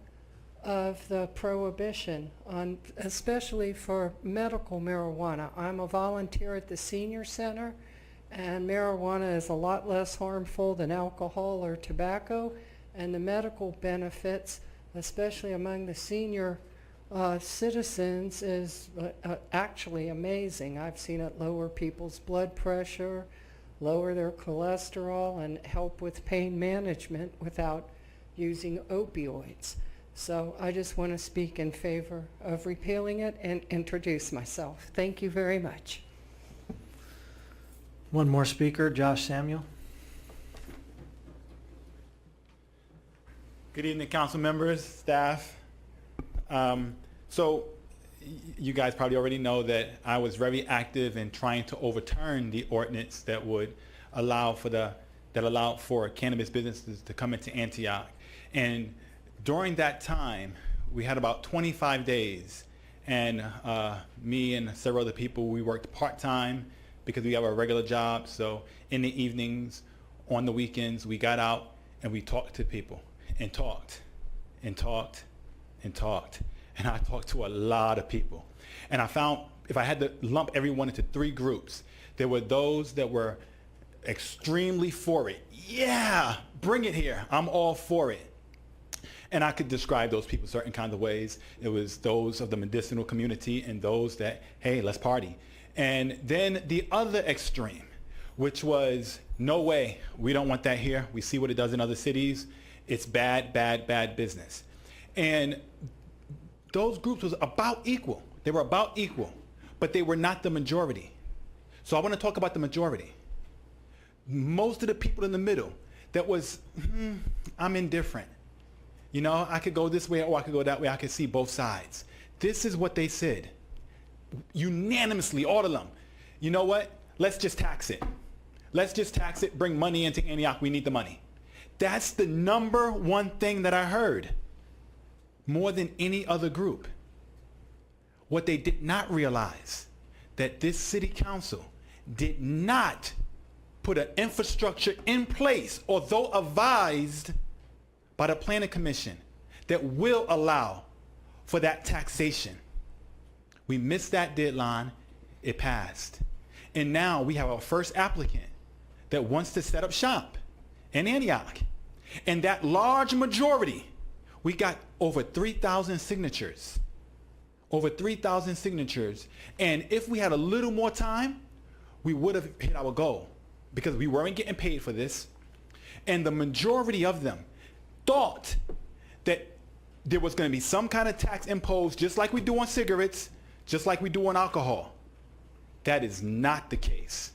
of the prohibition on, especially for medical marijuana. I'm a volunteer at the senior center, and marijuana is a lot less harmful than alcohol or tobacco, and the medical benefits, especially among the senior citizens, is actually amazing. I've seen it lower people's blood pressure, lower their cholesterol, and help with pain management without using opioids. So I just want to speak in favor of repealing it and introduce myself. Thank you very much. One more speaker, Josh Samuel. Good evening, council members, staff. So you guys probably already know that I was very active in trying to overturn the ordinance that would allow for cannabis businesses to come into Antioch. And during that time, we had about 25 days, and me and several other people, we worked part-time because we have our regular job. So in the evenings, on the weekends, we got out and we talked to people and talked and talked and talked. And I talked to a lot of people. And I found if I had to lump everyone into 3 groups, there were those that were extremely for it. Yeah, bring it here. I'm all for it. And I could describe those people certain kinds of ways. It was those of the medicinal community and those that, hey, let's party. And then the other extreme, which was, no way, we don't want that here. We see what it does in other cities. It's bad, bad, bad business. And those groups was about equal. They were about equal, but they were not the majority. So I want to talk about the majority. Most of the people in the middle that was, I'm indifferent. You know, I could go this way or I could go that way. I could see both sides. This is what they said. Unanimously, all of them. You know what? Let's just tax it. Let's just tax it, bring money into Antioch. We need the money. That's the number one thing that I heard, more than any other group. What they did not realize, that this city council did not put an infrastructure in place, although advised by the Planning Commission, that will allow for that taxation. We missed that deadline. It passed. And now we have our first applicant that wants to set up shop in Antioch. And that large majority, we got over 3,000 signatures. Over 3,000 signatures. And if we had a little more time, we would have hit our goal because we weren't getting paid for this. And the majority of them thought that there was going to be some kind of tax imposed, just like we do on cigarettes, just like we do on alcohol. That is not the case.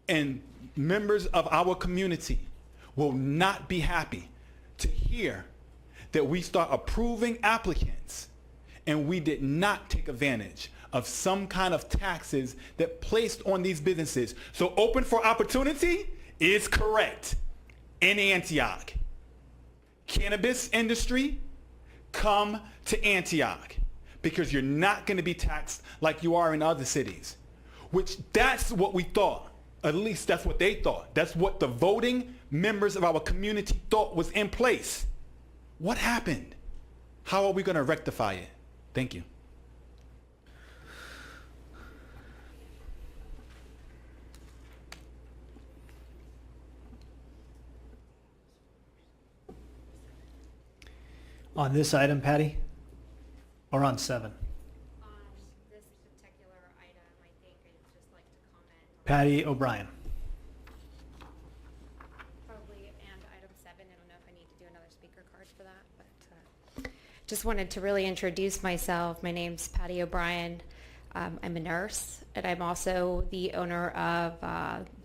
And members of our community will not be happy to hear that we start approving applicants and we did not take advantage of some kind of taxes that placed on these businesses. So open for opportunity is correct in Antioch. Cannabis industry, come to Antioch because you're not going to be taxed like you are in other cities, which that's what we thought. At least that's what they thought. That's what the voting members of our community thought was in place. What happened? How are we going to rectify it? Thank you. On this item, Patty? Or on 7? On this particular item, I think I'd just like to comment. Patty O'Brien. Probably, and item 7, I don't know if I need to do another speaker card for that, but just wanted to really introduce myself. My name's Patty O'Brien. I'm a nurse, and I'm also the owner of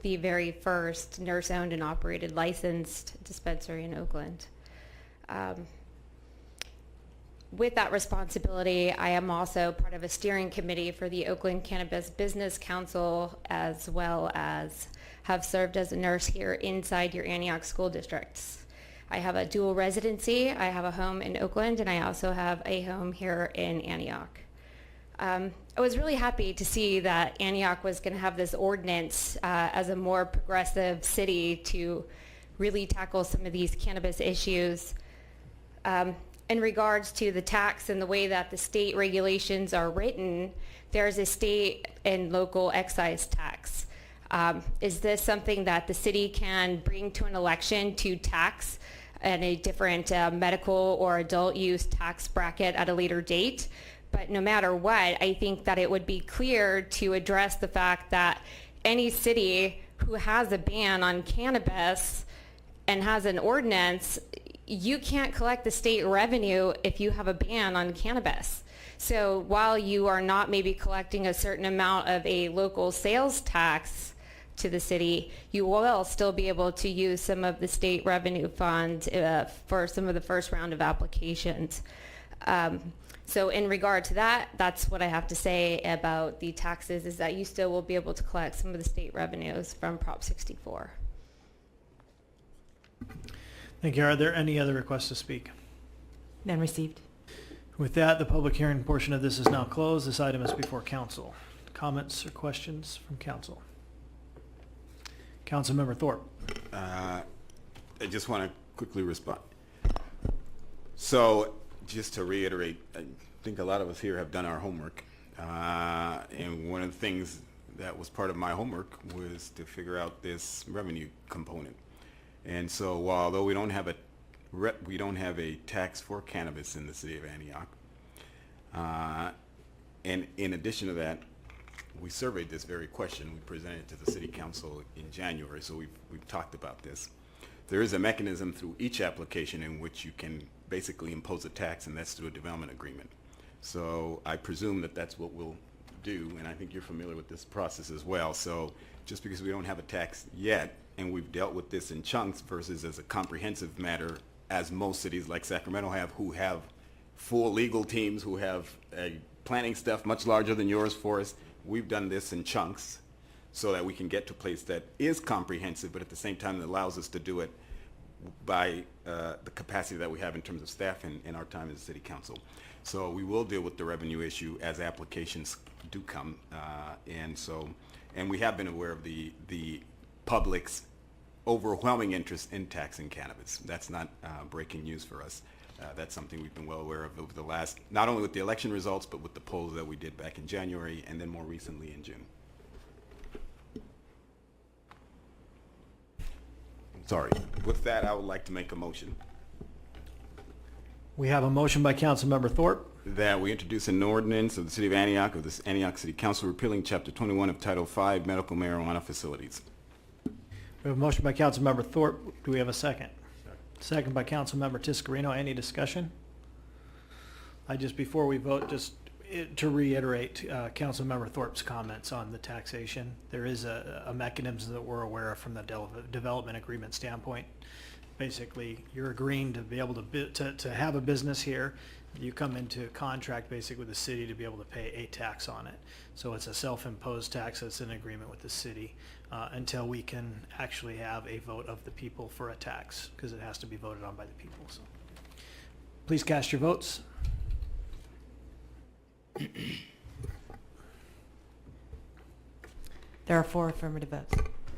the very first nurse-owned and operated licensed dispensary in Oakland. With that responsibility, I am also part of a steering committee for the Oakland Cannabis Business Council, as well as have served as a nurse here inside your Antioch school districts. I have a dual residency. I have a home in Oakland, and I also have a home here in Antioch. I was really happy to see that Antioch was going to have this ordinance as a more progressive city to really tackle some of these cannabis issues. In regards to the tax and the way that the state regulations are written, there's a state and local excise tax. Is this something that the city can bring to an election to tax at a different medical or adult use tax bracket at a later date? But no matter what, I think that it would be clear to address the fact that any city who has a ban on cannabis and has an ordinance, you can't collect the state revenue if you have a ban on cannabis. So while you are not maybe collecting a certain amount of a local sales tax to the city, you will still be able to use some of the state revenue fund for some of the first round of applications. So in regard to that, that's what I have to say about the taxes, is that you still will be able to collect some of the state revenues from Prop 64. Thank you. Are there any other requests to speak? None received. With that, the public hearing portion of this is now closed. This item is before council. Comments or questions from council? Councilmember Thorpe. I just want to quickly respond. So, just to reiterate, I think a lot of us here have done our homework. And one of the things that was part of my homework was to figure out this revenue component. And so, although we don't have a tax for cannabis in the city of Antioch, and in addition to that, we surveyed this very question. We presented it to the city council in January, so we've talked about this. There is a mechanism through each application in which you can basically impose a tax, and that's through a development agreement. So I presume that that's what we'll do, and I think you're familiar with this process as well. So just because we don't have a tax yet, and we've dealt with this in chunks versus as a comprehensive matter, as most cities like Sacramento have, who have full legal teams, who have planning staff much larger than yours for us, we've done this in chunks so that we can get to a place that is comprehensive, but at the same time that allows us to do it by the capacity that we have in terms of staff and our time as a city council. So we will deal with the revenue issue as applications do come, and we have been aware of the public's overwhelming interest in taxing cannabis. That's not breaking news for us. That's something we've been well aware of over the last, not only with the election results, but with the polls that we did back in January and then more recently in June. Sorry. With that, I would like to make a motion We have a motion by Councilmember Thorpe. that we introduce an ordinance of the City of Antioch, of the Antioch City Council, repealing Chapter 21 of Title 5, Medical Marijuana Facilities. We have a motion by Councilmember Thorpe. Do we have a second? Second by Councilmember Tiscarino. Any discussion? Before we vote, to reiterate Councilmember Thorpe's comments on the taxation, there is a mechanism that we're aware of from the development agreement standpoint. Basically, you're agreeing to be able to have a business here. You come into contract basically with the city to be able to pay a tax on it. So it's a self-imposed tax that's in agreement with the city until we can actually have a vote of the people for a tax, because it has to be voted on by the people. So please cast your votes. There are 4 affirmative votes.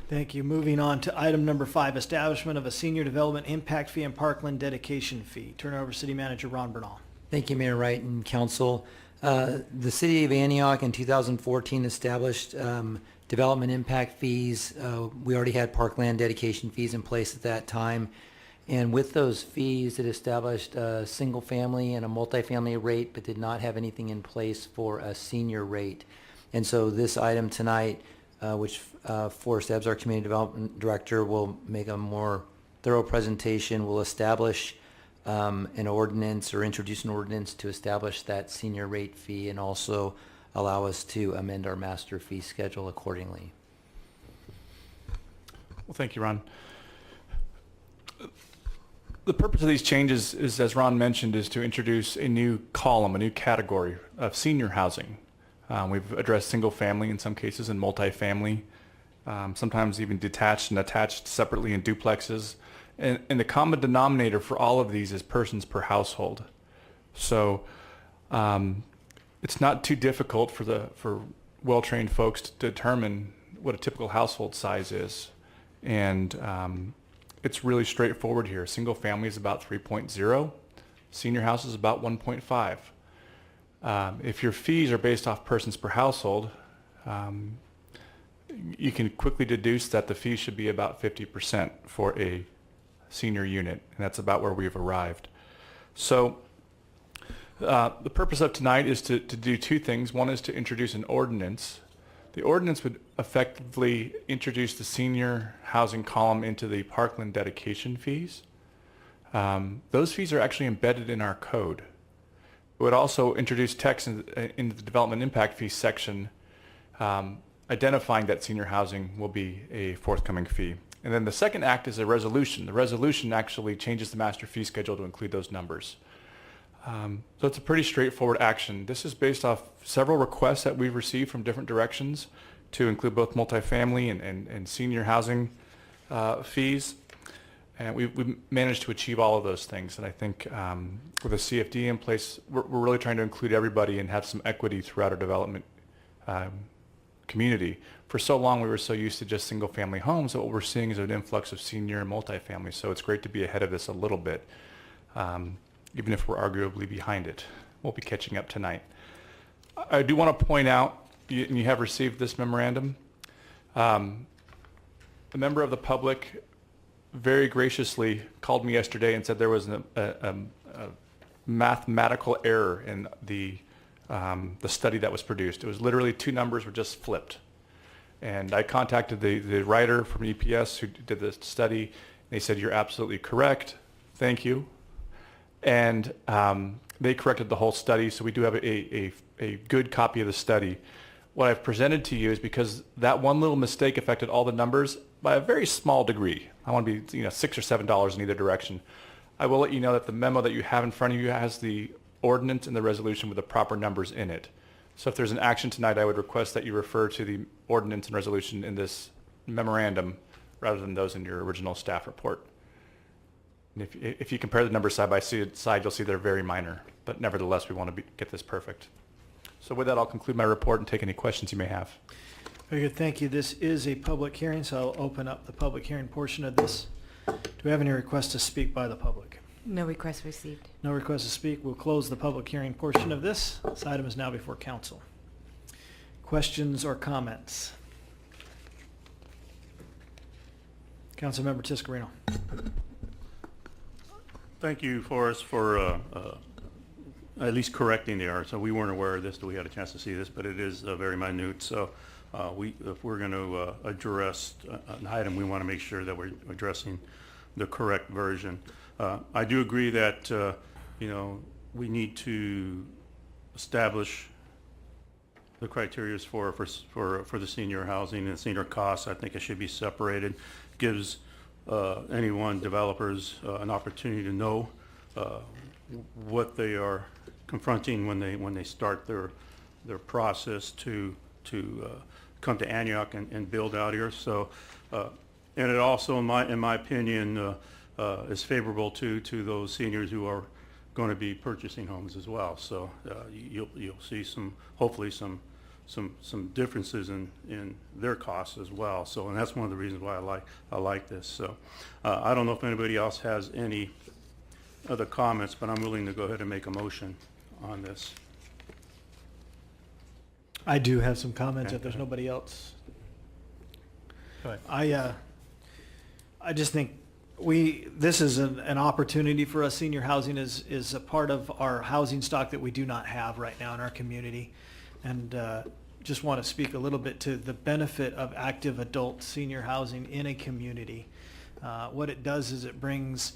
Thank you. Moving on to item number 5, establishment of a senior development impact fee and parkland dedication fee. Turn it over to City Manager Ron Bernal. Thank you, Mayor Wright and Council. The City of Antioch in 2014 established development impact fees. We already had parkland dedication fees in place at that time. And with those fees, it established a single family and a multifamily rate, but did not have anything in place for a senior rate. And so this item tonight, which Forrest Ebbs, our Community Development Director, will make a more thorough presentation, will establish an ordinance or introduce an ordinance to establish that senior rate fee and also allow us to amend our master fee schedule accordingly. Well, thank you, Ron. The purpose of these changes is, as Ron mentioned, is to introduce a new column, a new category of senior housing. We've addressed single family in some cases and multifamily, sometimes even detached and attached separately in duplexes. And the common denominator for all of these is persons per household. So it's not too difficult for well-trained folks to determine what a typical household size is. And it's really straightforward here. Single family is about 3.0. Senior house is about 1.5. If your fees are based off persons per household, you can quickly deduce that the fee should be about 50% for a senior unit, and that's about where we've arrived. So the purpose of tonight is to do 2 things. One is to introduce an ordinance. The ordinance would effectively introduce the senior housing column into the parkland dedication fees. Those fees are actually embedded in our code. It would also introduce text in the development impact fee section identifying that senior housing will be a forthcoming fee. And then the second act is a resolution. The resolution actually changes the master fee schedule to include those numbers. So it's a pretty straightforward action. This is based off several requests that we've received from different directions to include both multifamily and senior housing fees. And we've managed to achieve all of those things. And I think with a CFD in place, we're really trying to include everybody and have some equity throughout our development community. For so long, we were so used to just single-family homes that what we're seeing is an influx of senior and multifamily. So it's great to be ahead of this a little bit, even if we're arguably behind it. We'll be catching up tonight. I do want to point out, and you have received this memorandum, a member of the public very graciously called me yesterday and said there was a mathematical error in the study that was produced. It was literally 2 numbers were just flipped. And I contacted the writer from EPS who did the study. And they said, "You're absolutely correct. Thank you." And they corrected the whole study, so we do have a good copy of the study. What I've presented to you is because that one little mistake affected all the numbers by a very small degree. I want to be $6 or $7 in either direction. I will let you know that the memo that you have in front of you has the ordinance and the resolution with the proper numbers in it. So if there's an action tonight, I would request that you refer to the ordinance and resolution in this memorandum rather than those in your original staff report. And if you compare the numbers side by side, you'll see they're very minor. But nevertheless, we want to get this perfect. So with that, I'll conclude my report and take any questions you may have. Very good. Thank you. This is a public hearing, so I'll open up the public hearing portion of this. Do we have any requests to speak by the public? No requests received. No requests to speak. We'll close the public hearing portion of this. This item is now before council. Questions or comments? Councilmember Tiscarino. Thank you, Forrest, for at least correcting the error. So we weren't aware of this till we had a chance to see this, but it is very minute. So if we're going to address an item, we want to make sure that we're addressing the correct version. I do agree that we need to establish the criteria for the senior housing and senior costs. I think it should be separated. Gives developers an opportunity to know what they are confronting when they start their process to come to Antioch and build out here. So, and it also, in my opinion, is favorable to those seniors who are going to be purchasing homes as well. So you'll see hopefully some differences in their costs as well. So, and that's one of the reasons why I like this. So I don't know if anybody else has any other comments, but I'm willing to go ahead and make a motion on this. I do have some comments Okay, if there's go ahead. nobody else. Go ahead. I just think this is an opportunity for us. Senior housing is a part of our housing stock that we do not have right now in our community. And just want to speak a little bit to the benefit of active adult senior housing in a community. What it does is it brings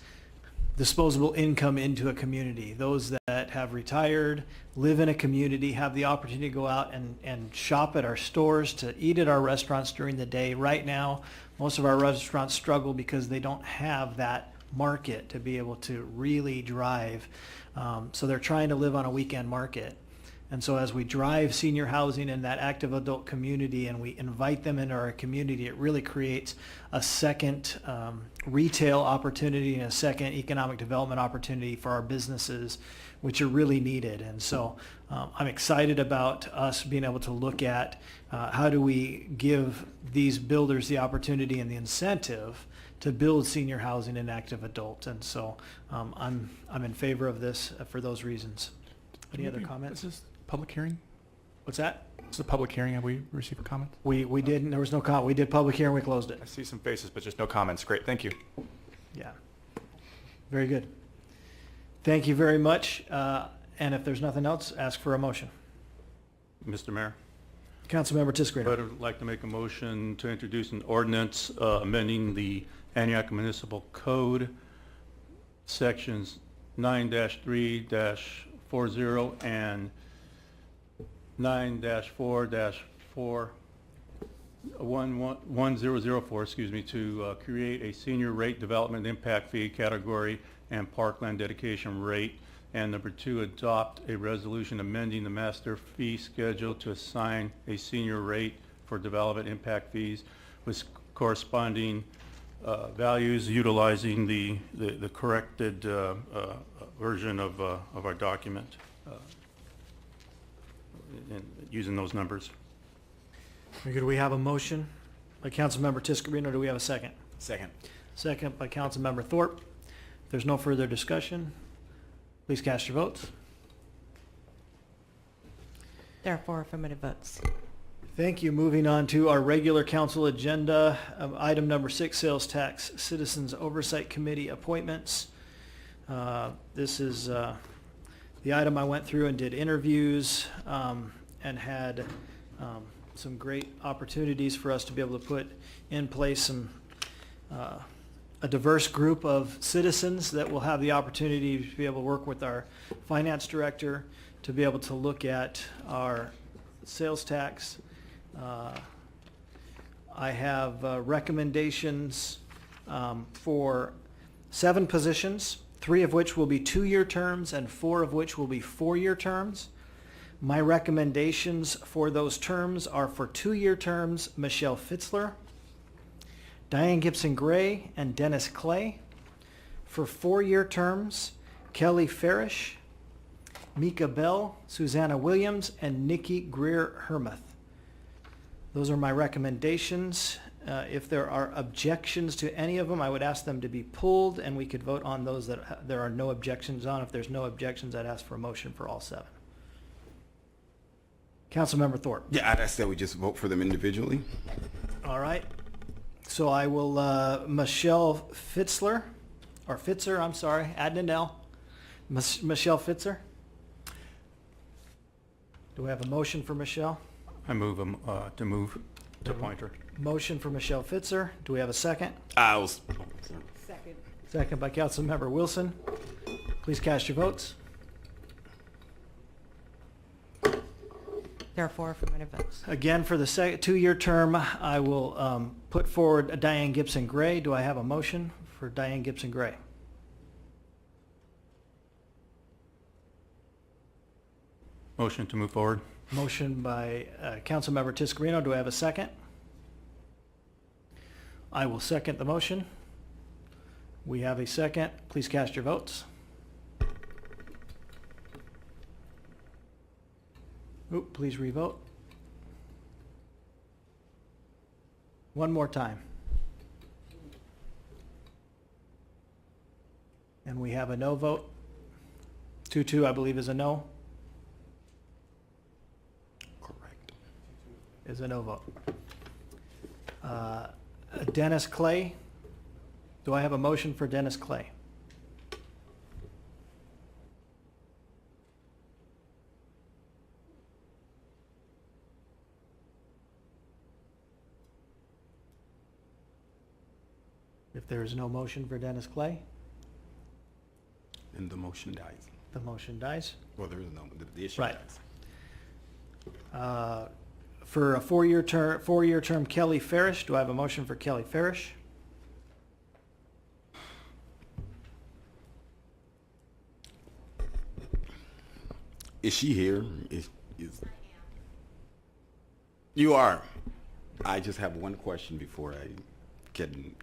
disposable income into a community. Those that have retired, live in a community, have the opportunity to go out and shop at our stores, to eat at our restaurants during the day. Right now, most of our restaurants struggle because they don't have that market to be able to really drive. So they're trying to live on a weekend market. And so as we drive senior housing in that active adult community and we invite them into our community, it really creates a second retail opportunity and a second economic development opportunity for our businesses, which are really needed. And so I'm excited about us being able to look at how do we give these builders the opportunity and the incentive to build senior housing and active adult. And so I'm in favor of this for those reasons. Any other comments? Is this public hearing? What's that? Is this a public hearing? Have we received comments? We didn't. There was no comment. We did public hearing. We closed it. I see some faces, but just no comments. Great. Thank you. Yeah. Very good. Thank you very much. And if there's nothing else, ask for a motion. Mr. Mayor, Councilmember Tiscarino. I'd like to make a motion to introduce an ordinance amending the Antioch Municipal Code, sections 9-3-40 and 9-4-1004, to create a senior rate development impact fee category and parkland dedication rate. And number 2, adopt a resolution amending the master fee schedule to assign a senior rate for development impact fees with corresponding values, utilizing the corrected version of our document, and using those numbers. Very good. We have a motion by Councilmember Tiscarino. Do we have a second? Second. Second by Councilmember Thorpe. If there's no further discussion, please cast your votes. There are 4 affirmative votes. Thank you. Moving on to our regular council agenda, item number 6, Sales Tax Citizens Oversight Committee appointments. This is the item I went through and did interviews and had some great opportunities for us to be able to put in place a diverse group of citizens that will have the opportunity to be able to work with our finance director to be able to look at our sales tax. I have recommendations for 7 positions, 3 of which will be 2-year terms and 4 of which will be 4-year terms. My recommendations for those terms are for 2-year terms, Michelle Fitzler, Diane Gibson-Gray, and Dennis Clay. For 4-year terms, Kelly Farish, Mika Bell, Susanna Williams, and Nikki Greer-Hermuth. Those are my recommendations. If there are objections to any of them, I would ask them to be pulled, and we could vote on those that there are no objections on. If there's no objections, I'd ask for a motion for all 7. Councilmember Thorpe. Yeah, I'd ask that we just vote for them individually. All right. So I will, Michelle Fitzler, or Fitzer, I'm sorry, Adnanel. Michelle Fitzer. Do we have a motion for Michelle? I move to appoint her. Motion for Michelle Fitzer. Do we have a second? Second. Second by Councilmember Wilson. Please cast your votes. There are 4 affirmative votes. Again, for the 2-year term, I will put forward Diane Gibson Gray. Do I have a motion for Diane Gibson Gray? Motion to move forward. Motion by Councilmember Tiscarino. Do I have a second? I will second the motion. We have a second. Please cast your votes. Oop, please revote. One more time. And we have a no vote. 2-2, I believe, is a no. Correct. Is a no vote. Dennis Clay. Do I have a motion for Dennis Clay? If there is no motion for Dennis Clay, And the motion dies. the motion dies. Well, there is no, the issue Right. dies. For a 4-year term, Kelly Farish. Do I have a motion for Kelly Farish? Is she here? You are. I just have one question before I can,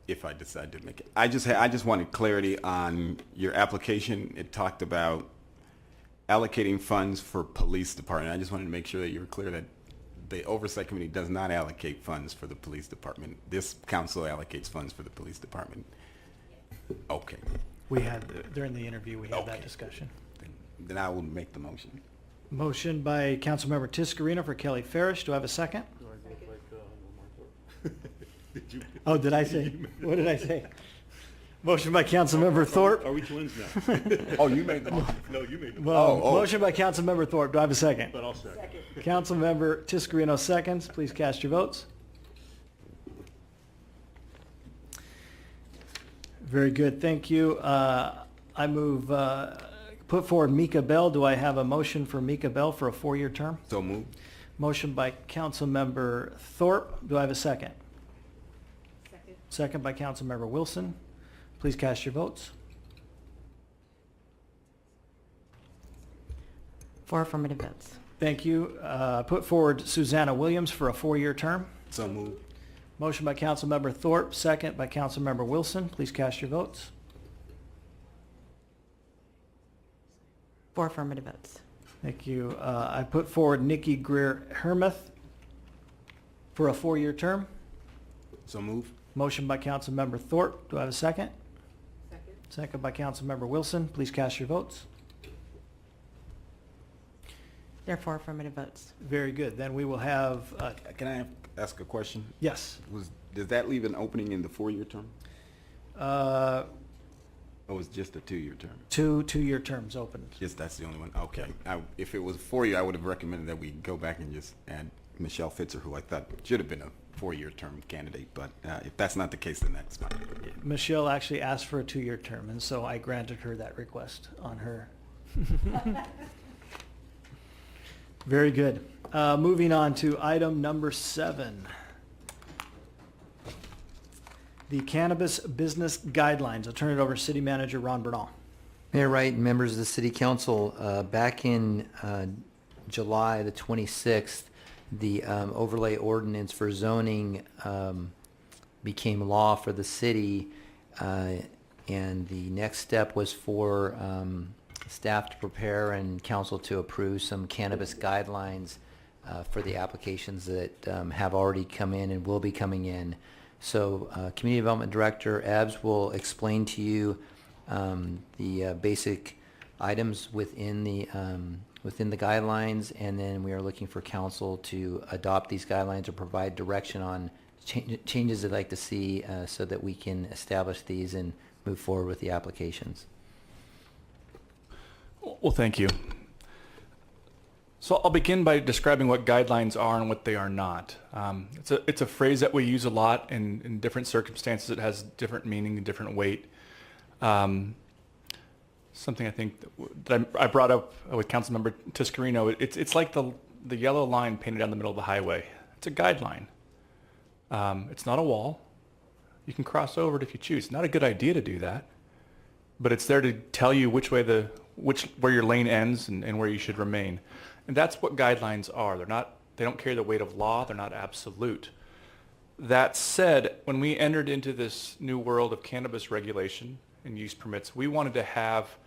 if I decide to make it. I just wanted clarity on your application. It talked about allocating funds for police department. I just wanted to make sure that you were clear that the oversight committee does not allocate funds for the police department. This council allocates funds for the police department. Okay. We had, during the interview, we had that Okay. discussion. Then I will make the motion. Motion by Councilmember Tiscarino for Kelly Farish. Do I have a second? Oh, did I say? What did I say? Motion by Councilmember Thorpe. Are we twins now? Oh, you made the motion. No, you made the motion. Well, Oh. motion by Councilmember Thorpe. Do I have a second? But I'll second. Councilmember Tiscarino seconds. Please cast your votes. Very good. Thank you. I move, put forward Mika Bell. Do I have a motion for Mika Bell for a 4-year term? So moved. Motion by Councilmember Thorpe. Do I have a second? Second. Second by Councilmember Wilson. Please cast your votes. 4 affirmative votes. Thank you. Put forward Susanna Williams for a 4-year term. So moved. Motion by Councilmember Thorpe, second by Councilmember Wilson. Please cast your votes. 4 affirmative votes. Thank you. I put forward Nikki Greer Hermuth for a 4-year term. So moved. Motion by Councilmember Thorpe. Do I have a second? Second. Second by Councilmember Wilson. Please cast your votes. There are 4 affirmative votes. Very good. Then we will have, Can I ask a question? yes, Does that leave an opening in the 4-year term? uh, Or was it just a 2-year term? 2-year terms opened. Yes, that's the only one. Okay. If it was 4-year, I would have recommended that we go back and just add Michelle Fitzer, who I thought should have been a 4-year term candidate. But if that's not the case, then that's fine. Michelle actually asked for a 2-year term, and so I granted her that request on her. Very good. Moving on to item number 7. The Cannabis Business Guidelines. I'll turn it over to City Manager Ron Bernal. Mayor Wright and members of the City Council, back in July the 26th, the overlay ordinance for zoning became law for the city, and the next step was for staff to prepare and council to approve some cannabis guidelines for the applications that have already come in and will be coming in. So Community Development Director Ebbs will explain to you the basic items within the guidelines, and then we are looking for council to adopt these guidelines or provide direction on changes I'd like to see so that we can establish these and move forward with the applications. Well, thank you. So I'll begin by describing what guidelines are and what they are not. It's a phrase that we use a lot in different circumstances. It has different meaning and different weight. Something I think that I brought up with Councilmember Tiscarino, it's like the yellow line painted down the middle of the highway. It's a guideline. It's not a wall. You can cross over it if you choose. It's not a good idea to do that, but it's there to tell you where your lane ends and where you should remain. And that's what guidelines are. They don't carry the weight of law. They're not absolute. That said, when we entered into this new world of cannabis regulation and use permits, we wanted to have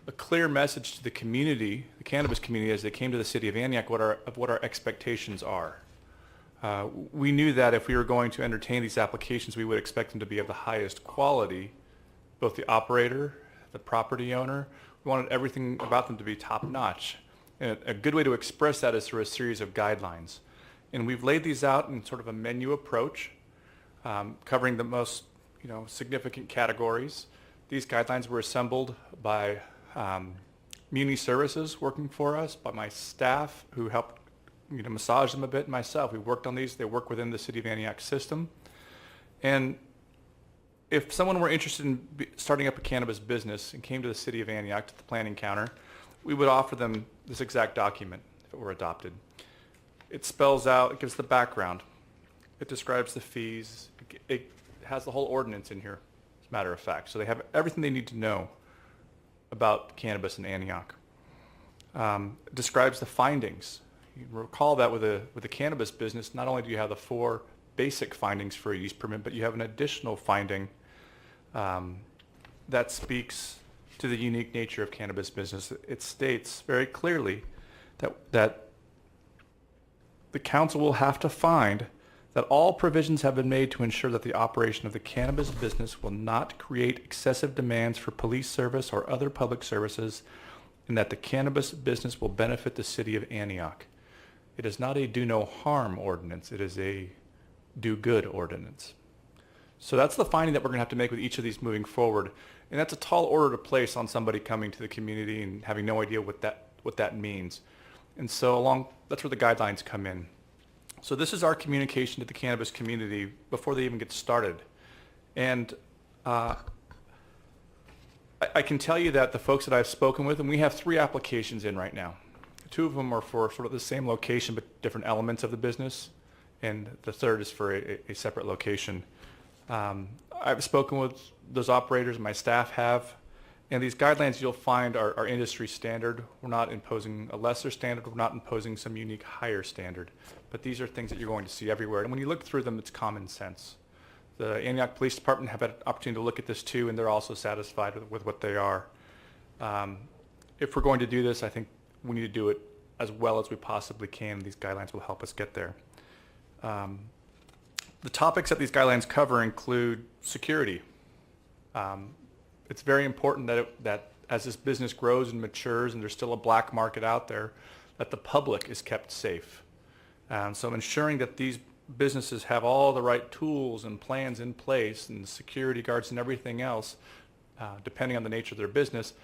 a clear message to the community, the cannabis community, as they came to the city of Antioch, what our expectations are. We knew that if we were going to entertain these applications, we would expect them to be of the highest quality, both the operator, the property owner. We wanted everything about them to be top-notch. And a good way to express that is through a series of guidelines. And we've laid these out in sort of a menu approach, covering the most significant categories. These guidelines were assembled by Muni Services working for us, by my staff who helped massage them a bit, and myself. We worked on these. They work within the City of Antioch system. And if someone were interested in starting up a cannabis business and came to the City of Antioch to the planning counter, we would offer them this exact document if it were adopted. It spells out, it gives the background. It describes the fees. It has the whole ordinance in here, as a matter of fact. So they have everything they need to know about cannabis in Antioch. It describes the findings. You recall that with a cannabis business, not only do you have the 4 basic findings for a use permit, but you have an additional finding that speaks to the unique nature of cannabis business. It states very clearly that the council will have to find that all provisions have been made to ensure that the operation of the cannabis business will not create excessive demands for police service or other public services, and that the cannabis business will benefit the city of Antioch. It is not a do no harm ordinance. It is a do good ordinance. So that's the finding that we're going to have to make with each of these moving forward. And that's a tall order to place on somebody coming to the community and having no idea what that means. And so that's where the guidelines come in. So this is our communication to the cannabis community before they even get started. And I can tell you that the folks that I've spoken with, and we have 3 applications in right now. 2 of them are for sort of the same location but different elements of the business, and the third is for a separate location. I've spoken with those operators, my staff have, and these guidelines you'll find are industry standard. We're not imposing a lesser standard. We're not imposing some unique higher standard. But these are things that you're going to see everywhere. And when you look through them, it's common sense. The Antioch Police Department have had an opportunity to look at this too, and they're also satisfied with what they are. If we're going to do this, I think we need to do it as well as we possibly can. These guidelines will help us get there. The topics that these guidelines cover include security. It's very important that as this business grows and matures and there's still a black market out there, that the public is kept safe. So ensuring that these businesses have all the right tools and plans in place and security guards and everything else, depending on the nature of their business,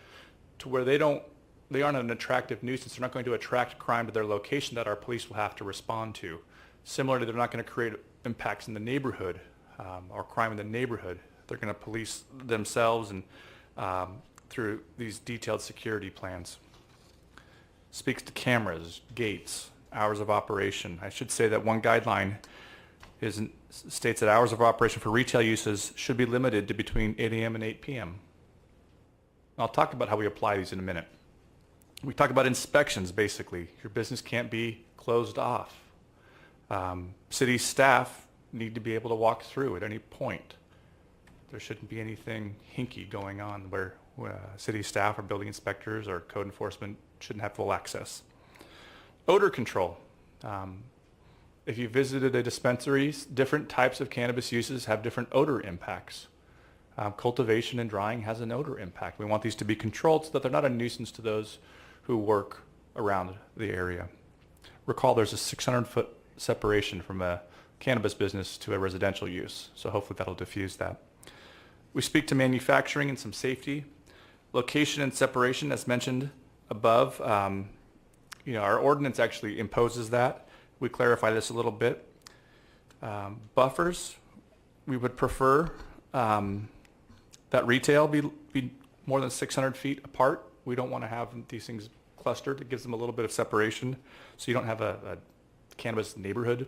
to where they aren't an attractive nuisance. They're not going to attract crime to their location that our police will have to respond to. Similarly, they're not going to create impacts in the neighborhood or crime in the neighborhood. They're going to police themselves and through these detailed security plans. Speaks to cameras, gates, hours of operation. I should say that one guideline states that hours of operation for retail uses should be limited to between 8 a.m. and 8 p.m. I'll talk about how we apply these in a minute. We talk about inspections, basically. Your business can't be closed off. City staff need to be able to walk through at any point. There shouldn't be anything hinky going on where city staff or building inspectors or code enforcement shouldn't have full access. Odor control. If you visited a dispensary, different types of cannabis uses have different odor impacts. Cultivation and drying has an odor impact. We want these to be controlled so that they're not a nuisance to those who work around the area. Recall there's a 600-foot separation from a cannabis business to a residential use. So hopefully that'll diffuse that. We speak to manufacturing and some safety. Location and separation, as mentioned above. Our ordinance actually imposes that. We clarify this a little bit. Buffers, we would prefer that retail be more than 600 feet apart. We don't want to have these things clustered. It gives them a little bit of separation, so you don't have a cannabis neighborhood.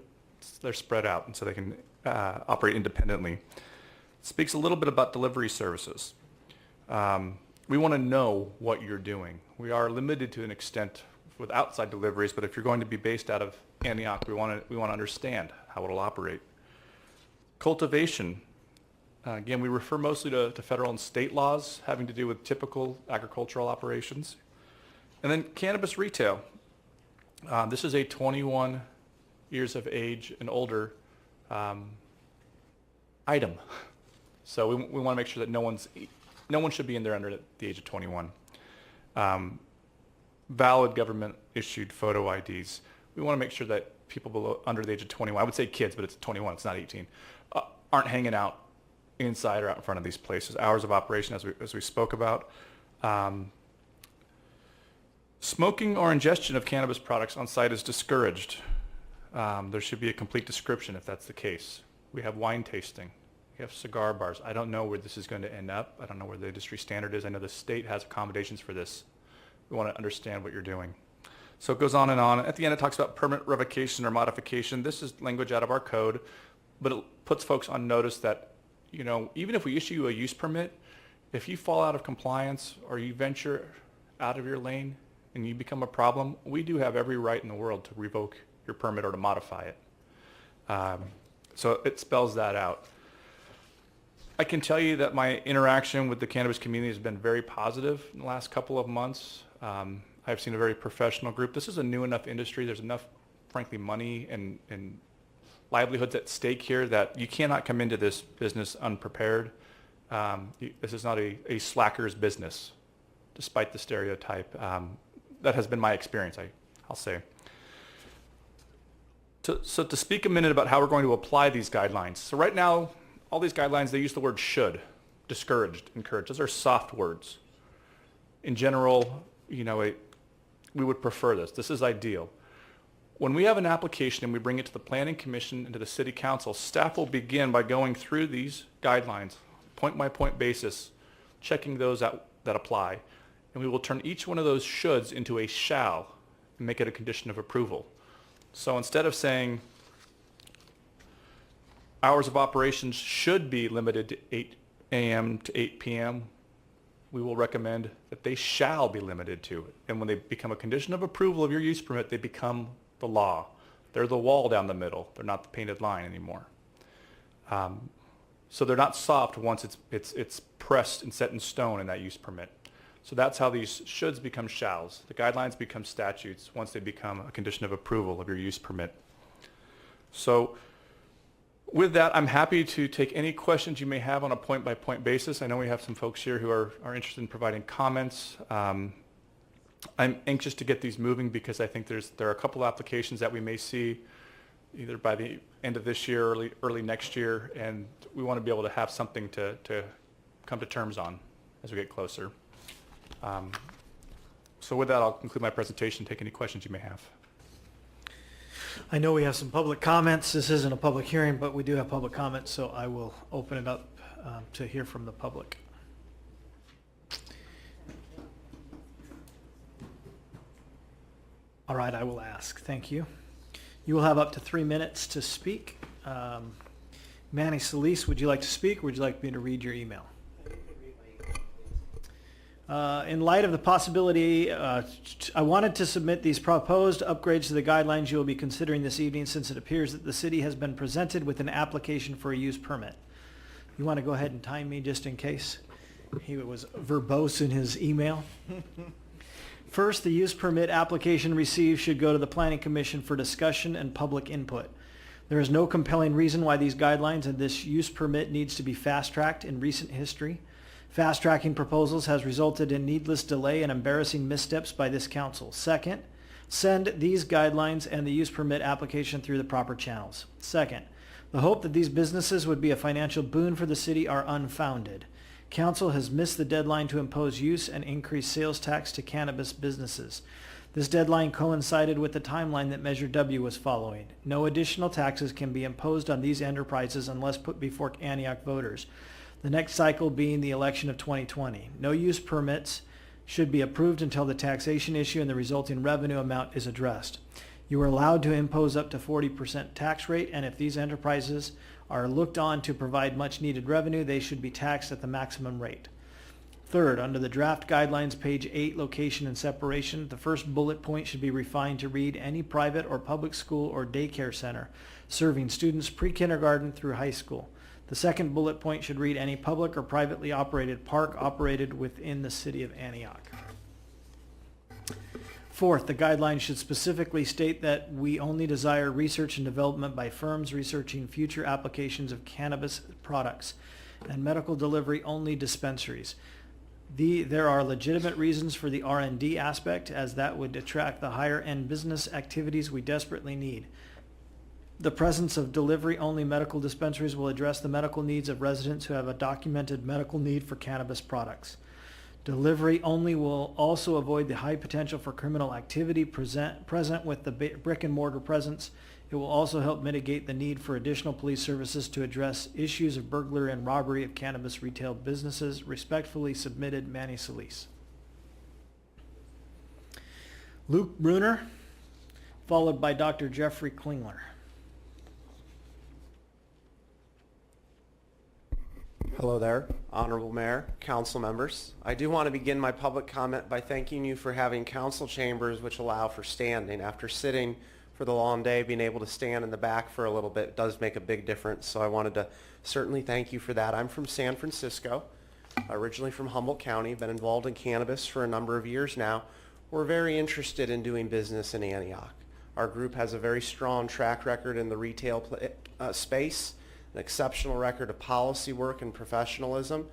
They're spread out, and so they can operate independently. Speaks a little bit about delivery services. We want to know what you're doing. We are limited to an extent with outside deliveries, but if you're going to be based out of Antioch, we want to understand how it'll operate. Cultivation. Again, we refer mostly to federal and state laws having to do with typical agricultural operations. And then cannabis retail. This is a 21 years of age and older item. So we want to make sure that no one should be in there under the age of 21. Valid government issued photo IDs. We want to make sure that people under the age of 21, I would say kids, but it's 21, it's not 18, aren't hanging out inside or out in front of these places. Hours of operation, as we spoke about. Smoking or ingestion of cannabis products on site is discouraged. There should be a complete description if that's the case. We have wine tasting. We have cigar bars. I don't know where this is going to end up. I don't know where the industry standard is. I know the state has accommodations for this. We want to understand what you're doing. So it goes on and on. At the end, it talks about permit revocation or modification. This is language out of our code, but it puts folks on notice that, even if we issue you a use permit, if you fall out of compliance or you venture out of your lane and you become a problem, we do have every right in the world to revoke your permit or to modify it. So it spells that out. I can tell you that my interaction with the cannabis community has been very positive in the last couple of months. I've seen a very professional group. This is a new enough industry. There's enough, frankly, money and livelihoods at stake here that you cannot come into this business unprepared. This is not a slacker's business, despite the stereotype. That has been my experience, I'll say. So to speak a minute about how we're going to apply these guidelines. So right now, all these guidelines, they use the word should, discouraged, encouraged. Those are soft words. In general, we would prefer this. This is ideal. When we have an application and we bring it to the Planning Commission and to the City Council, staff will begin by going through these guidelines, point-by-point basis, checking those out that apply, and we will turn each one of those shoulds into a shall and make it a condition of approval. So instead of saying hours of operations should be limited to 8 a.m. to 8 p.m., we will recommend that they shall be limited to it. And when they become a condition of approval of your use permit, they become the law. They're the wall down the middle. They're not the painted line anymore. So they're not soft once it's pressed and set in stone in that use permit. So that's how these shoulds become shalls. The guidelines become statutes once they become a condition of approval of your use permit. So with that, I'm happy to take any questions you may have on a point-by-point basis. I know we have some folks here who are interested in providing comments. I'm anxious to get these moving because I think there are a couple applications that we may see either by the end of this year or early next year, and we want to be able to have something to come to terms on as we get closer. So with that, I'll conclude my presentation, take any questions you may have. I know we have some public comments. This isn't a public hearing, but we do have public comments, so I will open it up to hear from the public. All right, I will ask. Thank you. You will have up to 3 minutes to speak. Manny Solis, would you like to speak, or would you like me to read your email? In light of the possibility, I wanted to submit these proposed upgrades to the guidelines you will be considering this evening, since it appears that the city has been presented with an application for a use permit. You want to go ahead and time me just in case? He was verbose in his email. First, the use permit application received should go to the Planning Commission for discussion and public input. There is no compelling reason why these guidelines and this use permit needs to be fast-tracked in recent history. Fast-tracking proposals has resulted in needless delay and embarrassing missteps by this council. Second, send these guidelines and the use permit application through the proper channels. Second, The hope that these businesses would be a financial boon for the city are unfounded. Council has missed the deadline to impose use and increase sales tax to cannabis businesses. This deadline coincided with the timeline that Measure W was following. No additional taxes can be imposed on these enterprises unless put before Antioch voters, the next cycle being the election of 2020. No use permits should be approved until the taxation issue and the resulting revenue amount is addressed. You are allowed to impose up to 40% tax rate, and if these enterprises are looked on to provide much needed revenue, they should be taxed at the maximum rate. Third, under the draft guidelines, page 8, location and separation, the first bullet point should be refined to read any private or public school or daycare center serving students pre-kindergarten through high school. The second bullet point should read any public or privately operated park operated within the city of Antioch. Fourth, the guidelines should specifically state that we only desire research and development by firms researching future applications of cannabis products and medical delivery only dispensaries. There are legitimate reasons for the R&D aspect, as that would attract the higher-end business activities we desperately need. The presence of delivery-only medical dispensaries will address the medical needs of residents who have a documented medical need for cannabis products. Delivery only will also avoid the high potential for criminal activity present with the brick and mortar presence. It will also help mitigate the need for additional police services to address issues of burglary and robbery of cannabis retail businesses. Respectfully submitted, Manny Solis. Luke Bruner, followed by Dr. Jeffrey Klingler. Hello there, Honorable Mayor, council members. I do want to begin my public comment by thanking you for having council chambers which allow for standing. After sitting for the long day, being able to stand in the back for a little bit does make a big difference, so I wanted to certainly thank you for that. I'm from San Francisco, originally from Humboldt County, been involved in cannabis for a number of years now. We're very interested in doing business in Antioch. Our group has a very strong track record in the retail space, an exceptional record of policy work and professionalism.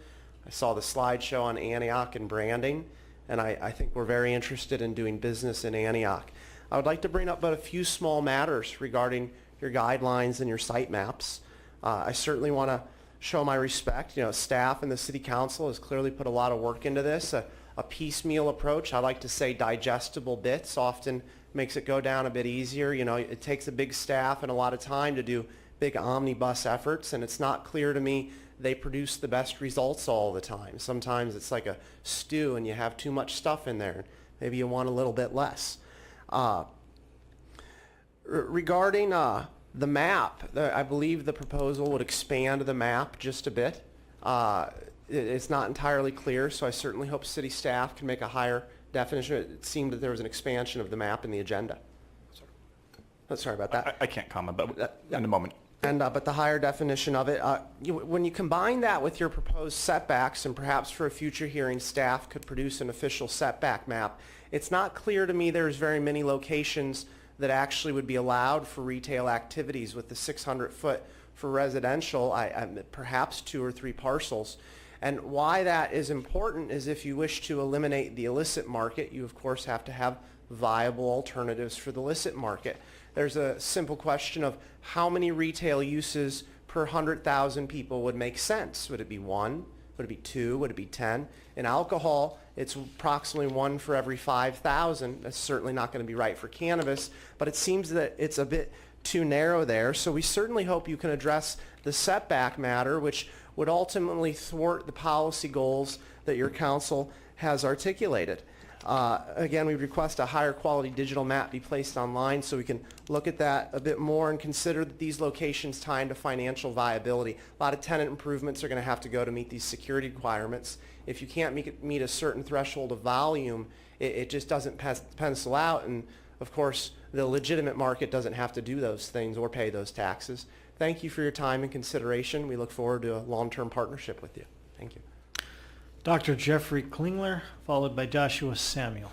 I saw the slideshow on Antioch and branding, and I think we're very interested in doing business in Antioch. I would like to bring up but a few small matters regarding your guidelines and your site maps. I certainly want to show my respect. You know, staff and the City Council has clearly put a lot of work into this. A piecemeal approach, I like to say digestible bits, often makes it go down a bit easier. You know, it takes a big staff and a lot of time to do big omnibus efforts, and it's not clear to me they produce the best results all the time. Sometimes it's like a stew and you have too much stuff in there. Maybe you want a little bit less. Regarding the map, I believe the proposal would expand the map just a bit. It's not entirely clear, so I certainly hope city staff can make a higher definition. It seemed that there was an expansion of the map in the agenda. Sorry about that. I can't comment, but in a moment. And but the higher definition of it, when you combine that with your proposed setbacks, and perhaps for a future hearing, staff could produce an official setback map, it's not clear to me there's very many locations that actually would be allowed for retail activities with the 600-foot for residential, perhaps 2 or 3 parcels. And why that is important is if you wish to eliminate the illicit market, you of course have to have viable alternatives for the illicit market. There's a simple question of how many retail uses per 100,000 people would make sense. Would it be 1? Would it be 2? Would it be 10? In alcohol, it's approximately 1 for every 5,000. That's certainly not going to be right for cannabis, but it seems that it's a bit too narrow there. So we certainly hope you can address the setback matter, which would ultimately thwart the policy goals that your council has articulated. Again, we request a higher quality digital map be placed online so we can look at that a bit more and consider that these locations tie into financial viability. A lot of tenant improvements are going to have to go to meet these security requirements. If you can't meet a certain threshold of volume, it just doesn't pencil out, and of course the legitimate market doesn't have to do those things or pay those taxes. Thank you for your time and consideration. We look forward to a long-term partnership with you. Thank you. Dr. Jeffrey Klingler, followed by Joshua Samuel.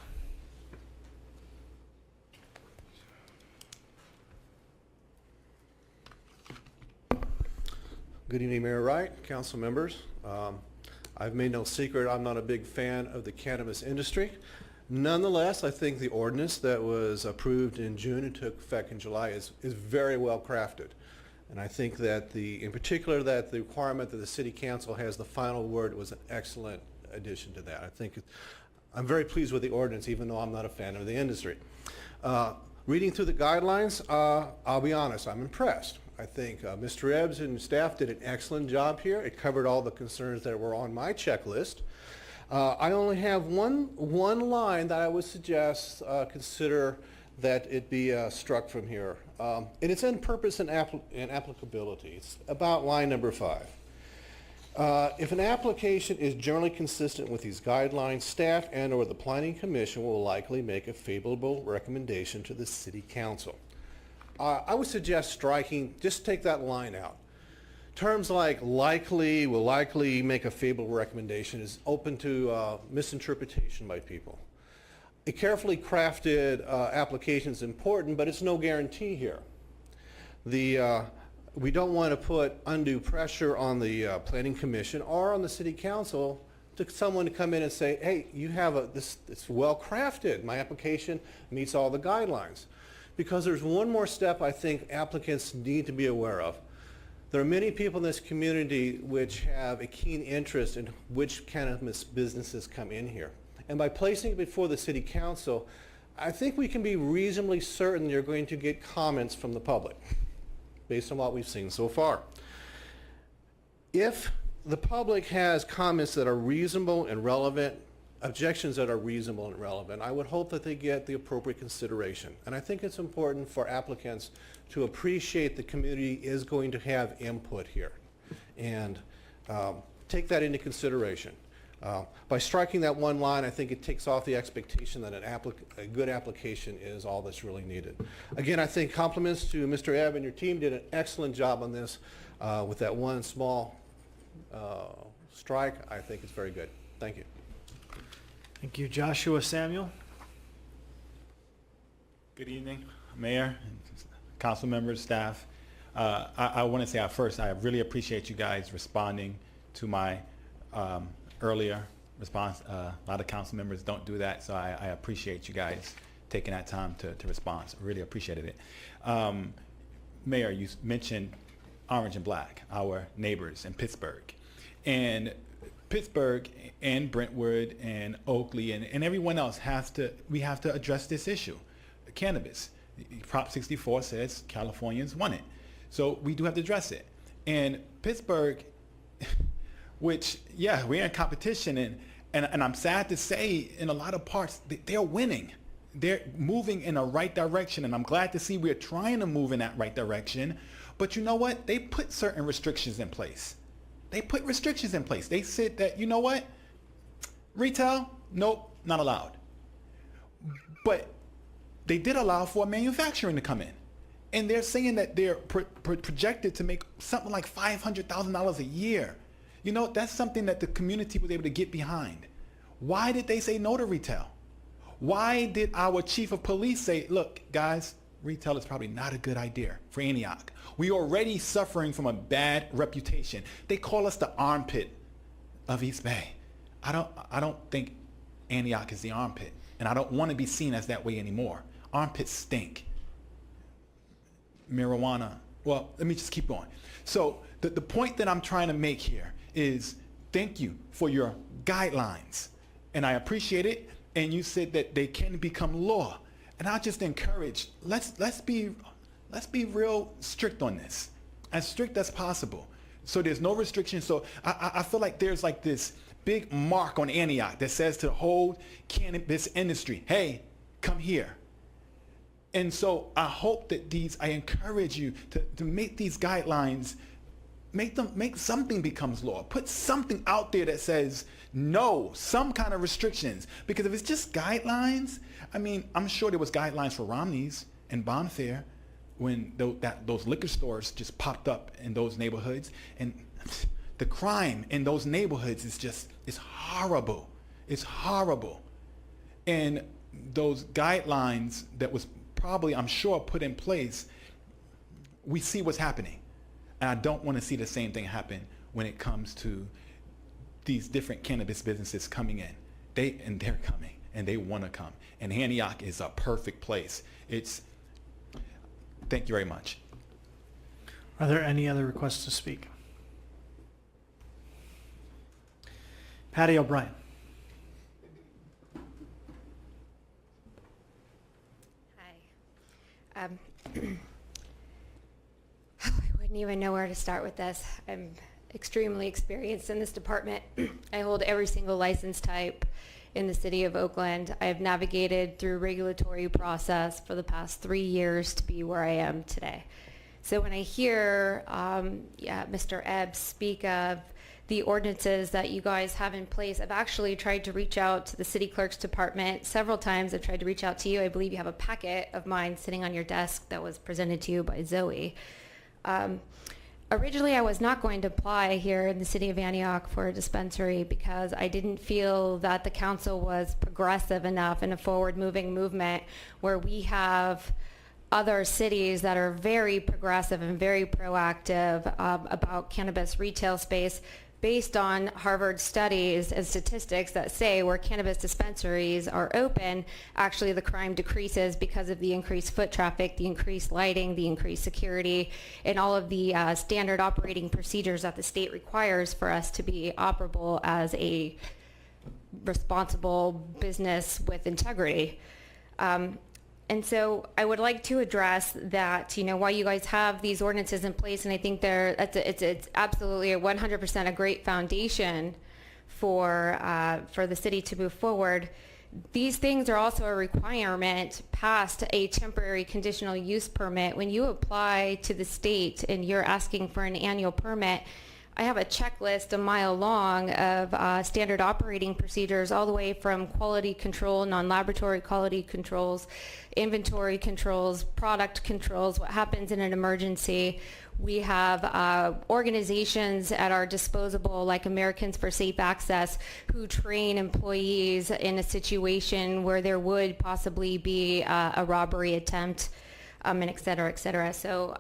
Good evening, Mayor Wright, council members. I've made no secret I'm not a big fan of the cannabis industry. Nonetheless, I think the ordinance that was approved in June and took effect in July is very well crafted. And I think that in particular, that the requirement that the city council has the final word was an excellent addition to that. I'm very pleased with the ordinance, even though I'm not a fan of the industry. Reading through the guidelines, I'll be honest, I'm impressed. I think Mr. Ebbs and staff did an excellent job here. It covered all the concerns that were on my checklist. I only have one line that I would suggest consider that it be struck from here. And it's in purpose and applicability. It's about line number 5. If an application is generally consistent with these guidelines, staff and/or the Planning Commission will likely make a favorable recommendation to the City Council. I would suggest striking, just take that line out. Terms like likely, will likely make a favorable recommendation is open to misinterpretation by people. A carefully crafted application is important, but it's no guarantee here. We don't want to put undue pressure on the Planning Commission or on the City Council to someone to come in and say, hey, you have it's well crafted. My application meets all the guidelines. Because there's one more step I think applicants need to be aware of. There are many people in this community which have a keen interest in which cannabis businesses come in here. And by placing it before the City Council, I think we can be reasonably certain you're going to get comments from the public, based on what we've seen so far. If the public has comments that are reasonable and relevant, objections that are reasonable and relevant, I would hope that they get the appropriate consideration. And I think it's important for applicants to appreciate the community is going to have input here and take that into consideration. By striking that one line, I think it takes off the expectation that a good application is all that's really needed. Again, I think compliments to Mr. Ebb and your team did an excellent job on this with that one small strike. I think it's very good. Thank you. Thank you. Joshua Samuel. Good evening, Mayor, council members, staff. I want to say at first, I really appreciate you guys responding to my earlier response. A lot of council members don't do that, so I appreciate you guys taking that time to respond. So really appreciated it. Mayor, you mentioned Orange and Black, our neighbors in Pittsburgh. And Pittsburgh and Brentwood and Oakley and everyone else we have to address this issue. Cannabis. Prop 64 says Californians want it. So we do have to address it. And Pittsburgh, which, yeah, we're in competition and I'm sad to say in a lot of parts, they're winning. They're moving in a right direction, and I'm glad to see we're trying to move in that right direction. But you know what? They put certain restrictions in place. They put restrictions in place. They said that, you know what? Retail, nope, not allowed. But they did allow for manufacturing to come in. And they're saying that they're projected to make something like $500,000 a year. You know, that's something that the community was able to get behind. Why did they say no to retail? Why did our chief of police say, look, guys, retail is probably not a good idea for Antioch. We already suffering from a bad reputation. They call us the armpit of East Bay. I don't think Antioch is the armpit, and I don't want to be seen as that way anymore. Armpits stink. Marijuana. Well, let me just keep going. So the point that I'm trying to make here is thank you for your guidelines, and I appreciate it. And you said that they can become law, and I just encourage let's be real strict on this, as strict as possible, so there's no restrictions. So I feel like there's like this big mark on Antioch that says to the whole cannabis industry, hey, come here. And so I hope that I encourage you to make these guidelines, make something becomes law. Put something out there that says no, some kind of restrictions. Because if it's just guidelines, I mean, I'm sure there was guidelines for Romney's and Bonfair when those liquor stores just popped up in those neighborhoods. And the crime in those neighborhoods is horrible. It's horrible. And those guidelines that was probably, I'm sure, put in place, we see what's happening. And I don't want to see the same thing happen when it comes to these different cannabis businesses coming in. They're coming, and they want to come. And Antioch is a perfect place. Thank you very much. Are there any other requests to speak? Patty O'Brien. I wouldn't even know where to start with this. I'm extremely experienced in this department. I hold every single license type in the city of Oakland. I have navigated through regulatory process for the past 3 years to be where I am today. So when I hear Mr. Ebb speak of the ordinances that you guys have in place, I've actually tried to reach out to the city clerk's department several times. I've tried to reach out to you. I believe you have a packet of mine sitting on your desk that was presented to you by Zoe. Originally, I was not going to apply here in the city of Antioch for a dispensary because I didn't feel that the council was progressive enough in a forward-moving movement where we have other cities that are very progressive and very proactive about cannabis retail space, based on Harvard studies and statistics that say where cannabis dispensaries are open, actually the crime decreases because of the increased foot traffic, the increased lighting, the increased security, and all of the standard operating procedures that the state requires for us to be operable as a responsible business with integrity. And so I would like to address that, while you guys have these ordinances in place, and I think it's absolutely 100% a great foundation for the city to move forward. These things are also a requirement past a temporary conditional use permit. When you apply to the state and you're asking for an annual permit, I have a checklist a mile long of standard operating procedures, all the way from quality control, non-laboratory quality controls, inventory controls, product controls, what happens in an emergency. We have organizations at our disposal, like Americans for Safe Access, who train employees in a situation where there would possibly be a robbery attempt, and et cetera, et cetera. So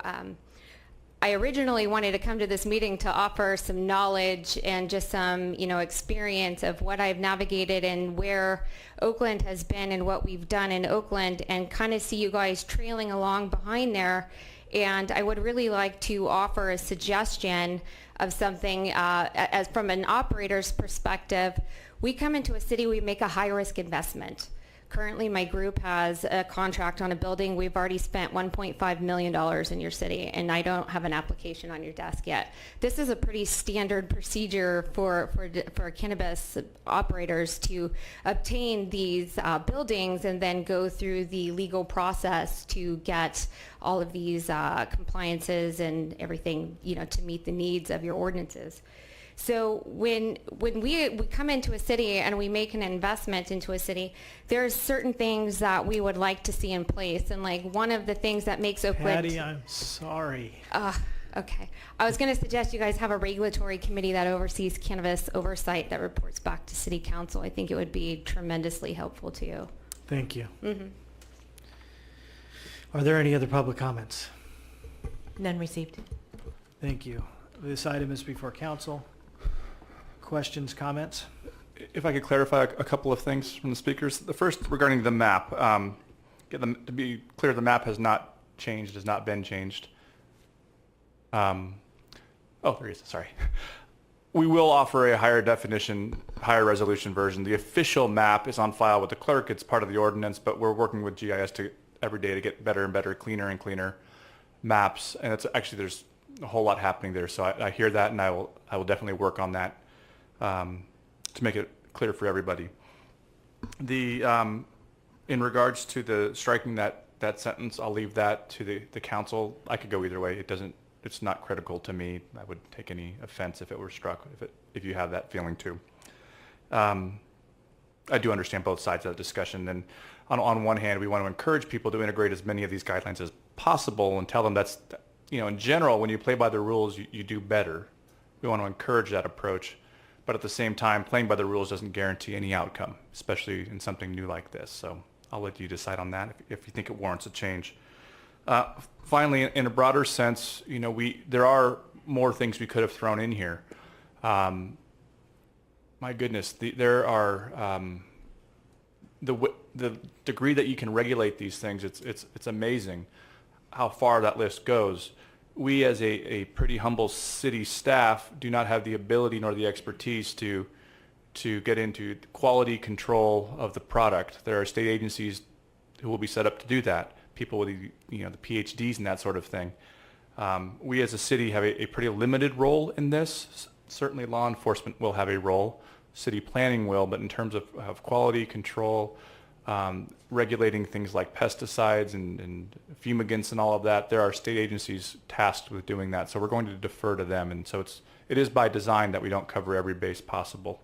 I originally wanted to come to this meeting to offer some knowledge and just some, experience of what I've navigated and where Oakland has been and what we've done in Oakland, and kind of see you guys trailing along behind there. And I would really like to offer a suggestion of something as from an operator's perspective. We come into a city, we make a high-risk investment. Currently, my group has a contract on a building. We've already spent $1.5 million in your city, and I don't have an application on your desk yet. This is a pretty standard procedure for cannabis operators to obtain these buildings and then go through the legal process to get all of these compliances and everything, to meet the needs of your ordinances. So when we come into a city and we make an investment into a city, there's certain things that we would like to see in place. And like one of the things that makes Oakland... Patty, I'm sorry. Okay. I was going to suggest you guys have a regulatory committee that oversees cannabis oversight that reports back to city council. I think it would be tremendously helpful to you. Thank you. Mm-hmm. Are there any other public comments? None received. Thank you. This item is before council. Questions, comments? If I could clarify a couple of things from the speakers. The first regarding the map. To be clear, the map has not changed, has not been changed. There he is, sorry. We will offer a higher definition, higher resolution version. The official map is on file with the clerk. It's part of the ordinance, but we're working with GIS every day to get better and better, cleaner and cleaner maps. And it's actually, there's a whole lot happening there. So I hear that, and I will definitely work on that to make it clear for everybody. In regards to the striking that sentence, I'll leave that to the council. I could go either way. It's not critical to me. I would take any offense if it were struck, if you have that feeling too. I do understand both sides of the discussion. And on one hand, we want to encourage people to integrate as many of these guidelines as possible and tell them that's, in general, when you play by the rules, you do better. We want to encourage that approach. But at the same time, playing by the rules doesn't guarantee any outcome, especially in something new like this. So I'll let you decide on that if you think it warrants a change. Finally, in a broader sense, there are more things we could have thrown in here. My goodness, there are the degree that you can regulate these things. It's amazing how far that list goes. we as a pretty humble city staff do not have the ability nor the expertise to get into quality control of the product. There are state agencies who will be set up to do that, people with the PhDs and that sort of thing. We as a city have a pretty limited role in this. Certainly law enforcement will have a role, city planning will, but in terms of quality control, regulating things like pesticides and fumigants and all of that, there are state agencies tasked with doing that. So we're going to defer to them. And so it is by design that we don't cover every base possible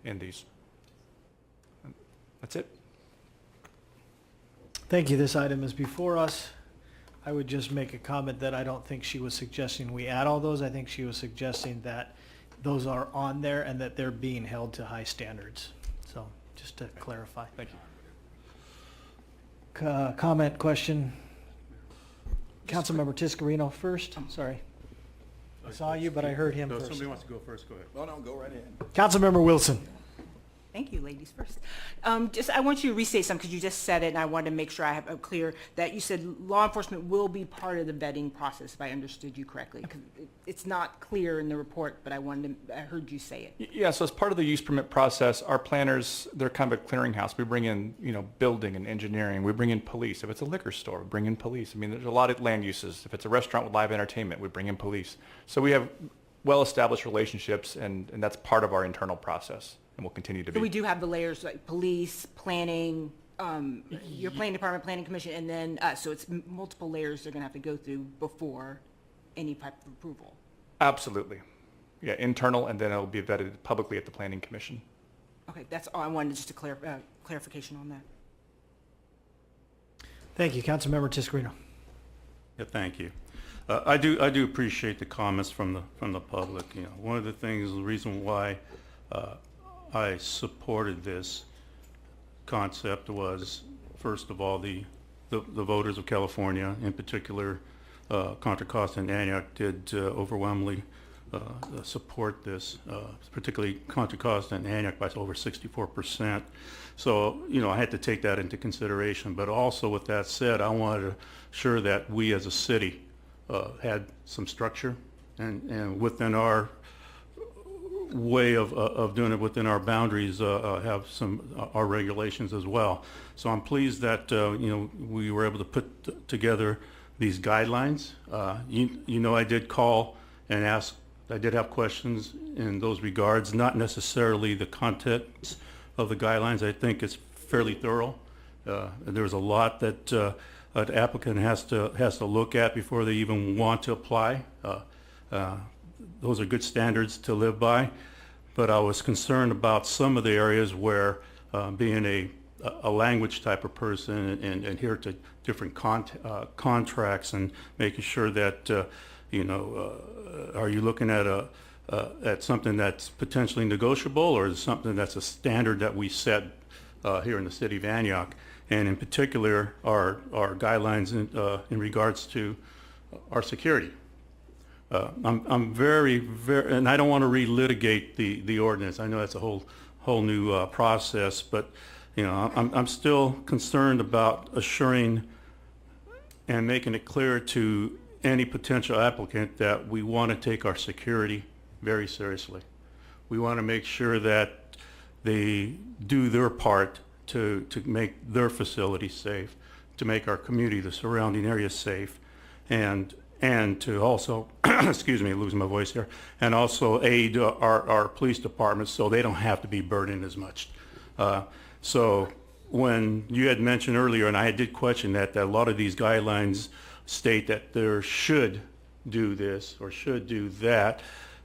in these. That's it. Thank you. This item is before us. I would just make a comment that I don't think she was suggesting we add all those. I think she was suggesting that those are on there and that they're being held to high standards. So just to clarify. Thank you. Comment, question? Councilmember Tiscarino first. Sorry. I saw you, but I heard him So if first. somebody wants to go first, go ahead. Well, no, go right ahead. Councilmember Wilson. Thank you, ladies first. I want you to restate something because you just said it, and I wanted to make sure I have clear that you said law enforcement will be part of the vetting process, if I understood you correctly. 'Cause it's not clear in the report, but I heard you say it. Yeah, so as part of the use permit process, our planners, they're kind of a clearinghouse. We bring in, building and engineering. We bring in police. If it's a liquor store, we bring in police. I mean, there's a lot of land uses. If it's a restaurant with live entertainment, we bring in police. So we have well-established relationships, and that's part of our internal process, and will continue to be. So we do have the layers like police, planning, your planning department, planning commission, and then so it's multiple layers they're going to have to go through before any type of approval. Absolutely. Yeah, internal, and then it'll be vetted publicly at the planning commission. Okay, that's all I wanted, just a clarification on that. Thank you. Councilmember Tiscarino. Yeah, thank you. I do appreciate the comments from the public. One of the things, the reason why I supported this concept was, first of all, the voters of California, in particular, Contra Costa and Antioch, did overwhelmingly support this, particularly Contra Costa and Antioch by over 64%. So, I had to take that into consideration. But also, with that said, I wanted to ensure that we as a city had some structure and within our way of doing it within our boundaries, have some our regulations as well. So I'm pleased that we were able to put together these guidelines. I did call and ask. I did have questions in those regards, not necessarily the contents of the guidelines. I think it's fairly thorough. There's a lot that an applicant has to look at before they even want to apply. Those are good standards to live by, but I was concerned about some of the areas where being a language type of person and adhere to different contracts and making sure that are you looking at something that's potentially negotiable, or is it something that's a standard that we set here in the city of Antioch, and in particular our guidelines in regards to our security. I'm very, and I don't want to relitigate the ordinance. I know that's a whole new process, but I'm still concerned about assuring and making it clear to any potential applicant that we want to take our security very seriously. We want to make sure that they do their part to make their facilities safe, to make our community, the surrounding areas safe, and to also, excuse me, losing my voice here, and also aid our police departments so they don't have to be burdened as much. So when you had mentioned earlier, and I did question that a lot of these guidelines state that there should do this or should do that,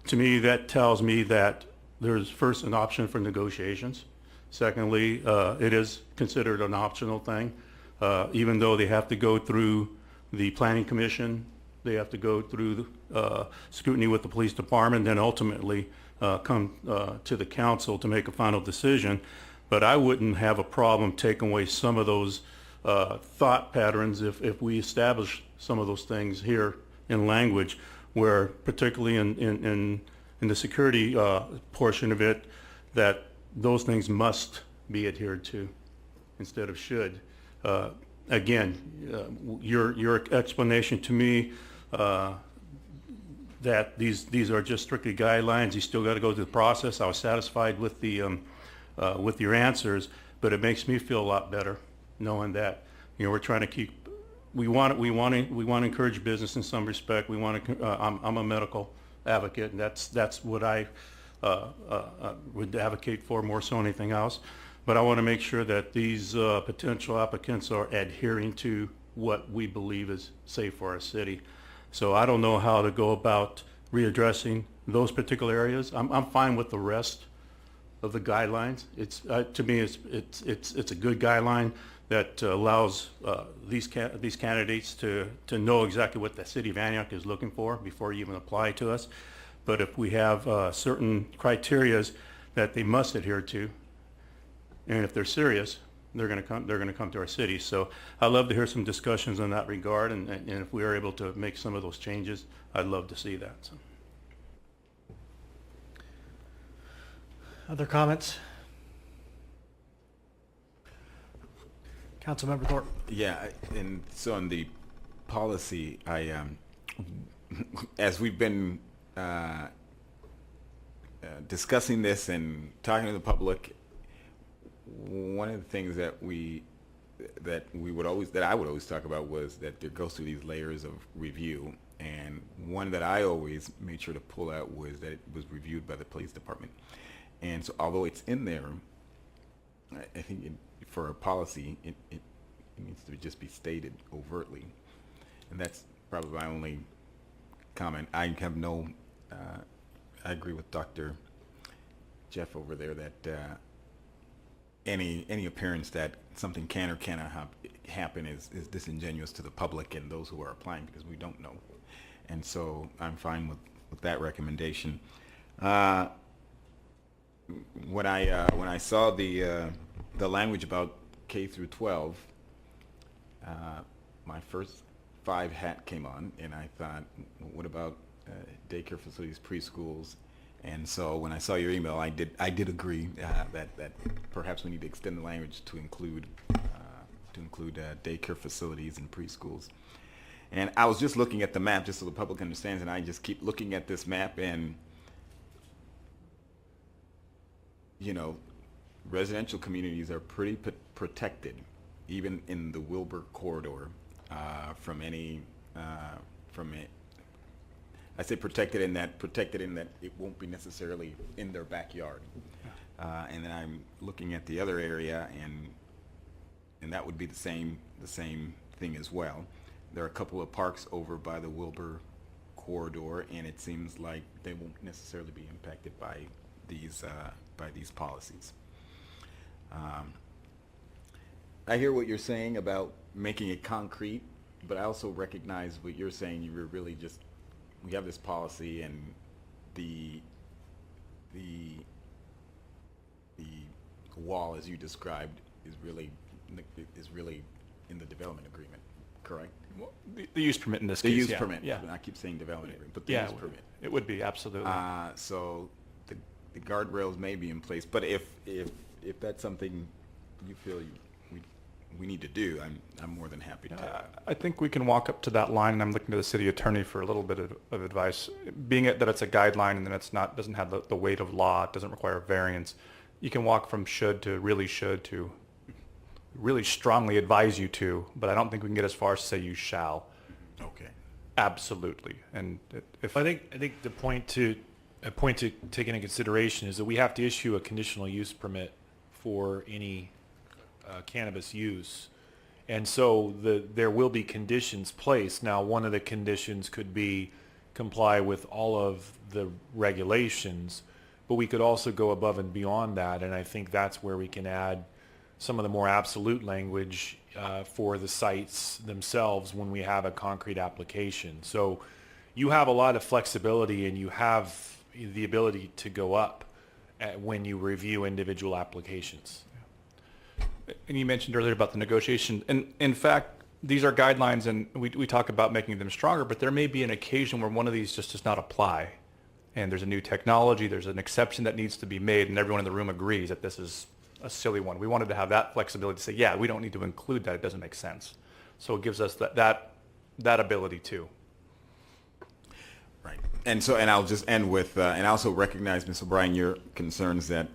to me that tells me that there's first an option for negotiations. Secondly, it is considered an optional thing, even though they have to go through the planning commission, they have to go through the scrutiny with the police department, then ultimately come to the council to make a final decision. But I wouldn't have a problem taking away some of those thought patterns if we establish some of those things here in language, where particularly in the security portion of it, that those things must be adhered to instead of should. Again, your explanation to me that these are just strictly guidelines. You still got to go through the process. I was satisfied with with your answers, but it makes me feel a lot better knowing that, you know, we're trying to keep. We want to encourage business in some respect. We want to. I'm a medical advocate, and that's what I would advocate for more so than anything else. But I want to make sure that these potential applicants are adhering to what we believe is safe for our city. So I don't know how to go about readdressing those particular areas. I'm fine with the rest of the guidelines. It's to me, it's a good guideline that allows these candidates to know exactly what the city of Antioch is looking for before you even apply to us. But if we have certain criterias that they must adhere to, and if they're serious, they're going to come to our city. So I'd love to hear some discussions in that regard, and if we are able to make some of those changes, I'd love to see that. So. Other comments? Councilmember Thorpe. Yeah, and so on the policy, I as we've been discussing this and talking to the public, one of the things that I would always talk about was that there goes through these layers of review, and one that I always made sure to pull out was that it was reviewed by the police department. And so although it's in there, I think for a policy, it needs to just be stated overtly. And that's probably my only comment. I have no, I agree with Dr. Jeff over there that any appearance that something can or cannot happen is disingenuous to the public and those who are applying, because we don't know. And so I'm fine with that recommendation. When I saw the language about K through 12, my first 5 hat came on, and I thought, what about daycare facilities, preschools? And so when I saw your email, I did agree that perhaps we need to extend the language to include daycare facilities and preschools. And I was just looking at the map just so the public understands, and I just keep looking at this map, and you know, residential communities are pretty protected, even in the Wilbur corridor, from any from it. I say protected in that it won't be necessarily in their backyard. And then I'm looking at the other area, and that would be the same thing as well. There are a couple of parks over by the Wilbur corridor, and it seems like they won't necessarily be impacted by these policies. I hear what you're saying about making it concrete, but I also recognize what you're saying. You were really just, we have this policy, and the wall, as you described, is really in the development agreement, correct? Well, the use permit in this case. The use yeah. permit. Yeah. I keep saying development agreement, but the yeah, use permit. It would be, absolutely. So the guardrails may be in place, but if that's something you feel we need to do, I'm more than happy to. I think we can walk up to that line, and I'm looking to the city attorney for a little bit of advice. Being that it's a guideline and that doesn't have the weight of law, it doesn't require variance. You can walk from should to really strongly advise you to, but I don't think we can get as far as to say you shall. Okay. Absolutely. And if I think the point to take into consideration is that we have to issue a conditional use permit for any cannabis use, and so there will be conditions placed. Now, one of the conditions could be comply with all of the regulations, but we could also go above and beyond that, and I think that's where we can add some of the more absolute language for the sites themselves when we have a concrete application. So you have a lot of flexibility, and you have the ability to go up when you review individual applications. And you mentioned earlier about the negotiation. And in fact, these are guidelines, and we talk about making them stronger, but there may be an occasion where one of these just does not apply. And there's a new technology, there's an exception that needs to be made, and everyone in the room agrees that this is a silly one. We wanted to have that flexibility to say, yeah, we don't need to include that, it doesn't make sense. So it gives us that ability too. Right. And so, and I'll just end with, and I also recognize, Ms. O'Brien, your concerns that,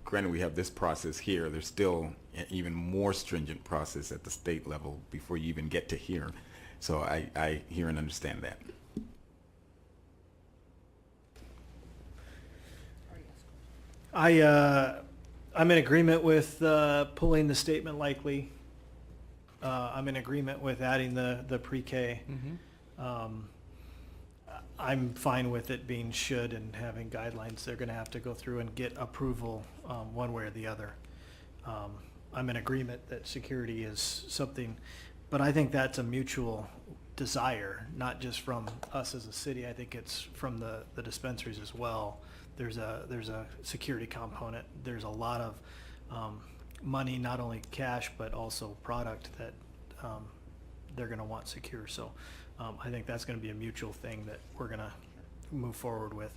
granted we have this process here, there's still an even more stringent process at the state level before you even get to here. So I hear and understand that. I'm in agreement with pulling the statement likely. I'm in agreement with adding the pre-K. I'm fine with it being should and having guidelines. They're going to have to go through and get approval one way or the other. I'm in agreement that security is something, but I think that's a mutual desire, not just from us as a city. I think it's from the dispensaries as well. There's a security component. There's a lot of money, not only cash, but also product that they're going to want secure. So I think that's going to be a mutual thing that we're going to move forward with.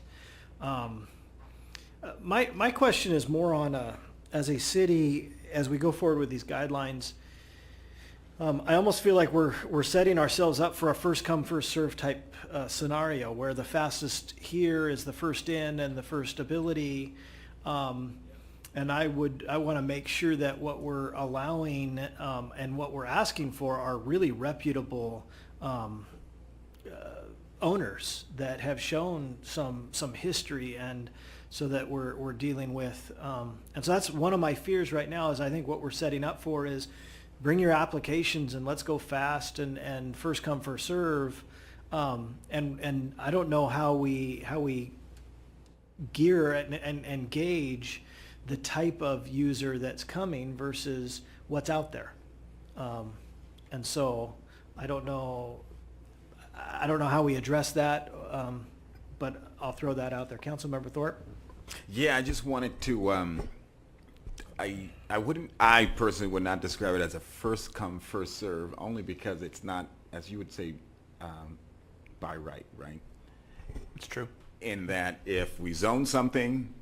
My question is more on as a city, as we go forward with these guidelines, I almost feel like we're setting ourselves up for a first come, first serve type scenario where the fastest here is the first in and the first ability. And I want to make sure that what we're allowing and what we're asking for are really reputable owners that have shown some history, and so that we're dealing with. And so that's one of my fears right now. Is I think what we're setting up for is bring your applications and let's go fast and first come first serve. And I don't know how we gear and gauge the type of user that's coming versus what's out there. And so I don't know how we address that, but I'll throw that out there. Councilmember Thorpe? Yeah, I just wanted to, I personally would not describe it as a first come, first serve, only because it's not, as you would say, by right? It's true. In that if we zone something,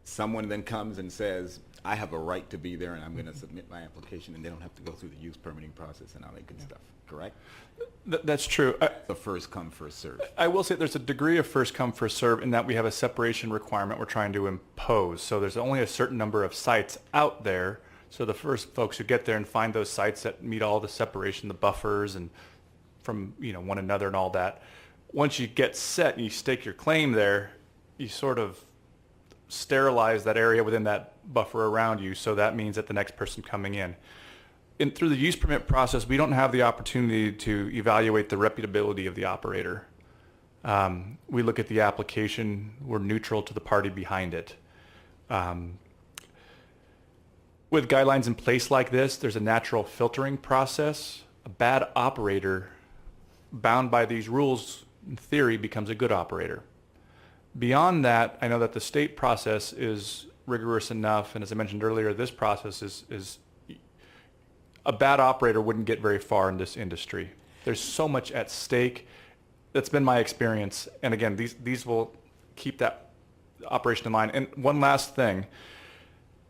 someone then comes and says, I have a right to be there and I'm going to submit my application, and they don't have to go through the use permitting process and all that good stuff, correct? That's true. The first come, first serve. I will say there's a degree of first come, first serve in that we have a separation requirement we're trying to impose. So there's only a certain number of sites out there. So the first folks who get there and find those sites that meet all the separation, the buffers and from one another and all that, once you get set and you stake your claim there, you sort of sterilize that area within that buffer around you. So that means that the next person coming in. Through the use permit process, we don't have the opportunity to evaluate the reputability of the operator. We look at the application. We're neutral to the party behind it. With guidelines in place like this, there's a natural filtering process. A bad operator bound by these rules, in theory, becomes a good operator. Beyond that, I know that the state process is rigorous enough, and as I mentioned earlier, this process is a bad operator wouldn't get very far in this industry. There's so much at stake. That's been my experience. And again, these will keep that operation in mind. And one last thing,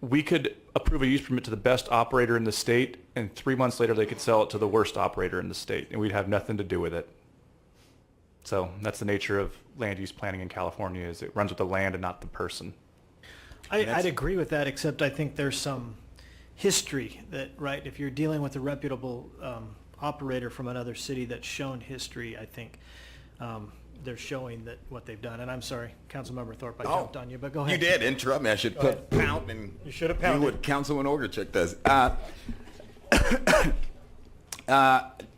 we could approve a use permit to the best operator in the state, and 3 months later they could sell it to the worst operator in the state, and we'd have nothing to do with it. So that's the nature of land use planning in California, is it runs with the land and not the person. I'd agree with that, except I think there's some history that, right, if you're dealing with a reputable operator from another city that's shown history, I think they're showing that what they've done. And I'm sorry, Councilmember Thorpe, I jumped on you, but go ahead. You did interrupt me. I should put pound and you should have do pounded. what Councilman Orgerchuk does.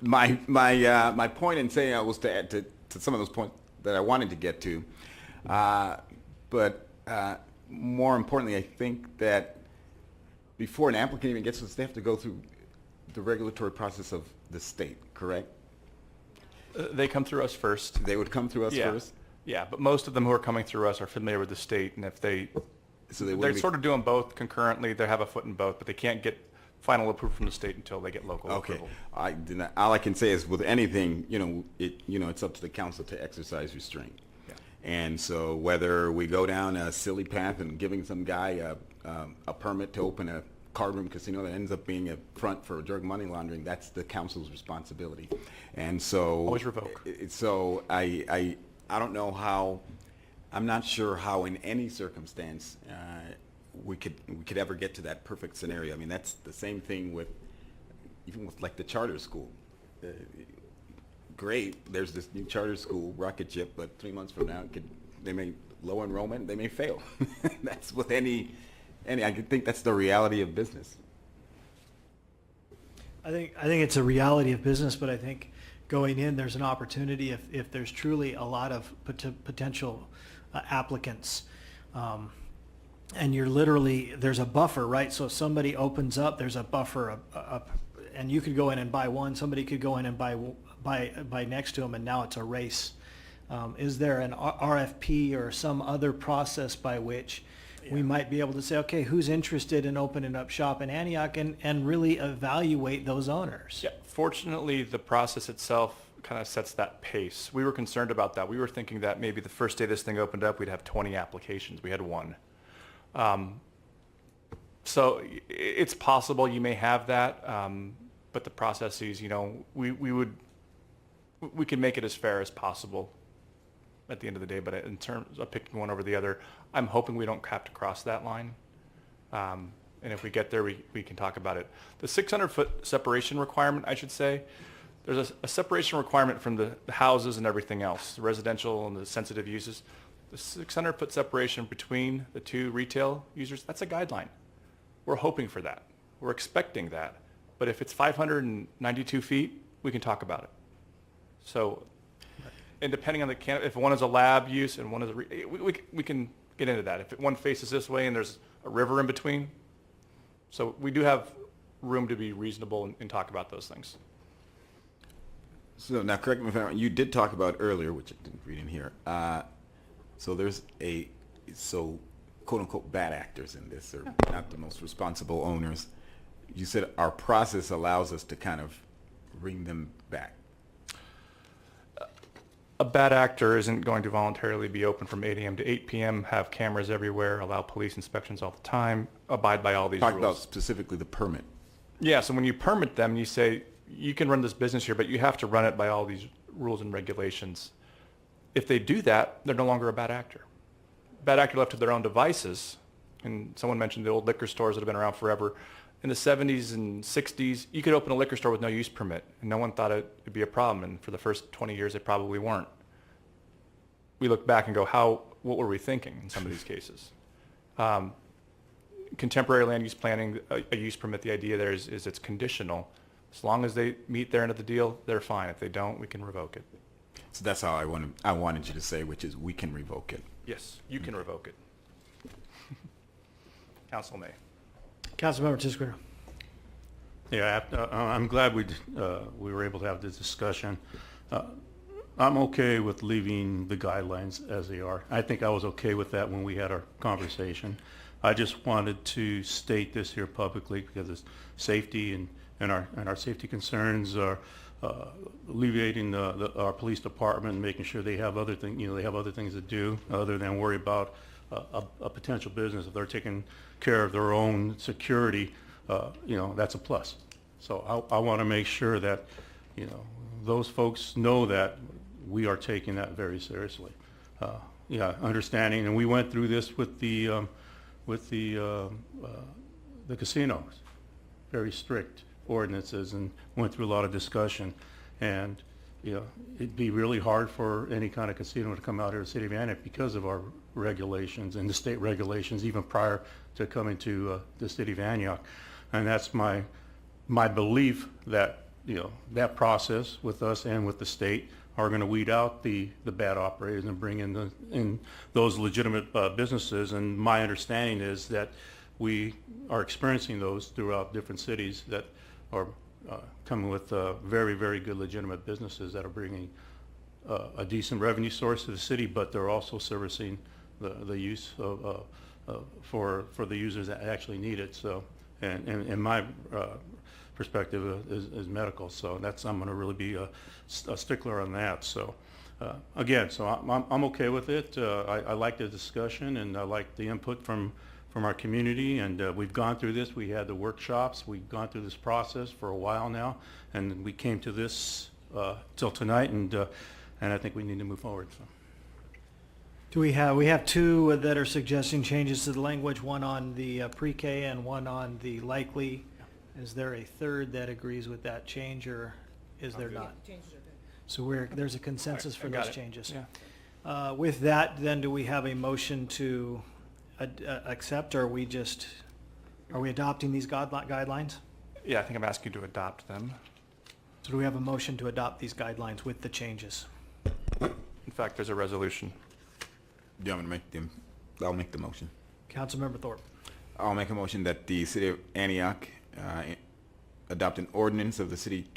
My point in saying was to add to some of those points that I wanted to get to, but more importantly, I think that before an applicant even gets to this, they have to go through the regulatory process of the state, correct? They come through us first. They would come through us first? Yeah, but most of them who are coming through us are familiar with the state, and if they're sort of doing both concurrently, they have a foot in both, but they can't get final approval from the state until they get local approval. All I can say is with anything, it's up to the council to exercise restraint. Yeah. And so whether we go down a silly path and giving some guy a permit to open a cardroom casino that ends up being a front for drug money laundering, that's the council's responsibility. And so Always revoke. So I don't know how, I'm not sure how in any circumstance we could ever get to that perfect scenario. I mean, that's the same thing with even with like the charter school. Great, there's this new charter school, rocket ship, but 3 months from now they may low enrollment, they may fail. That's with any I think that's the reality of business. I think it's a reality of business, but I think going in, there's an opportunity if there's truly a lot of potential applicants, and you're literally, there's a buffer, right? So if somebody opens up, there's a buffer, and you could go in and buy one, somebody could go in and buy next to them, and now it's a race. Is there an RFP or some other process by which we might be able to say, okay, who's interested in opening up shop in Antioch, and really evaluate those owners? Yeah, fortunately, the process itself kind of sets that pace. We were concerned about that. We were thinking that maybe the first day this thing opened up, we'd have 20 applications. We had 1. So it's possible you may have that, but the processes, we can make it as fair as possible at the end of the day, but in terms of picking one over the other, I'm hoping we don't have to cross that line. And if we get there, we can talk about it. The 600-foot separation requirement, I should say, there's a separation requirement from the houses and everything else, the residential and the sensitive uses. The 600-foot separation between the 2 retail users, that's a guideline. We're hoping for that. We're expecting that. But if it's 592 feet, we can talk about it. So, and depending on if one is a lab use and one is we can get into that. If one faces this way and there's a river in between, so we do have room to be reasonable and talk about those things. So now, correct me if I'm wrong, you did talk about earlier, which I didn't read in here. So there's quote unquote bad actors in this, or not the most responsible owners. You said our process allows us to kind of bring them back. A bad actor isn't going to voluntarily be open from 8 a.m. to 8 p.m., have cameras everywhere, allow police inspections all the time, abide by all these rules. Talk about specifically the permit. Yeah, so when you permit them, you say, you can run this business here, but you have to run it by all these rules and regulations. If they do that, they're no longer a bad actor. Bad actor left to their own devices, and someone mentioned the old liquor stores that have been around forever. In the 70s and 60s, you could open a liquor store with no use permit, and no one thought it'd be a problem, and for the first 20 years, they probably weren't. We look back and go, what were we thinking in some of these cases? Contemporary land use planning, a use permit, the idea there is it's conditional. As long as they meet their end of the deal, they're fine. If they don't, we can revoke it. So that's how I wanted you to say, which is we can revoke it. Yes, you can revoke it. Council may. Councilmember Tisqueira. Yeah, I'm glad we were able to have this discussion. I'm okay with leaving the guidelines as they are. I think I was okay with that when we had our conversation. I just wanted to state this here publicly because it's safety and our safety concerns are alleviating our police department, making sure they have other things. They have other things to do other than worry about a potential business. If they're taking care of their own security, that's a plus. So I want to make sure that those folks know that we are taking that very seriously. Understanding, and we went through this with the casinos, very strict ordinances, and went through a lot of discussion. And it'd be really hard for any kind of casino to come out here to the city of Antioch because of our regulations and the state regulations, even prior to coming to the city of Antioch. And that's my belief that that process with us and with the state are going to weed out the bad operators and bring in those legitimate businesses. And my understanding is that we are experiencing those throughout different cities that are coming with very, very good legitimate businesses that are bringing a decent revenue source to the city, but they're also servicing the use for the users that actually need it. So, and my perspective is medical, so I'm going to really be a stickler on that. So again, so I'm okay with it. I like the discussion, and I like the input from from our community, and we've gone through this. We had the workshops. We've gone through this process for a while now, and we came to this till tonight, and I think we need to move forward. So. We have two that are suggesting changes to the language, one on the pre-K and one on the likely. Is there a third that agrees with that change, or is there not? So there's a consensus for those changes. Yeah. With that, then, do we have a motion to accept, or are we adopting these guidelines? Yeah, I think I'm asking you to adopt them. So do we have a motion to adopt these guidelines with the changes? In fact, there's a resolution. Do you want me to make them? I'll make the motion. Councilmember Thorpe. I'll make a motion that the City of Antioch adopt an ordinance of the city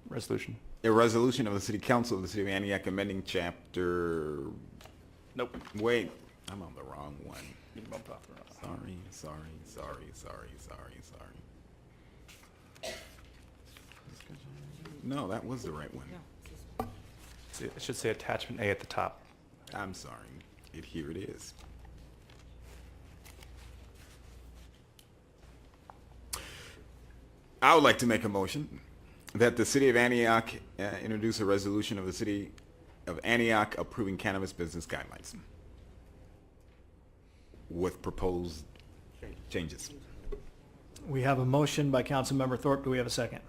Resolution. A resolution of the City Council of the City of Antioch amending chapter... Nope. Wait, I'm on the wrong one. You bumped off the wrong one. Sorry. No, that was the right one. It should say attachment A at the top. I'm sorry. Here it is. I would like to make a motion that the City of Antioch introduce a resolution of the City of Antioch approving cannabis business guidelines with proposed changes. We have a motion by Councilmember Thorpe. Do we have a second?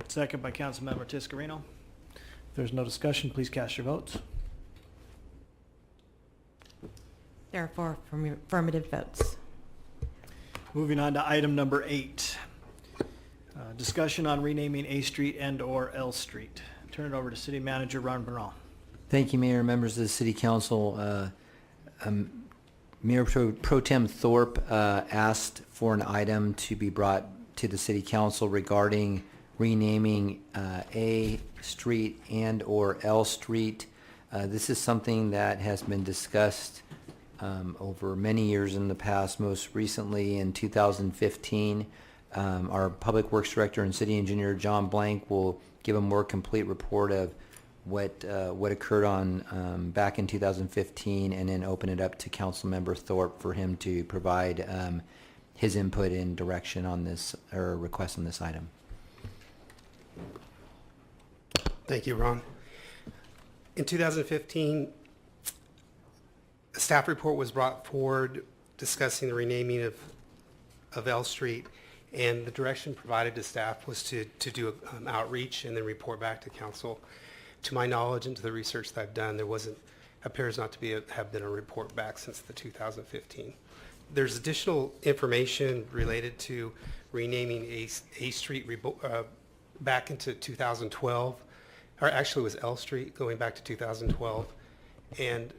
Second by Councilmember Tiscarino. If there's no discussion, please cast your votes. There are 4 affirmative votes. Moving on to item number 8. Discussion on renaming A Street and/or L Street. Turn it over to City Manager Ron Bernal. Thank you, Mayor, members of the City Council. Mayor Pro Tem Thorpe asked for an item to be brought to the City Council regarding renaming A Street and/or L Street. This is something that has been discussed over many years in the past, most recently in 2015. Our Public Works Director and City Engineer John Blank will give a more complete report of what occurred on back in 2015, and then open it up to Councilmember Thorpe for him to provide his input and direction on this, or request on this item. Thank you, Ron. In 2015, a staff report was brought forward discussing the renaming of L Street, and the direction provided to staff was to do outreach and then report back to council. To my knowledge and to the research that I've done, there appears not to have been a report back since the 2015. There's additional information related to renaming A Street back into 2012, or actually it was L Street going back to 2012, and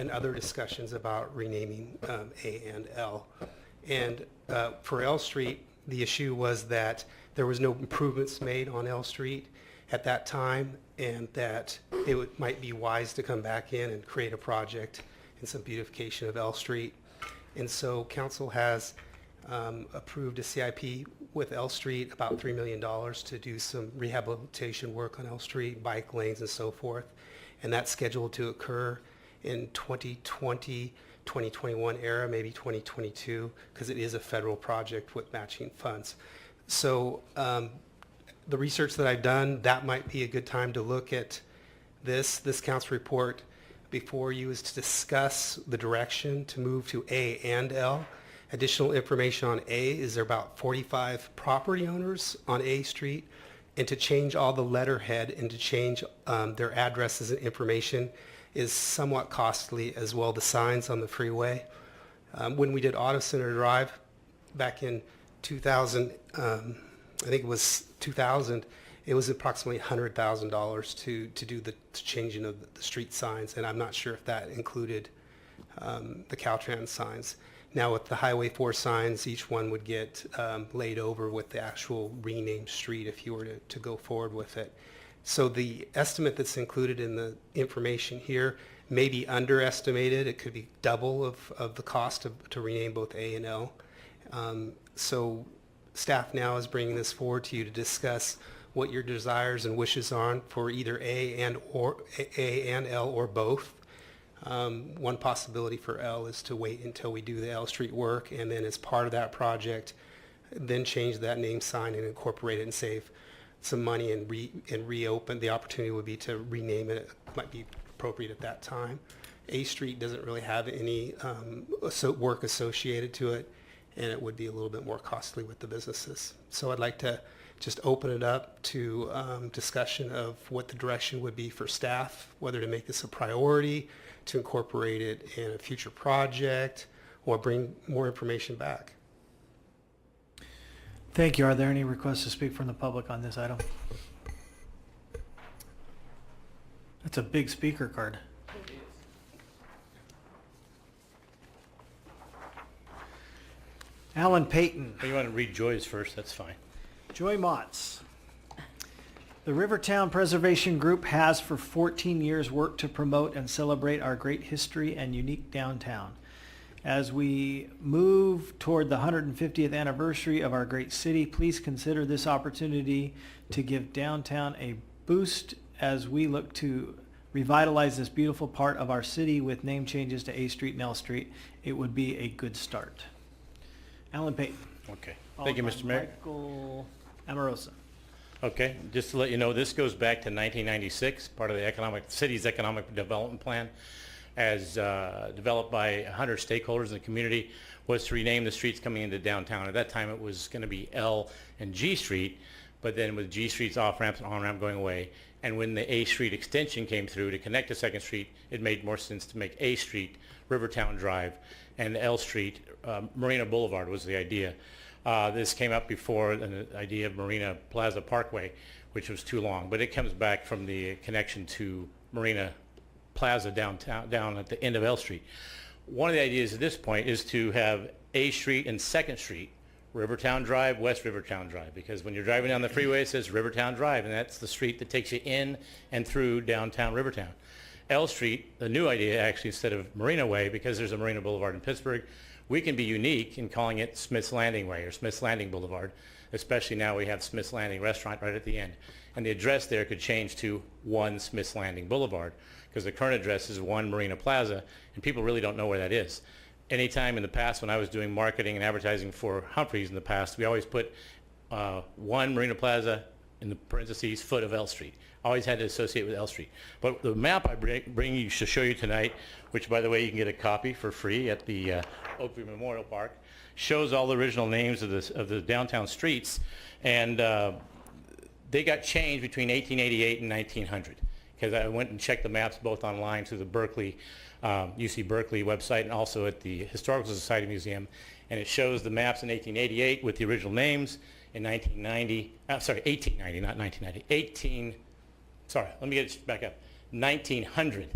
other discussions about renaming A and L. And for L Street, the issue was that there was no improvements made on L Street at that time, and that it might be wise to come back in and create a project and some beautification of L Street. And so council has approved a CIP with L Street, about $3 million to do some rehabilitation work on L Street, bike lanes and so forth. And that's scheduled to occur in 2020, 2021 era, maybe 2022, because it is a federal project with matching funds. So the research that I've done, that might be a good time to look at this council report before you, is to discuss the direction to move to A and L. Additional information on A is there about 45 property owners on A Street, and to change all the letterhead and to change their addresses and information is somewhat costly as well. The signs on the freeway. When we did Auto Center Drive back in 2000, I think it was 2000, it was approximately $100,000 to do the changing of the street signs, and I'm not sure if that included the Caltrans signs. Now with the Highway 4 signs, each one would get laid over with the actual renamed street if you were to go forward with it. So the estimate that's included in the information here may be underestimated. It could be double of the cost to rename both A and L. So staff now is bringing this forward to you to discuss what your desires and wishes are for either A and L or both. One possibility for L is to wait until we do the L Street work, and then as part of that project, then change that name sign and incorporate it and save some money and reopen. The opportunity would be to rename it. It might be appropriate at that time. A Street doesn't really have any work associated to it, and it would be a little bit more costly with the businesses. So I'd like to just open it up to discussion of what the direction would be for staff, whether to make this a priority, to incorporate it in a future project, or bring more information back. Thank you. Are there any requests to speak from the public on this item? That's a big speaker card. Alan Payton. You want to read Joy's first, that's fine. Joy Motts. The Rivertown Preservation Group has for 14 years worked to promote and celebrate our great history and unique downtown. As we move toward the 150th anniversary of our great city, please consider this opportunity to give downtown a boost as we look to revitalize this beautiful part of our city with name changes to A Street and L Street. It would be a good start. Alan Payton. Okay. Thank you, Mr. Mayor. Michael Amorosa. Okay, just to let you know, this goes back to 1996, part of the city's economic development plan, as developed by 100 stakeholders in the community, was to rename the streets coming into downtown. At that time, it was going to be L and G Street, but then with G Street's off-ramps and on-ramp going away, and when the A Street extension came through to connect to 2nd Street, it made more sense to make A Street Rivertown Drive, and L Street Marina Boulevard was the idea. This came up before the idea of Marina Plaza Parkway, which was too long, but it comes back from the connection to Marina Plaza downtown, down at the end of L Street. One of the ideas at this point is to have A Street and 2nd Street, Rivertown Drive, West Rivertown Drive, because when you're driving down the freeway, it says Rivertown Drive, and that's the street that takes you in and through downtown Rivertown. L Street, the new idea actually, instead of Marina Way, because there's a Marina Boulevard in Pittsburgh, we can be unique in calling it Smith's Landing Way or Smith's Landing Boulevard, especially now we have Smith's Landing Restaurant right at the end. And the address there could change to 1 Smith's Landing Boulevard, because the current address is 1 Marina Plaza, and people really don't know where that is. Anytime in the past when I was doing marketing and advertising for Humphreys in the past, we always put 1 Marina Plaza in the parentheses foot of L Street. Always had to associate with L Street. But the map I bring you to show you tonight, which by the way you can get a copy for free at the Oakview Memorial Park, shows all the original names of the downtown streets, and they got changed between 1888 and 1900. Because I went and checked the maps both online through the Berkeley, UC Berkeley website, and also at the Historical Society Museum, and it shows the maps in 1888 with the original names. In 1890, not 1990, let me get it back up. 1900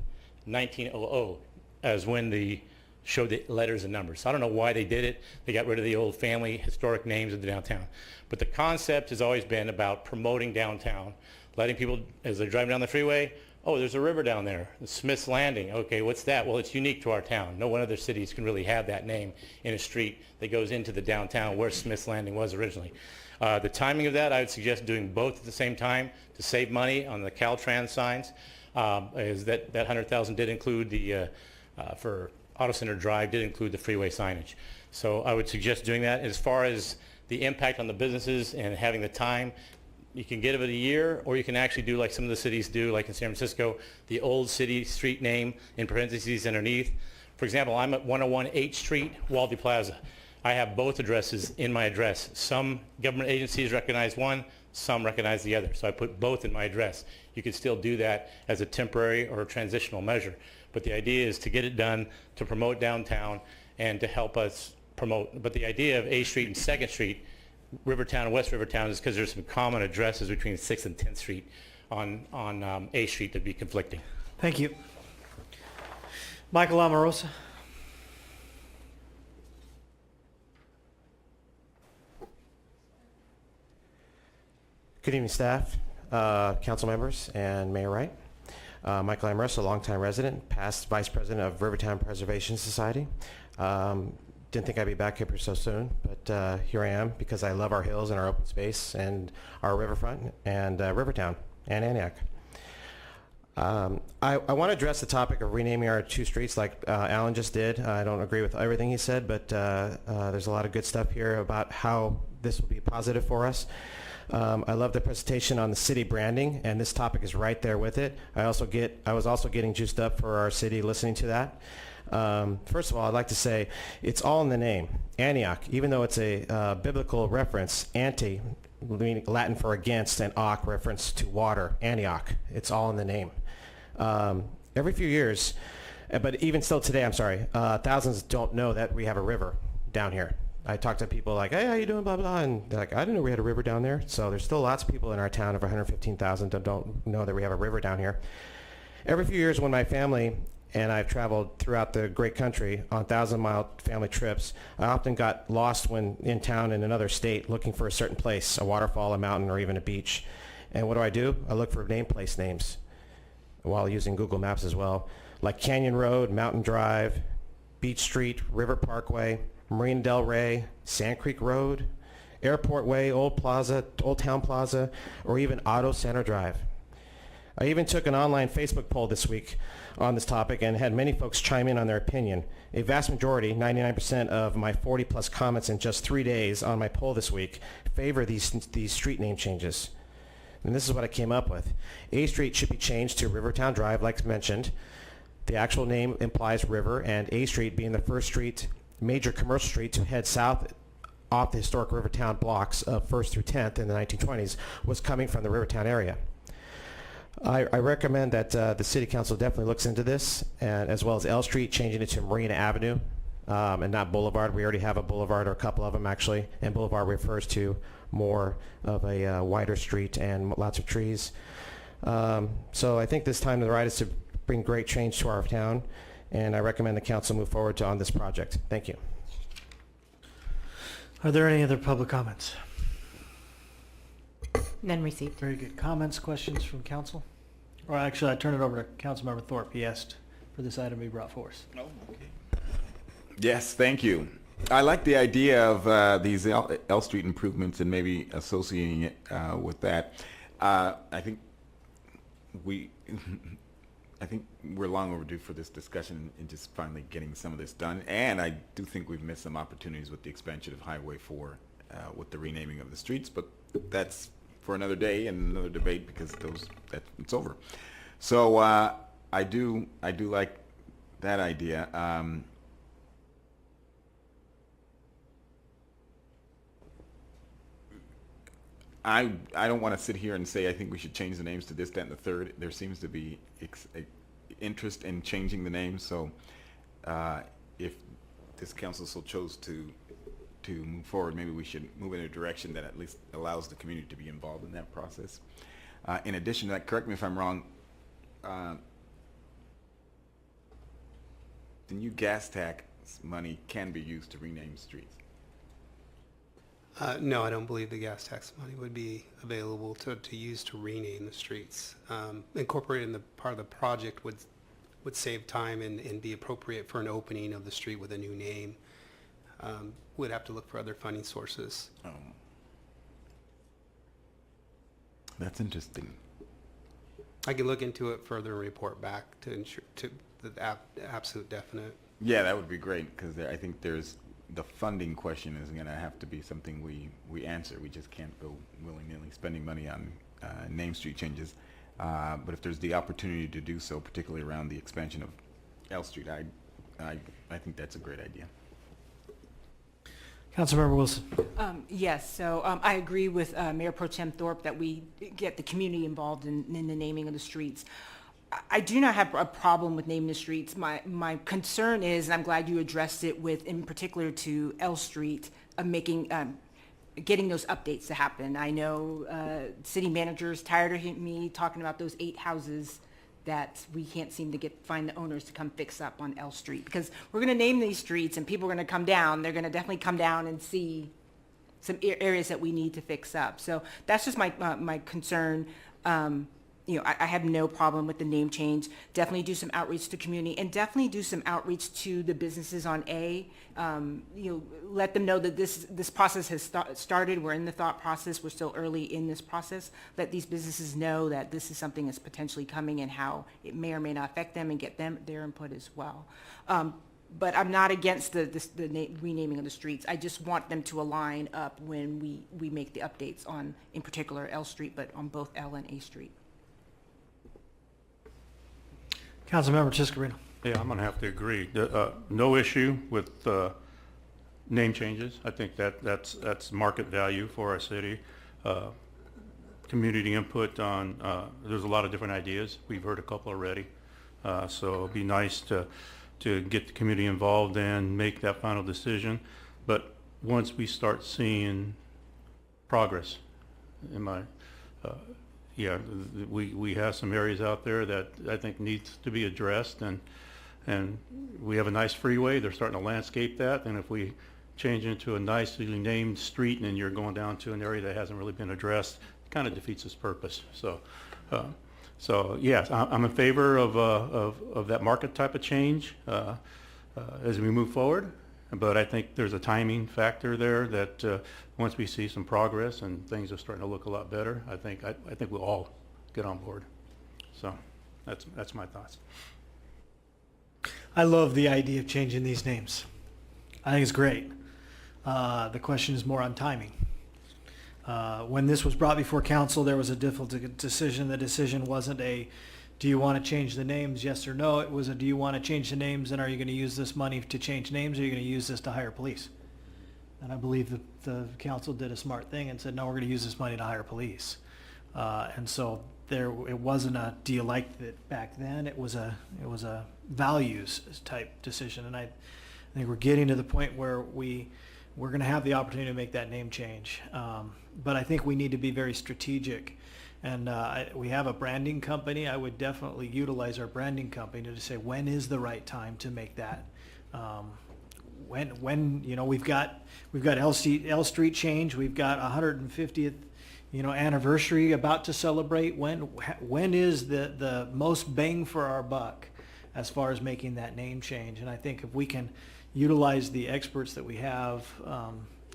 as when they showed the letters and numbers. So I don't know why they did it. They got rid of the old family historic names of the downtown. But the concept has always been about promoting downtown, letting people, as they're driving down the freeway, oh, there's a river down there, Smith's Landing. Okay, what's that? Well, it's unique to our town. No one other cities can really have that name in a street that goes into the downtown where Smith's Landing was originally. The timing of that, I would suggest doing both at the same time to save money on the Caltrans signs. Is that $100,000 did include the, for Auto Center Drive, did include the freeway signage. So I would suggest doing that. As far as the impact on the businesses and having the time, you can give it a year, or you can actually do like some of the cities do, like in San Francisco, the old city street name in parentheses underneath. For example, I'm at 101 H Street, Waldy Plaza. I have both addresses in my address. Some government agencies recognize one, some recognize the other. So I put both in my address. You could still do that as a temporary or a transitional measure. But the idea is to get it done to promote downtown and to help us promote. But the idea of A Street and 2nd Street, Rivertown and West Rivertown, is because there's some common addresses between 6th and 10th Street on A Street that'd be conflicting. Thank you. Michael Amorosa. Good evening, staff, council members, and Mayor Wright. Michael Amorosa, a longtime resident, past vice president of Rivertown Preservation Society. Didn't think I'd be back here so soon, but here I am because I love our hills and our open space and our riverfront and Rivertown and Antioch. I want to address the topic of renaming our 2 streets like Alan just did. I don't agree with everything he said, but there's a lot of good stuff here about how this will be positive for us. I love the presentation on the city branding, and this topic is right there with it. I was also getting juiced up for our city listening to that. First of all, I'd like to say it's all in the name, Antioch. Even though it's a biblical reference, anti, meaning Latin for against, and och, reference to water, Antioch. It's all in the name. Every few years, but even still today, thousands don't know that we have a river down here. I talk to people like, hey, how you doing, blah, blah, and they're like, I didn't know we had a river down there. So there's still lots of people in our town of 115,000 that don't know that we have a river down here. Every few years when my family and I've traveled throughout the great country on 1,000-mile family trips, I often got lost when in town in another state looking for a certain place, a waterfall, a mountain, or even a beach. And what do? I look for place names while using Google Maps as well, like Canyon Road, Mountain Drive, Beach Street, River Parkway, Marina Del Rey, Sand Creek Road, Airport Way, Old Town Plaza, or even Auto Center Drive. I even took an online Facebook poll this week on this topic and had many folks chime in on their opinion. A vast majority, 99% of my 40-plus comments in just 3 days on my poll this week, favor these street name changes. And this is what I came up with. A Street should be changed to Rivertown Drive, like mentioned. The actual name implies river, and A Street being the first street, major commercial street to head south off the historic Rivertown blocks of 1st through 10th in the 1920s, was coming from the Rivertown area. I recommend that the City Council definitely looks into this, and as well as L Street, changing it to Marina Avenue and not Boulevard. We already have a boulevard, or a couple of them actually, and Boulevard refers to more of a wider street and lots of trees. So I think this time the right is to bring great change to our town, and I recommend the council move forward on this project. Thank you. Are there any other public comments? None received. Very good. Comments, questions from council? Or actually, I turn it over to Councilmember Thorpe. He asked for this item to be brought forth. Oh, okay. Yes, thank you. I like the idea of these L Street improvements and maybe associating it with that. I think we're long overdue for this discussion and just finally getting some of this done. And I do think we've missed some opportunities with the expansion of Highway 4 with the renaming of the streets, but that's for another day and another debate because it's over. So I do like that idea. I don't want to sit here and say I think we should change the names to this, that, and the third. There seems to be interest in changing the names. So if this council so chose to move forward, maybe we should move in a direction that at least allows the community to be involved in that process. In addition to that, correct me if I'm wrong, the new gas tax money can be used to rename streets. No, I don't believe the gas tax money would be available to use to rename the streets. Incorporating the part of the project would save time and be appropriate for an opening of the street with a new name. Would have to look for other funding sources. That's interesting. I can look into it further and report back to ensure to the absolute definite. Yeah, that would be great because I think the funding question is going to have to be something we answer. We just can't go willy-nilly spending money on name street changes. But if there's the opportunity to do so, particularly around the expansion of L Street, I think that's a great idea. Councilmember Wilson. Yes, so I agree with Mayor Pro Tem Thorpe that we get the community involved in the naming of the streets. I do not have a problem with naming the streets. My concern is, and I'm glad you addressed it with, in particular to L Street, getting those updates to happen. I know city managers tired of me talking about those 8 houses that we can't seem to find the owners to come fix up on L Street, because we're going to name these streets and people are going to come down. They're going to definitely come down and see some areas that we need to fix up. So that's just my concern. I have no problem with the name change. Definitely do some outreach to the community, and definitely do some outreach to the businesses on A. Let them know that this process has started. We're in the thought process. We're still early in this process. Let these businesses know that this is something that's potentially coming and how it may or may not affect them, and get their input as well. But I'm not against the renaming of the streets. I just want them to align up when we make the updates on, in particular, L Street, but on both L and A Street. Councilmember Chiscarino. Yeah, I'm going to have to agree. No issue with name changes. I think that's market value for our city. Community input on, there's a lot of different ideas. We've heard a couple already. So it'd be nice to get the community involved and make that final decision. But once we start seeing progress, we have some areas out there that I think needs to be addressed, and we have a nice freeway. They're starting to landscape that, and if we change into a nicely named street and then you're going down to an area that hasn't really been addressed, it kind of defeats its purpose. So yes, I'm in favor of that market type of change as we move forward. But I think there's a timing factor there that once we see some progress and things are starting to look a lot better, I think we'll all get on board. So that's my thoughts. I love the idea of changing these names. I think it's great. The question is more on timing. When this was brought before council, there was a difficult decision. The decision wasn't do you want to change the names, yes or no? It was do you want to change the names, and are you going to use this money to change names, or are you going to use this to hire police? And I believe the council did a smart thing and said, no, we're going to use this money to hire police. And so it wasn't a do you like it back then? It was a values type decision, and I think we're getting to the point where we're going to have the opportunity to make that name change. But I think we need to be very strategic. And we have a branding company. I would definitely utilize our branding company to say, when is the right time to make that? When we've got L Street change. We've got 150th anniversary about to celebrate. When is the most bang for our buck as far as making that name change? And I think if we can utilize the experts that we have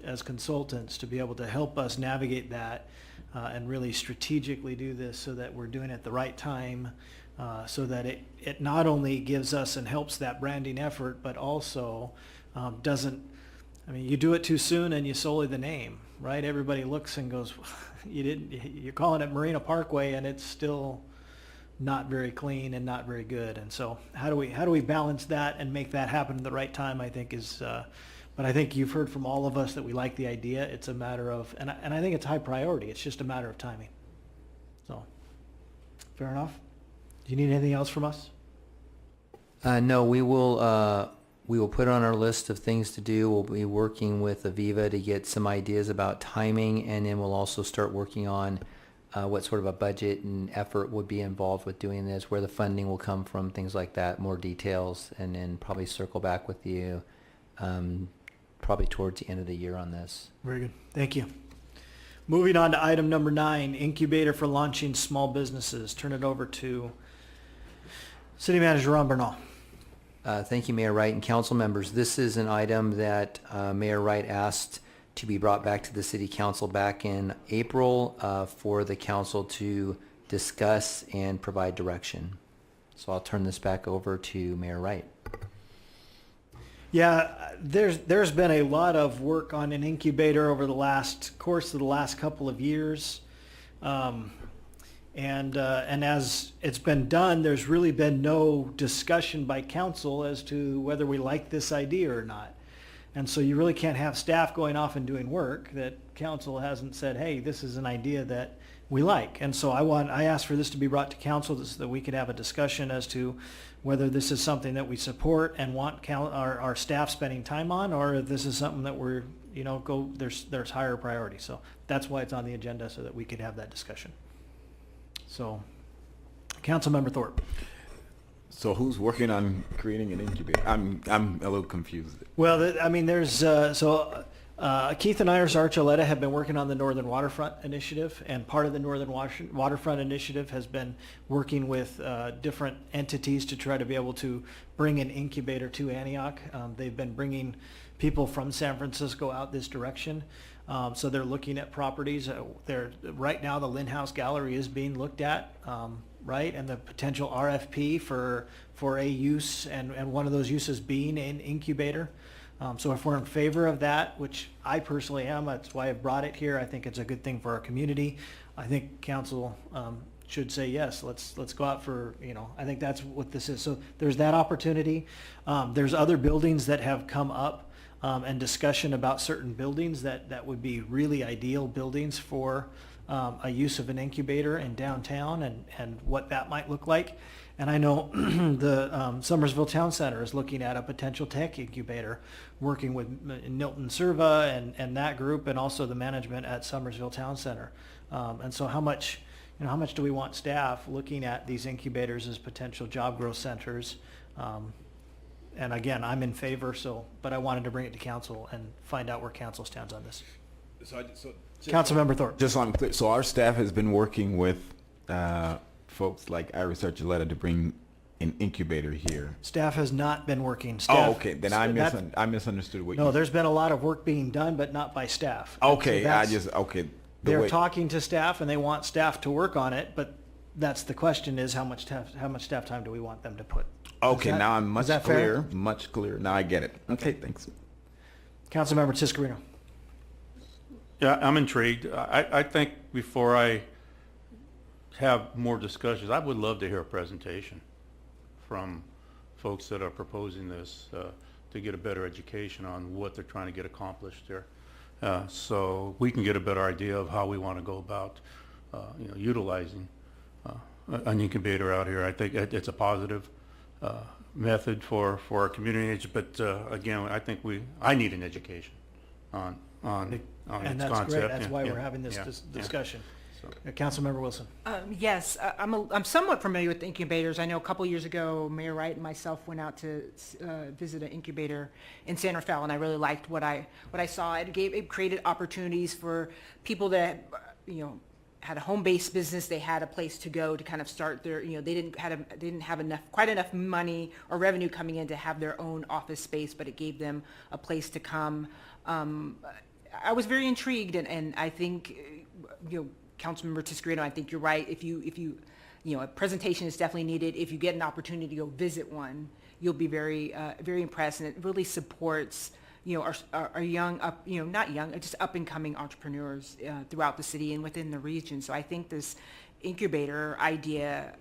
as consultants to be able to help us navigate that and really strategically do this so that we're doing it at the right time, so that it not only gives us and helps that branding effort, but also you do it too soon and you sully the name, right? Everybody looks and goes, you're calling it Marina Parkway, and it's still not very clean and not very good. And so how do we balance that and make that happen at the right time, I think is, but I think you've heard from all of us that we like the idea. It's a matter of, and I think it's high priority. It's just a matter of timing. So, fair enough. Do you need anything else from us? No, we will put on our list of things to do. We'll be working with Aviva to get some ideas about timing, and then we'll also start working on what sort of a budget and effort would be involved with doing this, where the funding will come from, things like that, more details, and then probably circle back with you probably towards the end of the year on this. Very good. Thank you. Moving on to item number 9, incubator for launching small businesses. Turn it over to City Manager Ron Bernal. Thank you, Mayor Wright and council members. This is an item that Mayor Wright asked to be brought back to the City Council back in April for the council to discuss and provide direction. So I'll turn this back over to Mayor Wright. Yeah, there's been a lot of work on an incubator over the course of the last couple of years. And as it's been done, there's really been no discussion by council as to whether we like this idea or not. And so you really can't have staff going off and doing work that council hasn't said, hey, this is an idea that we like. And so I asked for this to be brought to council so that we could have a discussion as to whether this is something that we support and want our staff spending time on, or if this is something that we're, there's higher priority. So that's why it's on the agenda, so that we could have that discussion. So, Councilmember Thorpe. So who's working on creating an incubator? I'm a little confused. Well, there's Keith and Iris Archuleta have been working on the Northern Waterfront Initiative, and part of the Northern Waterfront Initiative has been working with different entities to try to be able to bring an incubator to Antioch. They've been bringing people from San Francisco out this direction. So they're looking at properties. Right now, the Lynn House Gallery is being looked at, right? And the potential RFP for a use, and one of those uses being an incubator. So if we're in favor of that, which I personally am, that's why I brought it here. I think it's a good thing for our community. I think council should say yes. Let's go out for, I think that's what this is. So there's that opportunity. There's other buildings that have come up, and discussion about certain buildings that would be really ideal buildings for a use of an incubator in downtown, and what that might look like. And I know the Summersville Town Center is looking at a potential tech incubator, working with Nilton Serva and that group, and also the management at Summersville Town Center. And so how much do we want staff looking at these incubators as potential job growth centers? And again, I'm in favor, but I wanted to bring it to council and find out where council stands on this. Councilmember Thorpe. Just so I'm clear, so our staff has been working with folks like Iris Archuleta to bring an incubator here. Staff has not been working. Okay. Then I misunderstood what you said. No, there's been a lot of work being done, but not by staff. Okay, So they're talking to staff, and they want staff to work on it, but that's the question: is how much staff time do we want them to put? Okay, now I'm much fair? clearer. Now I get it. Okay, thanks. Councilmember Tiscarino. Yeah, I'm intrigued. I think before I have more discussions, I would love to hear a presentation from folks that are proposing this to get a better education on what they're trying to get accomplished there. So we can get a better idea of how we want to go about utilizing an incubator out here. I think it's a positive method for our community, but again, I think I need an education on its And that's concept. great. That's why we're having this discussion. Councilmember Wilson. Yes, I'm somewhat familiar with the incubators. I know a couple years ago, Mayor Wright and myself went out to visit an incubator in San Rafael, and I really liked what I saw. It created opportunities for people that had a home-based business. They had a place to go to kind of start their, they didn't have quite enough money or revenue coming in to have their own office space, but it gave them a place to come. I was very intrigued, and I think, Councilmember Tiscarino, I think you're right. If you a presentation is definitely needed. If you get an opportunity to go visit one, you'll be very impressed, and it really supports our young just up and coming entrepreneurs throughout the city and within the region. So I think this incubator idea,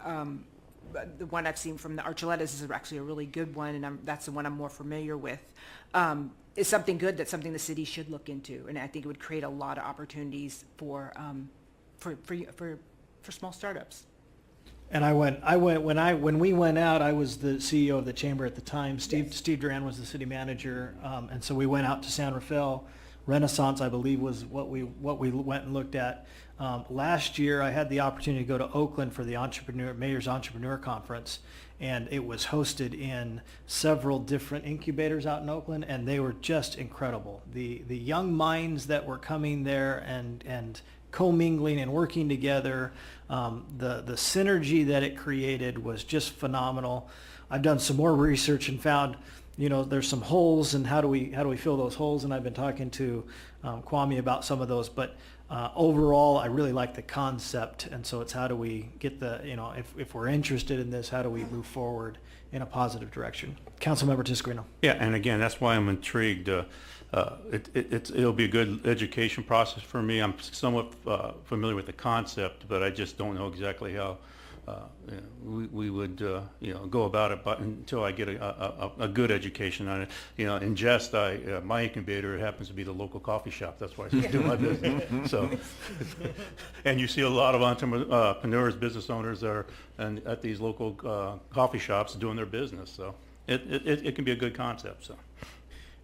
the one I've seen from the Archuletas, is actually a really good one, and that's the one I'm more familiar with. Is something good. That's something the city should look into, and I think it would create a lot of opportunities for small startups. And when we went out, I was the CEO of the chamber at the time. Steve Duran was the city manager, and so we went out to San Rafael. Renaissance, I believe, was what we went and looked at. Last year, I had the opportunity to go to Oakland for the Mayor's Entrepreneur Conference, and it was hosted in several different incubators out in Oakland, and they were just incredible. The young minds that were coming there and commingling and working together, the synergy that it created was just phenomenal. I've done some more research and found, there's some holes, and how do we fill those holes? And I've been talking to Kwame about some of those, but overall, I really like the concept, and so it's how do we get if we're interested in this, how do we move forward in a positive direction? Councilmember Tiscarino. Yeah, and again, that's why I'm intrigued. It'll be a good education process for me. I'm somewhat familiar with the concept, but I just don't know exactly how we would go about it. But until I get a good education on it, in jest, my incubator happens to be the local coffee shop. That's why I do my business. So, and you see a lot of entrepreneurs, business owners are at these local coffee shops doing their business. So it can be a good concept. So.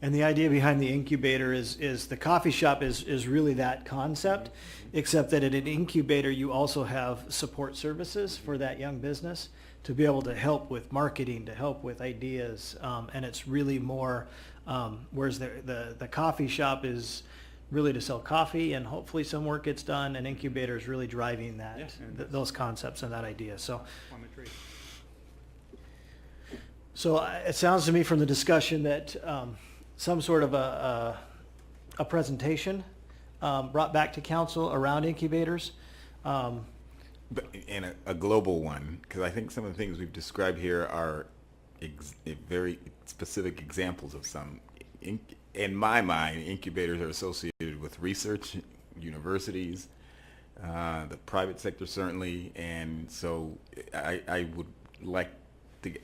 And the idea behind the incubator is the coffee shop is really that concept, except that at an incubator you also have support services for that young business to be able to help with marketing, to help with ideas, and it's really more Whereas the coffee shop is really to sell coffee, and hopefully some work gets done, and incubator is really driving that, those concepts and that idea. So it sounds to me from the discussion that some sort of a presentation brought back to council around incubators. And a global one, because I think some of the things we've described here are very specific examples of some. In my mind, incubators are associated with research, universities, the private sector certainly, and so I would like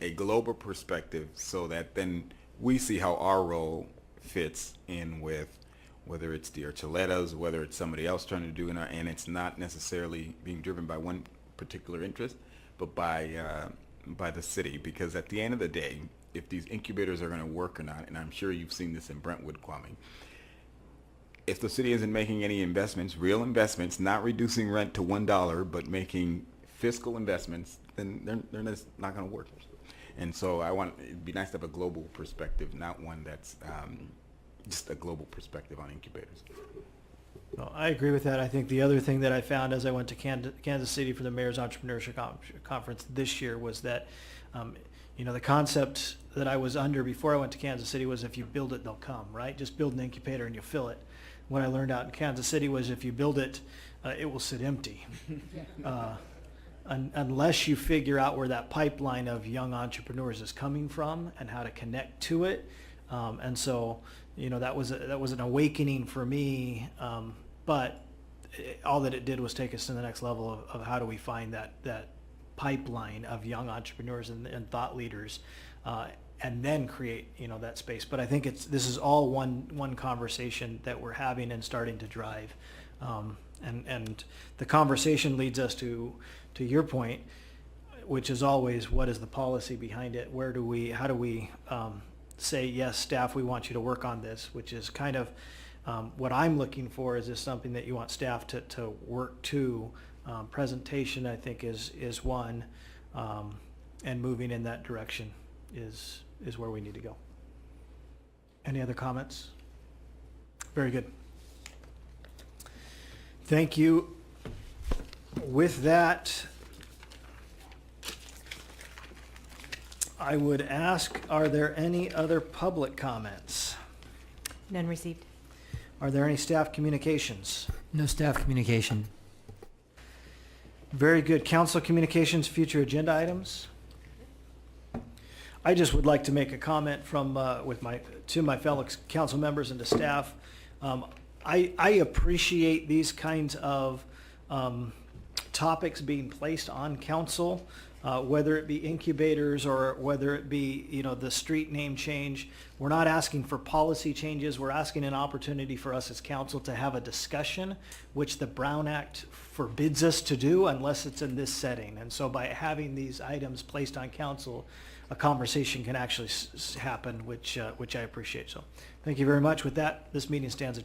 a global perspective so that then we see how our role fits in with whether it's the Archuletas, whether it's somebody else trying to do it, and it's not necessarily being driven by one particular interest, but by the city. Because at the end of the day, if these incubators are going to work or not, and I'm sure you've seen this in Brentwood, Kwame, if the city isn't making any investments, real investments, not reducing rent to $1, but making fiscal investments, then they're just not going to work. And so it'd be nice to have a global perspective, not one that's just a global perspective on incubators. Well, I agree with that. I think the other thing that I found as I went to Kansas City for the Mayor's Entrepreneurship Conference this year was that, the concept that I was under before I went to Kansas City was if you build it, they'll come, right? Just build an incubator and you'll fill it. What I learned out in Kansas City was if you build it, it will sit empty. Unless you figure out where that pipeline of young entrepreneurs is coming from and how to connect to it. And so, that was an awakening for me, but all that it did was take us to the next level of how do we find that pipeline of young entrepreneurs and thought leaders, and then create that space. But I think this is all one conversation that we're having and starting to drive, and the conversation leads us to your point, which is always what is the policy behind it? How do we say, yes, staff, we want you to work on this, which is kind of what I'm looking for. Is this something that you want staff to work to? Presentation, I think, is one, and moving in that direction is where we need to go. Any other comments? Very good. Thank you. With that, I would ask, are there any other public comments? None received. Are there any staff communications? No staff communication. Very good. Council communications, future agenda items. I just would like to make a comment to my fellow council members and to staff. I appreciate these kinds of topics being placed on council, whether it be incubators or whether it be the street name change. We're not asking for policy changes. We're asking an opportunity for us as council to have a discussion, which the Brown Act forbids us to do unless it's in this setting. And so by having these items placed on council, a conversation can actually happen, which I appreciate. So thank you very much. With that, this meeting stands adjourned.